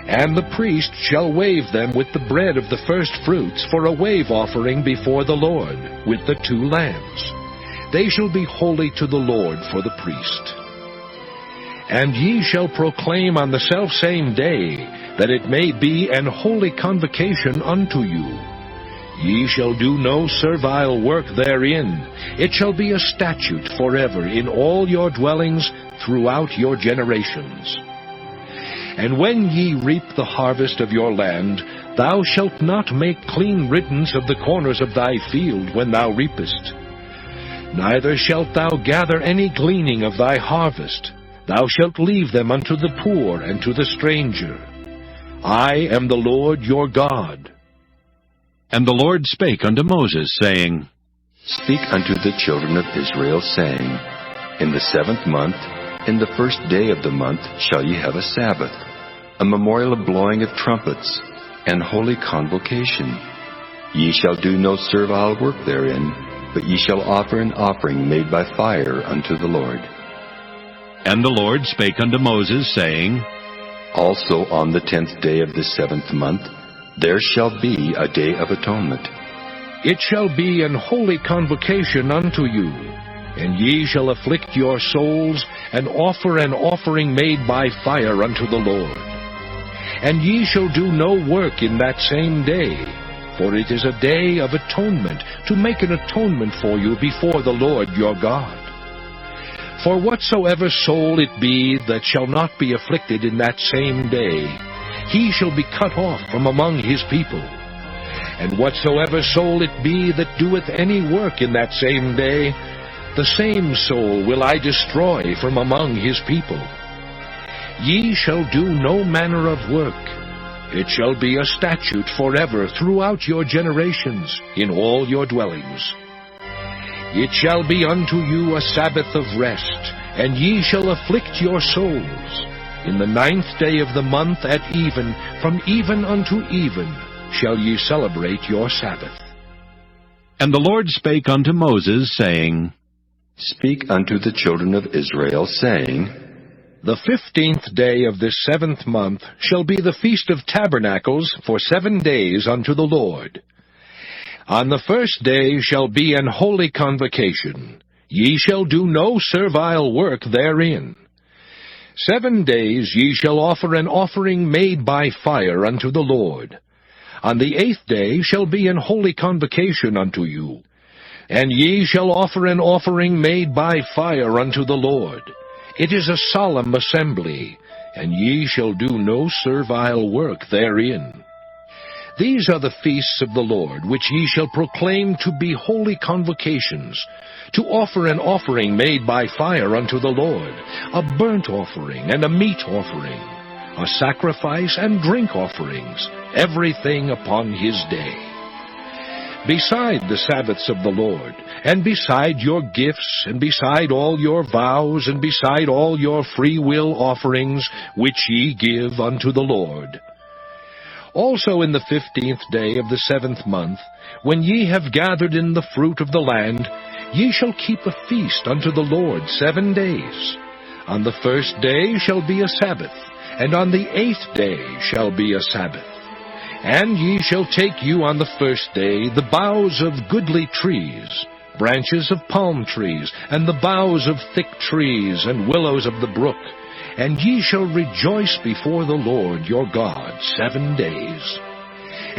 And the priest shall wave them with the bread of the first fruits for a wave offering before the Lord, with the 2 lambs. They shall be holy to the Lord for the priest. And ye shall proclaim on the selfsame day, that it may be an holy convocation unto you. Ye shall do no servile work therein. It shall be a statute forever in all your dwellings throughout your generations. And when ye reap the harvest of your land, thou shalt not make clean riddance of the corners of thy field when thou reapest. Neither shalt thou gather any gleaning of thy harvest. Thou shalt leave them unto the poor and to the stranger. I am the Lord your God. And the Lord spake unto Moses, saying, Speak unto the children of Israel, saying, In the 7th month, in the first day of the month, shall ye have a Sabbath, a memorial of blowing of trumpets, and holy convocation. Ye shall do no servile work therein, but ye shall offer an offering made by fire unto the Lord. And the Lord spake unto Moses, saying, Also on the 10th day of the 7th month, there shall be a day of atonement. It shall be an holy convocation unto you, and ye shall afflict your souls, and offer an offering made by fire unto the Lord. And ye shall do no work in that same day, for it is a day of atonement, to make an atonement for you before the Lord your God. For whatsoever soul it be that shall not be afflicted in that same day, he shall be cut off from among his people. And whatsoever soul it be that doeth any work in that same day, the same soul will I destroy from among his people. Ye shall do no manner of work. It shall be a statute forever throughout your generations in all your dwellings. It shall be unto you a Sabbath of rest, and ye shall afflict your souls. In the 9th day of the month at even, from even unto even, shall ye celebrate your Sabbath. And the Lord spake unto Moses, saying, Speak unto the children of Israel, saying, The 15th day of this 7th month shall be the Feast of Tabernacles for 7 days unto the Lord. On the 1st day shall be an holy convocation. Ye shall do no servile work therein. 7 days ye shall offer an offering made by fire unto the Lord. On the 8th day shall be an holy convocation unto you. And ye shall offer an offering made by fire unto the Lord. It is a solemn assembly, and ye shall do no servile work therein. These are the feasts of the Lord, which ye shall proclaim to be holy convocations, to offer an offering made by fire unto the Lord, a burnt offering and a meat offering, a sacrifice and drink offerings, everything upon his day. Beside the Sabbaths of the Lord, and beside your gifts, and beside all your vows, and beside all your free will offerings, which ye give unto the Lord. Also in the 15th day of the 7th month, when ye have gathered in the fruit of the land, ye shall keep a feast unto the Lord 7 days. On the 1st day shall be a Sabbath, and on the 8th day shall be a Sabbath. And ye shall take you on the 1st day the boughs of goodly trees, branches of palm trees, and the boughs of thick trees, and willows of the brook, and ye shall rejoice before the Lord your God 7 days.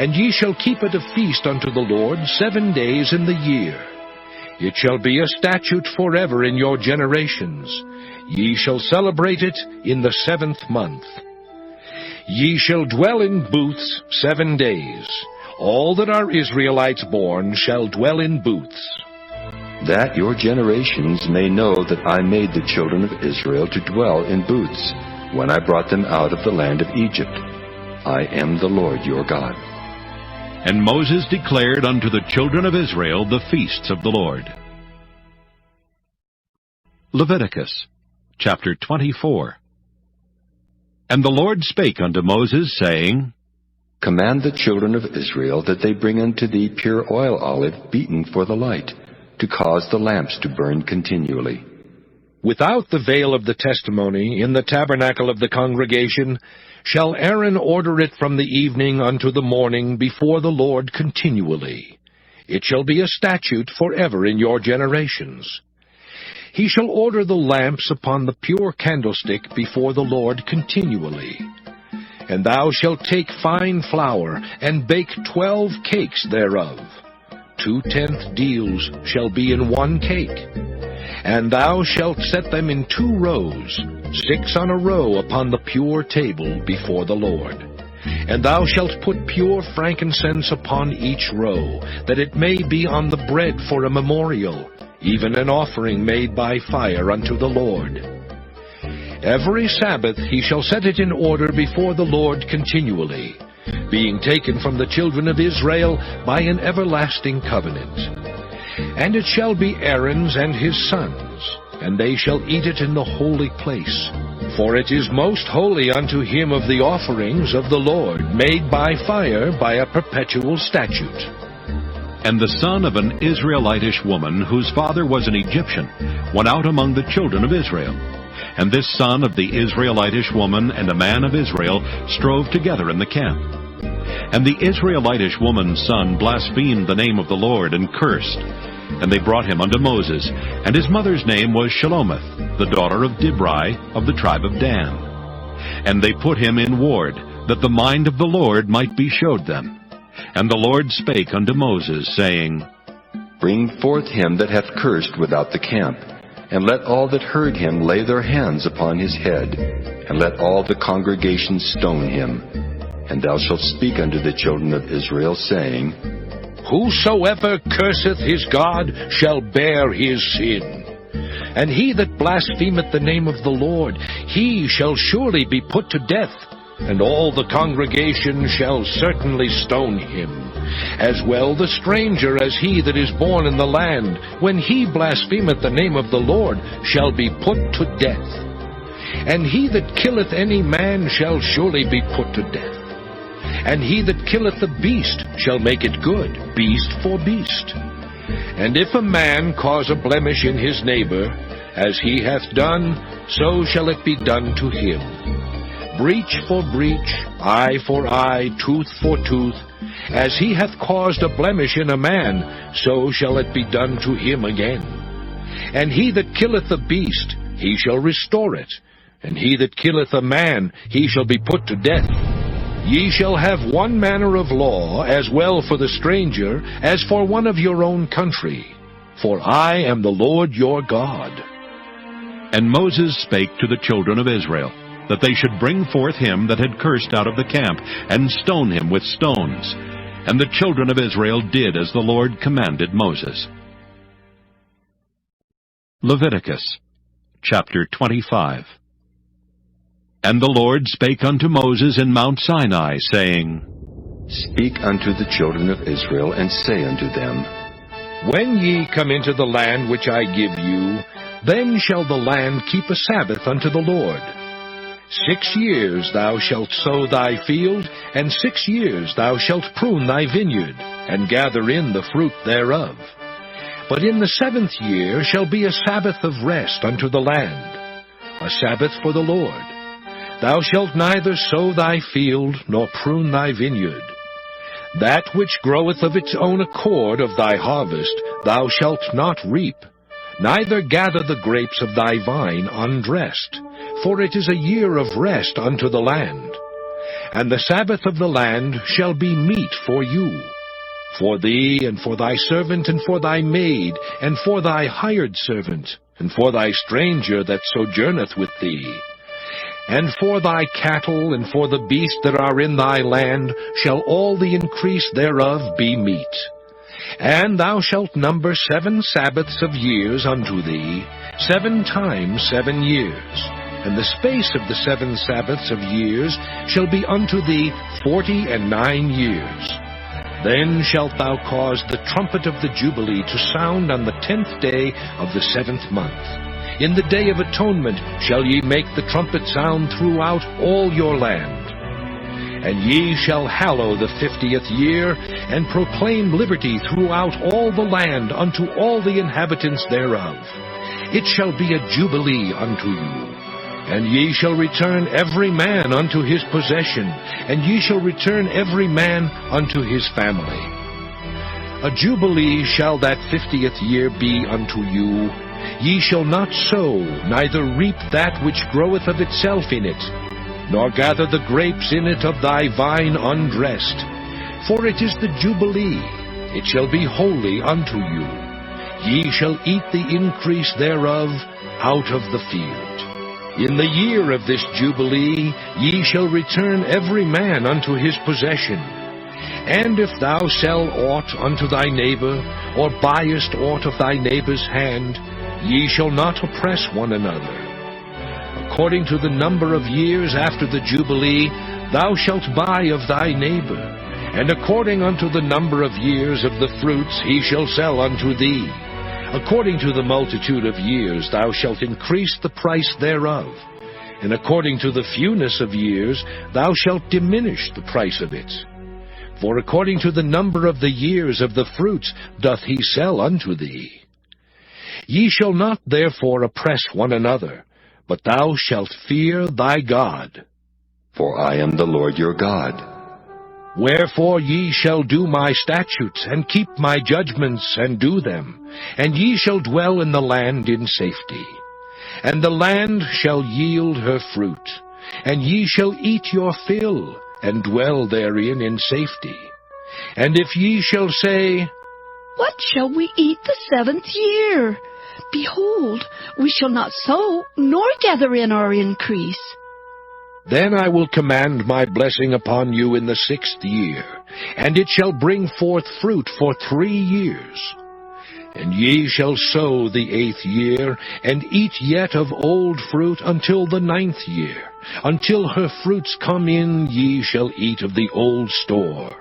And ye shall keep it a feast unto the Lord 7 days in the year. It shall be a statute forever in your generations. Ye shall celebrate it in the 7th month. Ye shall dwell in booths 7 days. All that are Israelites born shall dwell in booths. That your generations may know that I made the children of Israel to dwell in booths, when I brought them out of the land of Egypt. I am the Lord your God. And Moses declared unto the children of Israel the feasts of the Lord. Leviticus chapter 24. And the Lord spake unto Moses, saying, Command the children of Israel that they bring unto thee pure oil olive beaten for the light, to cause the lamps to burn continually. Without the veil of the testimony, in the tabernacle of the congregation, shall Aaron order it from the evening unto the morning before the Lord continually. It shall be a statute forever in your generations. He shall order the lamps upon the pure candlestick before the Lord continually. And thou shalt take fine flour, and bake 12 cakes thereof. 2/10 deals shall be in 1 cake. And thou shalt set them in 2 rows, 6 on a row upon the pure table before the Lord. And thou shalt put pure frankincense upon each row, that it may be on the bread for a memorial, even an offering made by fire unto the Lord. Every Sabbath he shall set it in order before the Lord continually, being taken from the children of Israel by an everlasting covenant. And it shall be Aaron's and his sons, and they shall eat it in the holy place. For it is most holy unto him of the offerings of the Lord, made by fire by a perpetual statute. And the son of an Israelitish woman, whose father was an Egyptian, went out among the children of Israel. And this son of the Israelitish woman and a man of Israel strove together in the camp. And the Israelitish woman's son blasphemed the name of the Lord, and cursed. And they brought him unto Moses, and his mother's name was Shelomith, the daughter of Dibri, of the tribe of Dan. And they put him in ward, that the mind of the Lord might be showed them. And the Lord spake unto Moses, saying, Bring forth him that hath cursed without the camp, and let all that heard him lay their hands upon his head, and let all the congregation stone him. And thou shalt speak unto the children of Israel, saying, Whosoever curseth his God shall bear his sin. And he that blasphemeth the name of the Lord, he shall surely be put to death, and all the congregation shall certainly stone him. As well the stranger as he that is born in the land, when he blasphemeth the name of the Lord, shall be put to death. And he that killeth any man shall surely be put to death. And he that killeth the beast shall make it good, beast for beast. And if a man cause a blemish in his neighbor, As he hath done, so shall it be done to him. Breach for breach, eye for eye, tooth for tooth. As he hath caused a blemish in a man, so shall it be done to him again. And he that killeth a beast, he shall restore it. And he that killeth a man, he shall be put to death. Ye shall have one manner of law, as well for the stranger, as for one of your own country. For I am the Lord your God. And Moses spake to the children of Israel, that they should bring forth him that had cursed out of the camp, and stone him with stones. And the children of Israel did as the Lord commanded Moses. Leviticus chapter 25. And the Lord spake unto Moses in Mount Sinai, saying, Speak unto the children of Israel, and say unto them, When ye come into the land which I give you, then shall the land keep a Sabbath unto the Lord. 6 years thou shalt sow thy field, and 6 years thou shalt prune thy vineyard, and gather in the fruit thereof. But in the 7th year shall be a Sabbath of rest unto the land, a Sabbath for the Lord. Thou shalt neither sow thy field, nor prune thy vineyard. That which groweth of its own accord of thy harvest thou shalt not reap, neither gather the grapes of thy vine undressed, for it is a year of rest unto the land. And the Sabbath of the land shall be meat for you, for thee, and for thy servant, and for thy maid, and for thy hired servant, and for thy stranger that sojourneth with thee. And for thy cattle, and for the beasts that are in thy land, shall all the increase thereof be meat. And thou shalt number 7 Sabbaths of years unto thee, 7 times 7 years. And the space of the 7 Sabbaths of years shall be unto thee 49 years. Then shalt thou cause the trumpet of the Jubilee to sound on the 10th day of the 7th month. In the day of atonement shall ye make the trumpet sound throughout all your land. And ye shall hallow the 50th year, and proclaim liberty throughout all the land unto all the inhabitants thereof. It shall be a jubilee unto you. And ye shall return every man unto his possession, and ye shall return every man unto his family. A jubilee shall that 50th year be unto you. Ye shall not sow, neither reap that which groweth of itself in it, nor gather the grapes in it of thy vine undressed. For it is the Jubilee, it shall be holy unto you. Ye shall eat the increase thereof out of the field. In the year of this Jubilee ye shall return every man unto his possession. And if thou sell aught unto thy neighbor, or buyest aught of thy neighbor's hand, ye shall not oppress one another. According to the number of years after the Jubilee, thou shalt buy of thy neighbor, and according unto the number of years of the fruits he shall sell unto thee. According to the multitude of years thou shalt increase the price thereof, and according to the fewness of years thou shalt diminish the price of it. For according to the number of the years of the fruits doth he sell unto thee. Ye shall not therefore oppress one another, but thou shalt fear thy God. For I am the Lord your God. Wherefore ye shall do my statutes, and keep my judgments, and do them, and ye shall dwell in the land in safety. And the land shall yield her fruit, and ye shall eat your fill, and dwell therein in safety. And if ye shall say, What shall we eat the 7th year? Behold, we shall not sow, nor gather in our increase. Then I will command my blessing upon you in the 6th year, and it shall bring forth fruit for 3 years. And ye shall sow the 8th year, and eat yet of old fruit until the 9th year. Until her fruits come in, ye shall eat of the old store.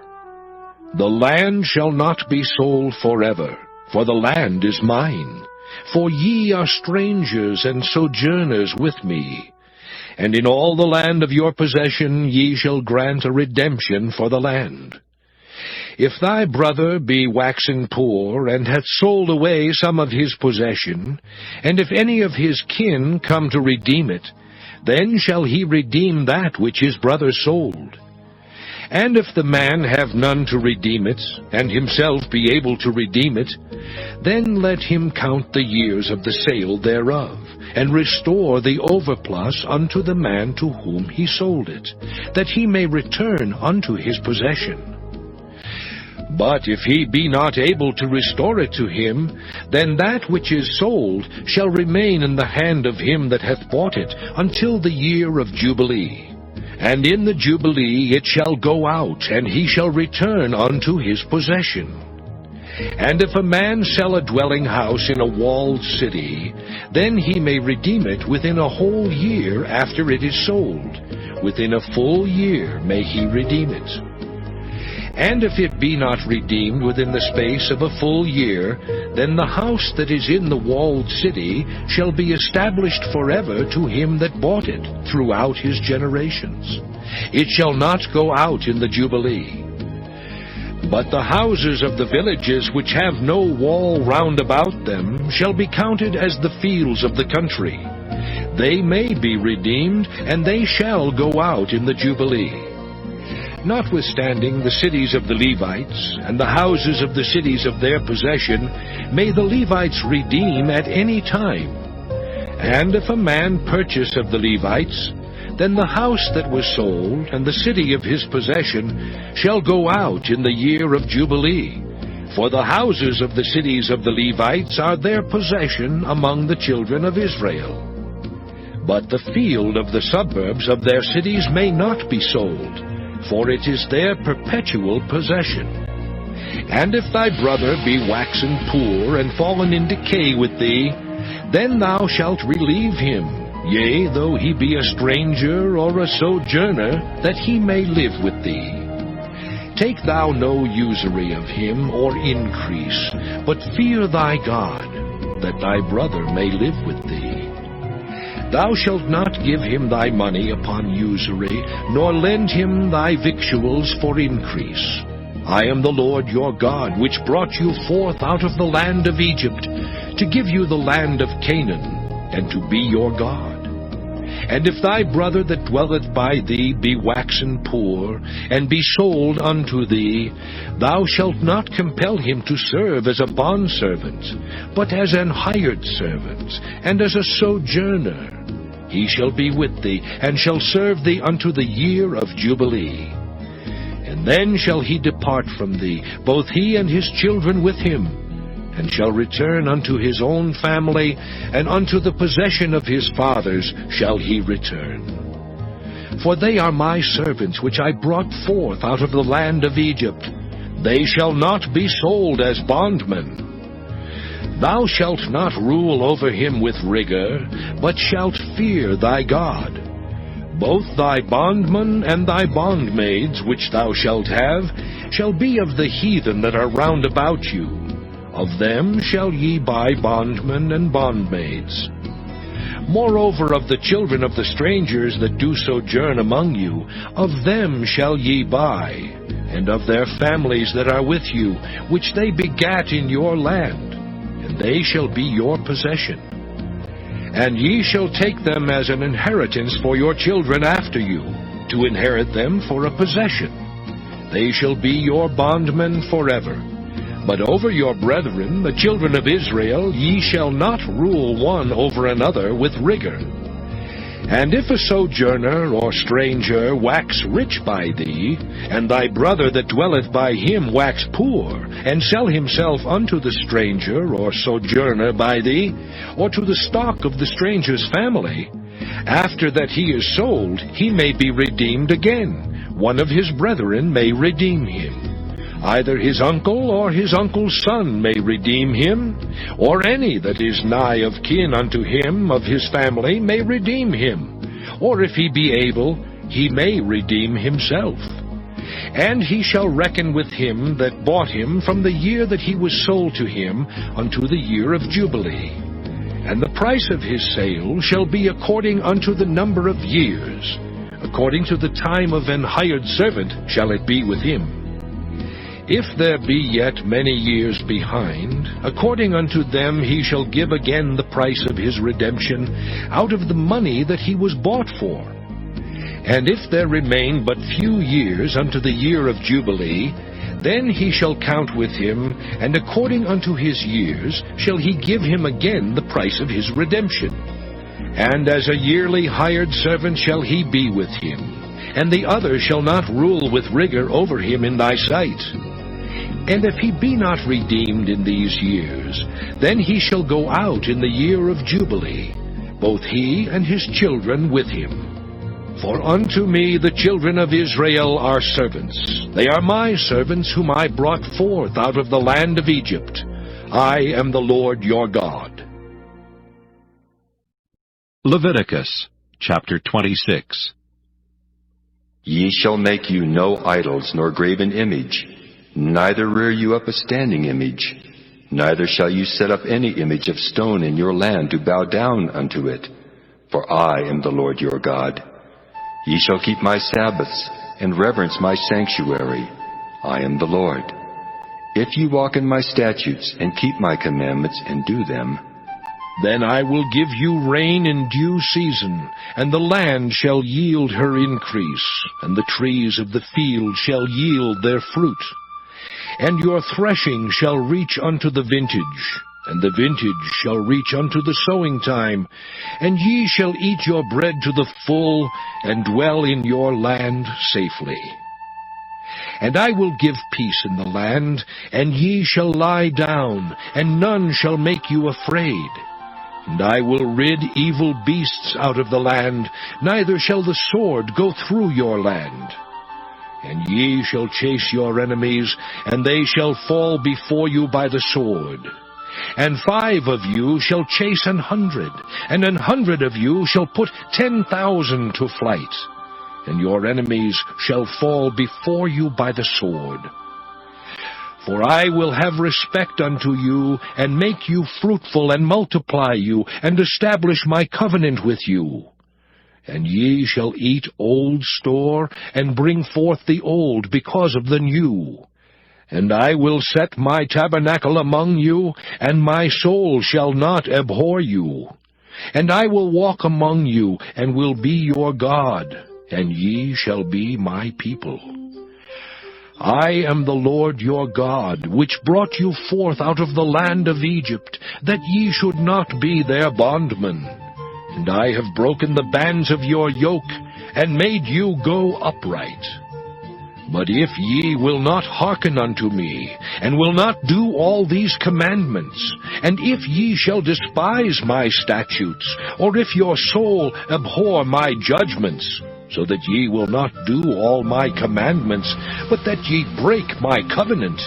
The land shall not be sold forever, for the land is mine. For ye are strangers and sojourners with me. And in all the land of your possession ye shall grant a redemption for the land. If thy brother be waxen poor, and hath sold away some of his possession, and if any of his kin come to redeem it, then shall he redeem that which his brother sold. And if the man have none to redeem it, and himself be able to redeem it, then let him count the years of the sale thereof, and restore the overplus unto the man to whom he sold it, that he may return unto his possession. But if he be not able to restore it to him, then that which is sold shall remain in the hand of him that hath bought it until the year of Jubilee. And in the Jubilee it shall go out, and he shall return unto his possession. And if a man sell a dwelling house in a walled city, then he may redeem it within a whole year after it is sold. Within a full year may he redeem it. And if it be not redeemed within the space of a full year, then the house that is in the walled city shall be established forever to him that bought it throughout his generations. It shall not go out in the Jubilee. But the houses of the villages which have no wall round about them shall be counted as the fields of the country. They may be redeemed, and they shall go out in the Jubilee. Notwithstanding the cities of the Levites, and the houses of the cities of their possession, may the Levites redeem at any time. And if a man purchase of the Levites, then the house that was sold, and the city of his possession, shall go out in the year of Jubilee. For the houses of the cities of the Levites are their possession among the children of Israel. But the field of the suburbs of their cities may not be sold, for it is their perpetual possession. And if thy brother be waxen poor, and fallen in decay with thee, then thou shalt relieve him, yea, though he be a stranger or a sojourner, that he may live with thee. Take thou no usury of him, or increase, but fear thy God, that thy brother may live with thee. Thou shalt not give him thy money upon usury, nor lend him thy victuals for increase. I am the Lord your God, which brought you forth out of the land of Egypt, to give you the land of Canaan, and to be your God. And if thy brother that dwelleth by thee be waxen poor, and be sold unto thee, thou shalt not compel him to serve as a bondservant, but as an hired servant, and as a sojourner. He shall be with thee, and shall serve thee unto the year of Jubilee. And then shall he depart from thee, both he and his children with him, and shall return unto his own family, and unto the possession of his fathers shall he return. For they are my servants, which I brought forth out of the land of Egypt. They shall not be sold as bondmen. Thou shalt not rule over him with rigor, but shalt fear thy God. Both thy bondmen and thy bondmaids, which thou shalt have, shall be of the heathen that are round about you. Of them shall ye buy bondmen and bondmaids. Moreover, of the children of the strangers that do sojourn among you, of them shall ye buy, and of their families that are with you, which they begat in your land, and they shall be your possession. And ye shall take them as an inheritance for your children after you, to inherit them for a possession. They shall be your bondmen forever. But over your brethren, the children of Israel, ye shall not rule one over another with rigor. And if a sojourner or stranger wax rich by thee, and thy brother that dwelleth by him wax poor, and sell himself unto the stranger or sojourner by thee, or to the stock of the stranger's family, after that he is sold, he may be redeemed again. One of his brethren may redeem him. Either his uncle or his uncle's son may redeem him, or any that is nigh of kin unto him of his family may redeem him, or if he be able, he may redeem himself. And he shall reckon with him that bought him from the year that he was sold to him unto the year of Jubilee. And the price of his sale shall be according unto the number of years. According to the time of an hired servant shall it be with him. If there be yet many years behind, according unto them he shall give again the price of his redemption out of the money that he was bought for. And if there remain but few years unto the year of Jubilee, then he shall count with him, and according unto his years shall he give him again the price of his redemption. And as a yearly hired servant shall he be with him, and the other shall not rule with rigor over him in thy sight. And if he be not redeemed in these years, then he shall go out in the year of Jubilee, both he and his children with him. For unto me the children of Israel are servants. They are my servants whom I brought forth out of the land of Egypt. I am the Lord your God. Leviticus chapter 26. Ye shall make you no idols nor graven image, neither rear you up a standing image, neither shall you set up any image of stone in your land to bow down unto it. For I am the Lord your God. Ye shall keep my Sabbaths, and reverence my sanctuary. I am the Lord. If ye walk in my statutes, and keep my commandments, and do them, then I will give you rain in due season, and the land shall yield her increase, and the trees of the field shall yield their fruit. And your threshing shall reach unto the vintage, and the vintage shall reach unto the sowing time, and ye shall eat your bread to the full, and dwell in your land safely. And I will give peace in the land, and ye shall lie down, and none shall make you afraid. And I will rid evil beasts out of the land, neither shall the sword go through your land. And ye shall chase your enemies, and they shall fall before you by the sword. And 5 of you shall chase 100, and 100 of you shall put 10,000 to flight, and your enemies shall fall before you by the sword. For I will have respect unto you, and make you fruitful, and multiply you, and establish my covenant with you. And ye shall eat old store, and bring forth the old because of the new. And I will set my tabernacle among you, and my soul shall not abhor you. And I will walk among you, and will be your God, and ye shall be my people. I am the Lord your God, which brought you forth out of the land of Egypt, that ye should not be their bondmen. And I have broken the bands of your yoke, and made you go upright. But if ye will not hearken unto me, and will not do all these commandments, and if ye shall despise my statutes, or if your soul abhor my judgments, so that ye will not do all my commandments, but that ye break my covenant,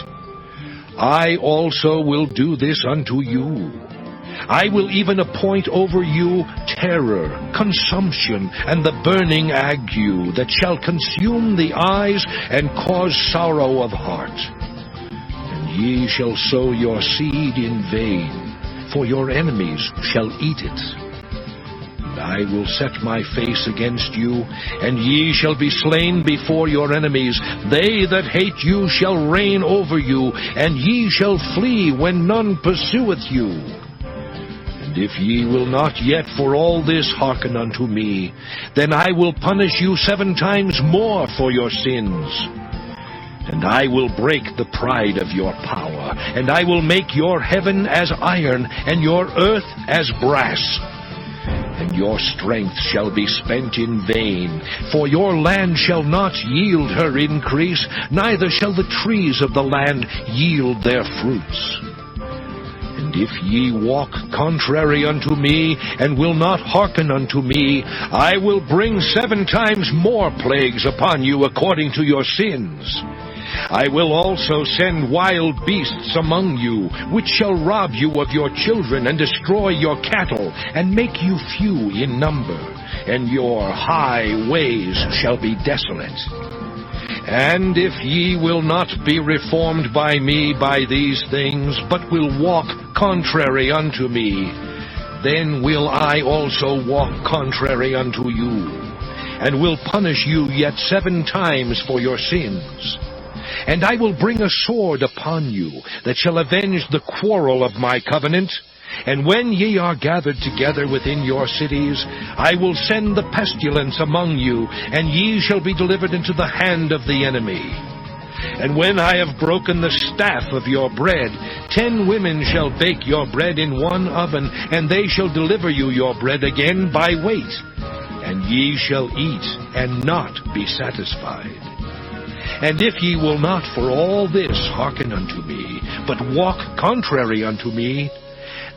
I also will do this unto you. I will even appoint over you terror, consumption, and the burning ague that shall consume the eyes and cause sorrow of heart. And ye shall sow your seed in vain, for your enemies shall eat it. And I will set my face against you, and ye shall be slain before your enemies. They that hate you shall reign over you, and ye shall flee when none pursueth you. And if ye will not yet for all this hearken unto me, then I will punish you 7 times more for your sins. And I will break the pride of your power, and I will make your heaven as iron, and your earth as brass. And your strength shall be spent in vain, for your land shall not yield her increase, neither shall the trees of the land yield their fruits. And if ye walk contrary unto me, and will not hearken unto me, I will bring 7 times more plagues upon you according to your sins. I will also send wild beasts among you, which shall rob you of your children, and destroy your cattle, and make you few in number, and your high ways shall be desolate. And if ye will not be reformed by me by these things, but will walk contrary unto me, then will I also walk contrary unto you, and will punish you yet 7 times for your sins. And I will bring a sword upon you, that shall avenge the quarrel of my covenant. And when ye are gathered together within your cities, I will send the pestilence among you, and ye shall be delivered into the hand of the enemy. And when I have broken the staff of your bread, 10 women shall bake your bread in one oven, and they shall deliver you your bread again by weight. And ye shall eat, and not be satisfied. And if ye will not for all this hearken unto me, but walk contrary unto me,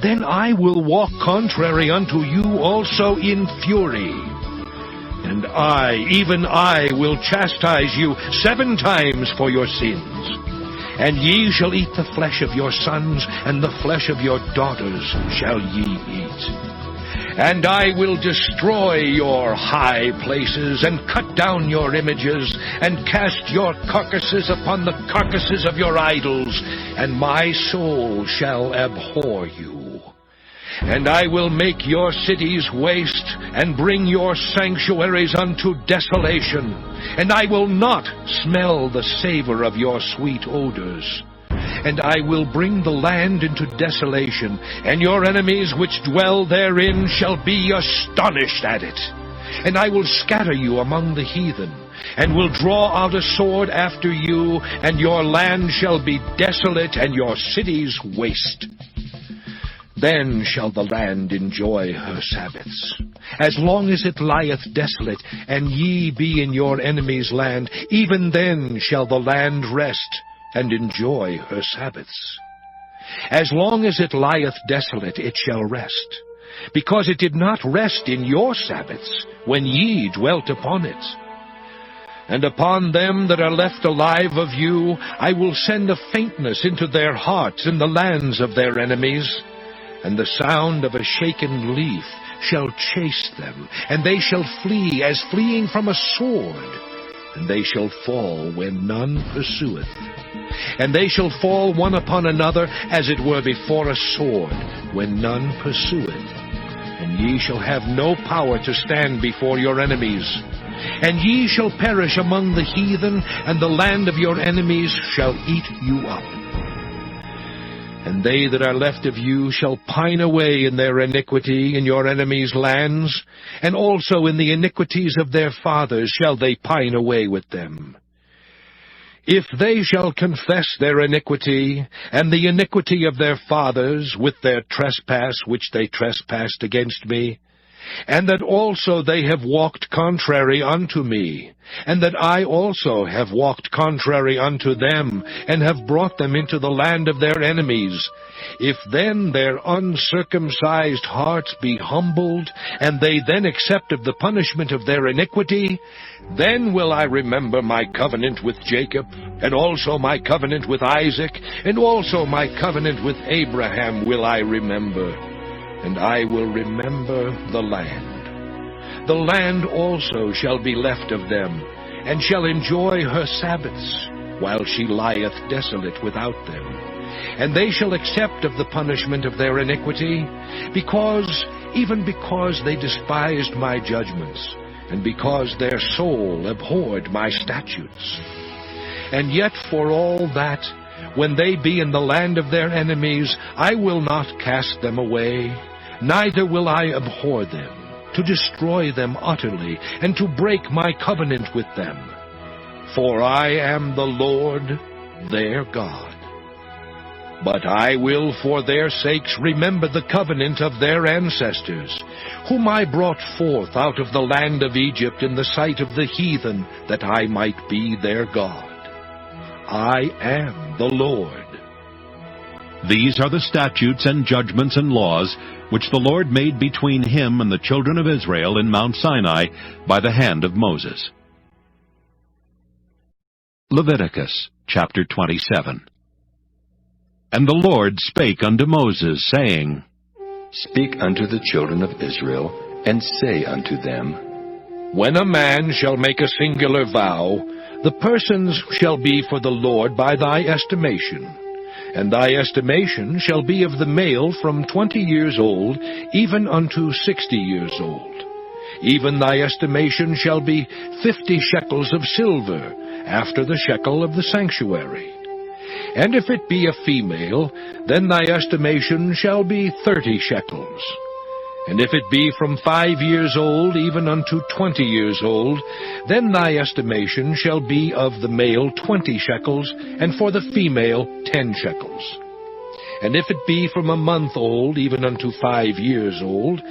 then I will walk contrary unto you also in fury. And I, even I, will chastise you 7 times for your sins. And ye shall eat the flesh of your sons, and the flesh of your daughters shall ye eat. And I will destroy your high places, and cut down your images, and cast your carcasses upon the carcasses of your idols, and my soul shall abhor you. And I will make your cities waste, and bring your sanctuaries unto desolation, and I will not smell the savor of your sweet odors. And I will bring the land into desolation, and your enemies which dwell therein shall be astonished at it. And I will scatter you among the heathen, and will draw out a sword after you, and your land shall be desolate, and your cities waste. Then shall the land enjoy her Sabbaths, as long as it lieth desolate, and ye be in your enemy's land. Even then shall the land rest, and enjoy her Sabbaths. As long as it lieth desolate, it shall rest, because it did not rest in your Sabbaths, when ye dwelt upon it. And upon them that are left alive of you, I will send a faintness into their hearts in the lands of their enemies. And the sound of a shaken leaf shall chase them, and they shall flee as fleeing from a sword. And they shall fall when none pursueth. And they shall fall one upon another, as it were before a sword, when none pursueth. And ye shall have no power to stand before your enemies. And ye shall perish among the heathen, and the land of your enemies shall eat you up. And they that are left of you shall pine away in their iniquity in your enemies' lands, and also in the iniquities of their fathers shall they pine away with them. If they shall confess their iniquity, and the iniquity of their fathers, with their trespass which they trespassed against me, and that also they have walked contrary unto me, and that I also have walked contrary unto them, and have brought them into the land of their enemies, if then their uncircumcised hearts be humbled, and they then accept of the punishment of their iniquity, then will I remember my covenant with Jacob, and also my covenant with Isaac, and also my covenant with Abraham will I remember. And I will remember the land. The land also shall be left of them, and shall enjoy her Sabbaths, while she lieth desolate without them. And they shall accept of the punishment of their iniquity, even because they despised my judgments, and because their soul abhorred my statutes. And yet for all that, when they be in the land of their enemies, I will not cast them away, neither will I abhor them, to destroy them utterly, and to break my covenant with them. For I am the Lord their God. But I will for their sakes remember the covenant of their ancestors, whom I brought forth out of the land of Egypt in the sight of the heathen, that I might be their God. I am the Lord. These are the statutes and judgments and laws which the Lord made between him and the children of Israel in Mount Sinai by the hand of Moses. Leviticus chapter 27. And the Lord spake unto Moses, saying, Speak unto the children of Israel, and say unto them, When a man shall make a singular vow, the persons shall be for the Lord by thy estimation. And thy estimation shall be of the male from 20 years old, even unto 60 years old. even thy estimation shall be 50 shekels of silver, after the shekel of the sanctuary. And if it be a female, then thy estimation shall be 30 shekels. And if it be from 5 years old even unto 20 years old, then thy estimation shall be of the male 20 shekels, and for the female 10 shekels. And if it be from a month old even unto 5 years old,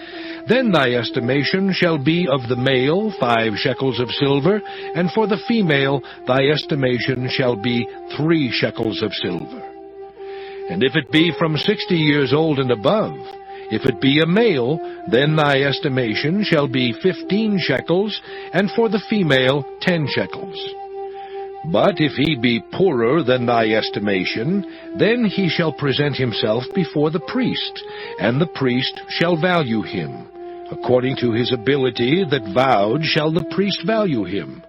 then thy estimation shall be of the male 5 shekels of silver, and for the female thy estimation shall be 3 shekels of silver. And if it be from 60 years old and above, if it be a male, then thy estimation shall be 15 shekels, and for the female 10 shekels. But if he be poorer than thy estimation, then he shall present himself before the priest, and the priest shall value him. According to his ability that vowed shall the priest value him.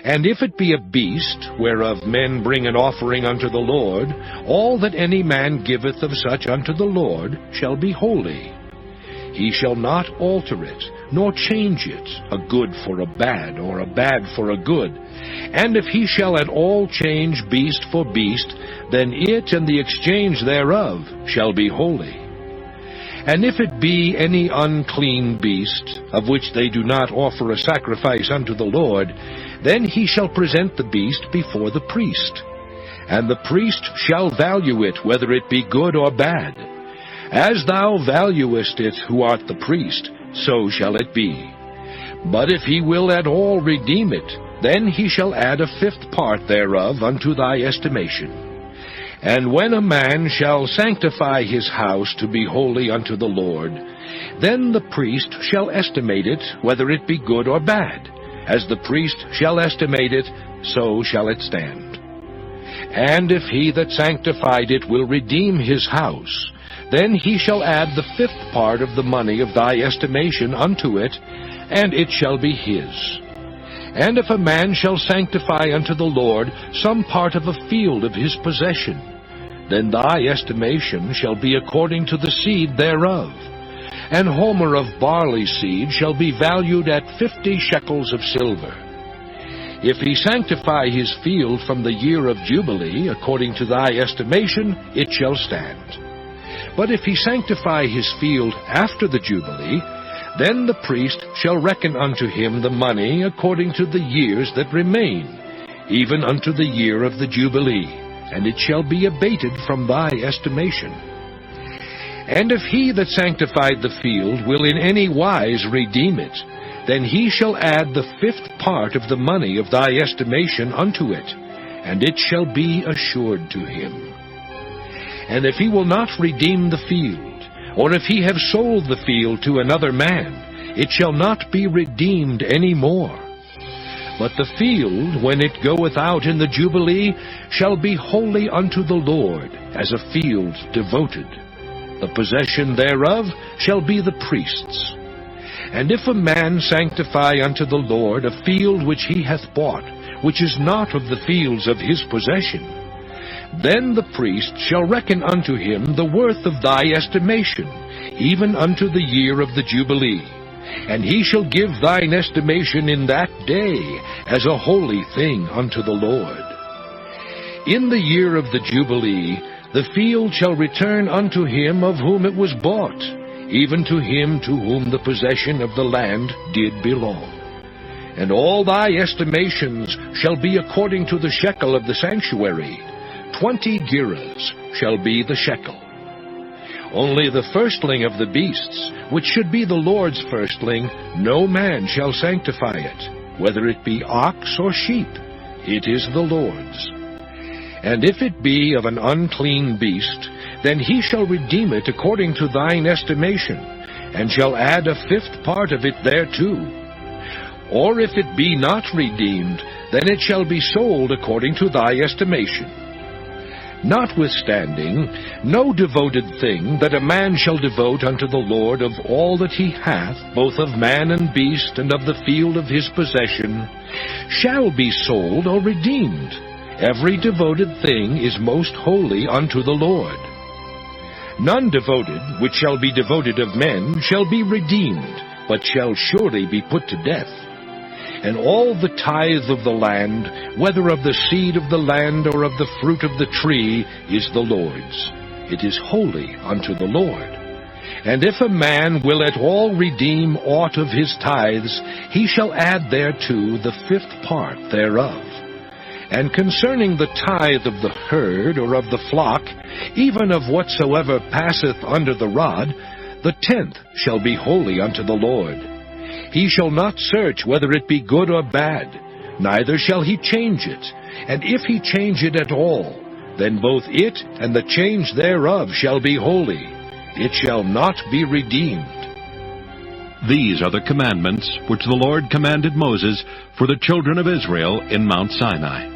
And if it be a beast, whereof men bring an offering unto the Lord, all that any man giveth of such unto the Lord shall be holy. He shall not alter it, nor change it, a good for a bad, or a bad for a good. And if he shall at all change beast for beast, then it and the exchange thereof shall be holy. And if it be any unclean beast, of which they do not offer a sacrifice unto the Lord, then he shall present the beast before the priest. And the priest shall value it, whether it be good or bad. As thou valuest it, who art the priest, so shall it be. But if he will at all redeem it, then he shall add a 5th part thereof unto thy estimation. And when a man shall sanctify his house to be holy unto the Lord, then the priest shall estimate it, whether it be good or bad. As the priest shall estimate it, so shall it stand. And if he that sanctified it will redeem his house, then he shall add the 5th part of the money of thy estimation unto it, and it shall be his. And if a man shall sanctify unto the Lord some part of a field of his possession, then thy estimation shall be according to the seed thereof. An homer of barley seed shall be valued at 50 shekels of silver. If he sanctify his field from the year of Jubilee, according to thy estimation, it shall stand. But if he sanctify his field after the Jubilee, then the priest shall reckon unto him the money according to the years that remain, even unto the year of the Jubilee, and it shall be abated from thy estimation. And if he that sanctified the field will in any wise redeem it, then he shall add the 5th part of the money of thy estimation unto it, and it shall be assured to him. And if he will not redeem the field, or if he have sold the field to another man, it shall not be redeemed any more. But the field, when it goeth out in the Jubilee, shall be holy unto the Lord, as a field devoted. The possession thereof shall be the priest's. And if a man sanctify unto the Lord a field which he hath bought, which is not of the fields of his possession, then the priest shall reckon unto him the worth of thy estimation, even unto the year of the Jubilee. And he shall give thine estimation in that day as a holy thing unto the Lord. In the year of the Jubilee, the field shall return unto him of whom it was bought, even to him to whom the possession of the land did belong. And all thy estimations shall be according to the shekel of the sanctuary. 20 gerahs shall be the shekel. Only the firstling of the beasts, which should be the Lord's firstling, no man shall sanctify it, whether it be ox or sheep, it is the Lord's. And if it be of an unclean beast, then he shall redeem it according to thine estimation, and shall add a 5th part of it thereto. Or if it be not redeemed, then it shall be sold according to thy estimation. Notwithstanding, no devoted thing that a man shall devote unto the Lord of all that he hath, both of man and beast, and of the field of his possession, shall be sold or redeemed. Every devoted thing is most holy unto the Lord. None devoted, which shall be devoted of men, shall be redeemed, but shall surely be put to death. And all the tithe of the land, whether of the seed of the land or of the fruit of the tree, is the Lord's. It is holy unto the Lord. And if a man will at all redeem aught of his tithes, he shall add thereto the 5th part thereof. And concerning the tithe of the herd or of the flock, even of whatsoever passeth under the rod, the 10th shall be holy unto the Lord. He shall not search whether it be good or bad, neither shall he change it. And if he change it at all, then both it and the change thereof shall be holy. It shall not be redeemed. These are the commandments which the Lord commanded Moses for the children of Israel in Mount Sinai.